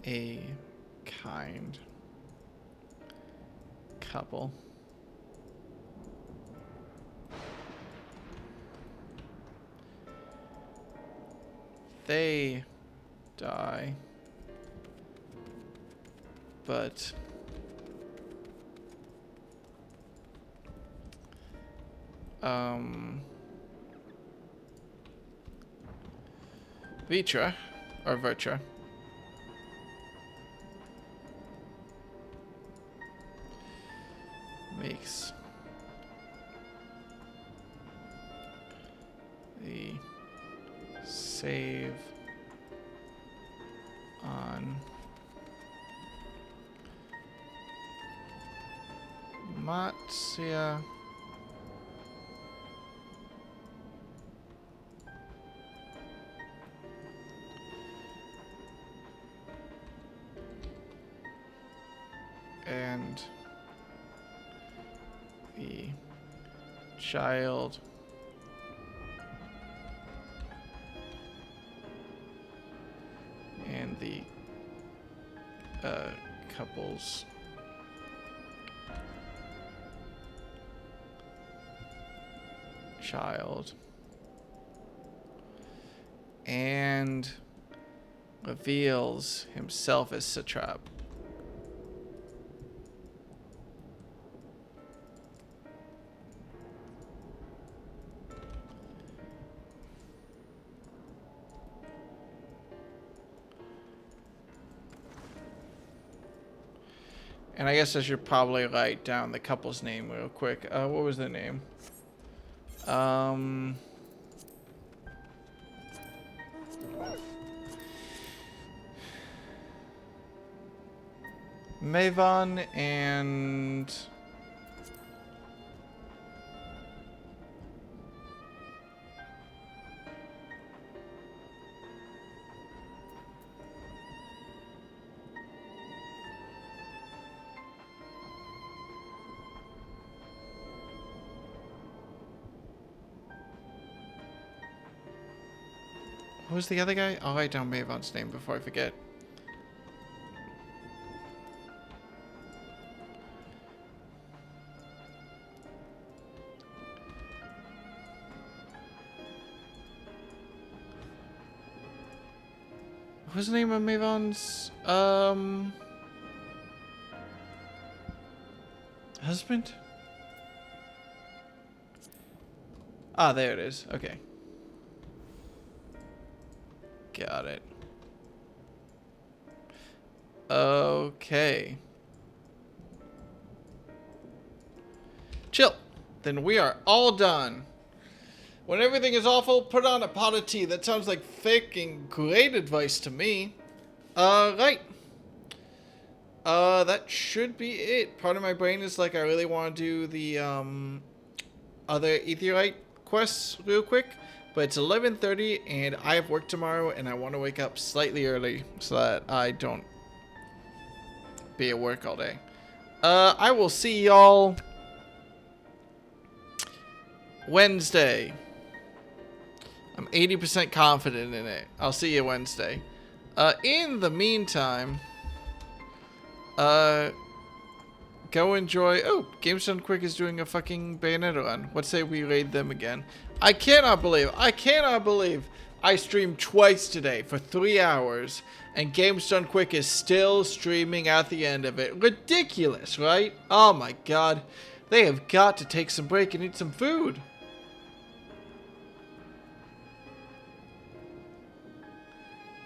a kind couple. They die, but Vitra or Virtra makes the save on Matsia and the child and the couple's child and reveals himself as Satrap. And I guess I should probably write down the couple's name real quick. What was their name? Maven and... What was the other guy? I'll write down Maven's name before I forget. What was the name of Maven's husband? Ah, there it is. Okay. Got it. Okay. Chill. Then we are all done. When everything is awful, put on a pot of tea. That sounds like thick and great advice to me. Right. That should be it. Part of my brain is like, I really want to do the, other Aetherite quests real quick. But it's 11:30 and I have work tomorrow and I want to wake up slightly early so that I don't be at work all day. I will see y'all Wednesday. I'm 80% confident in it. I'll see you Wednesday. In the meantime, go enjoy. Oh, Games Done Quick is doing a fucking Bayonetta run. What say we raid them again? I cannot believe I streamed twice today for 3 hours and Games Done Quick is still streaming at the end of it. Ridiculous, right? Oh my god. They have got to take some break and eat some food.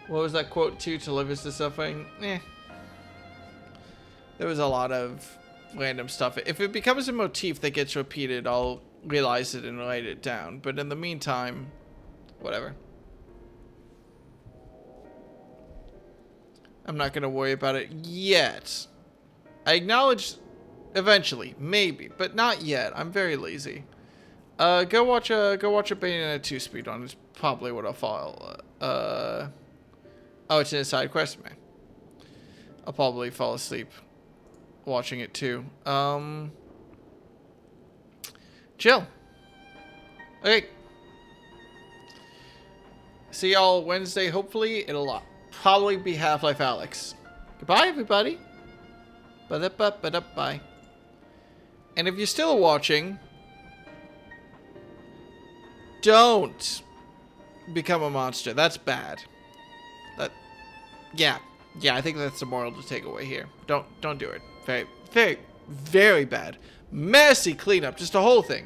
What was that quote too? To live is the suffering? Eh. There was a lot of random stuff. If it becomes a motif that gets repeated, I'll realize it and write it down. But in the meantime, whatever. I'm not going to worry about it yet. I acknowledge eventually, maybe, but not yet. I'm very lazy. Go watch a Bayonetta 2 speedrun. It's probably what I'll follow. Oh, it's in a side quest, man. I'll probably fall asleep watching it too. Chill. Okay. See y'all Wednesday. Hopefully, it'll probably be Half-Life Alyx. Goodbye, everybody. Bye. And if you're still watching, don't become a monster. That's bad. Yeah, I think that's the moral to take away here. Don't do it. Very, very, very bad. Messy cleanup. Just a whole thing.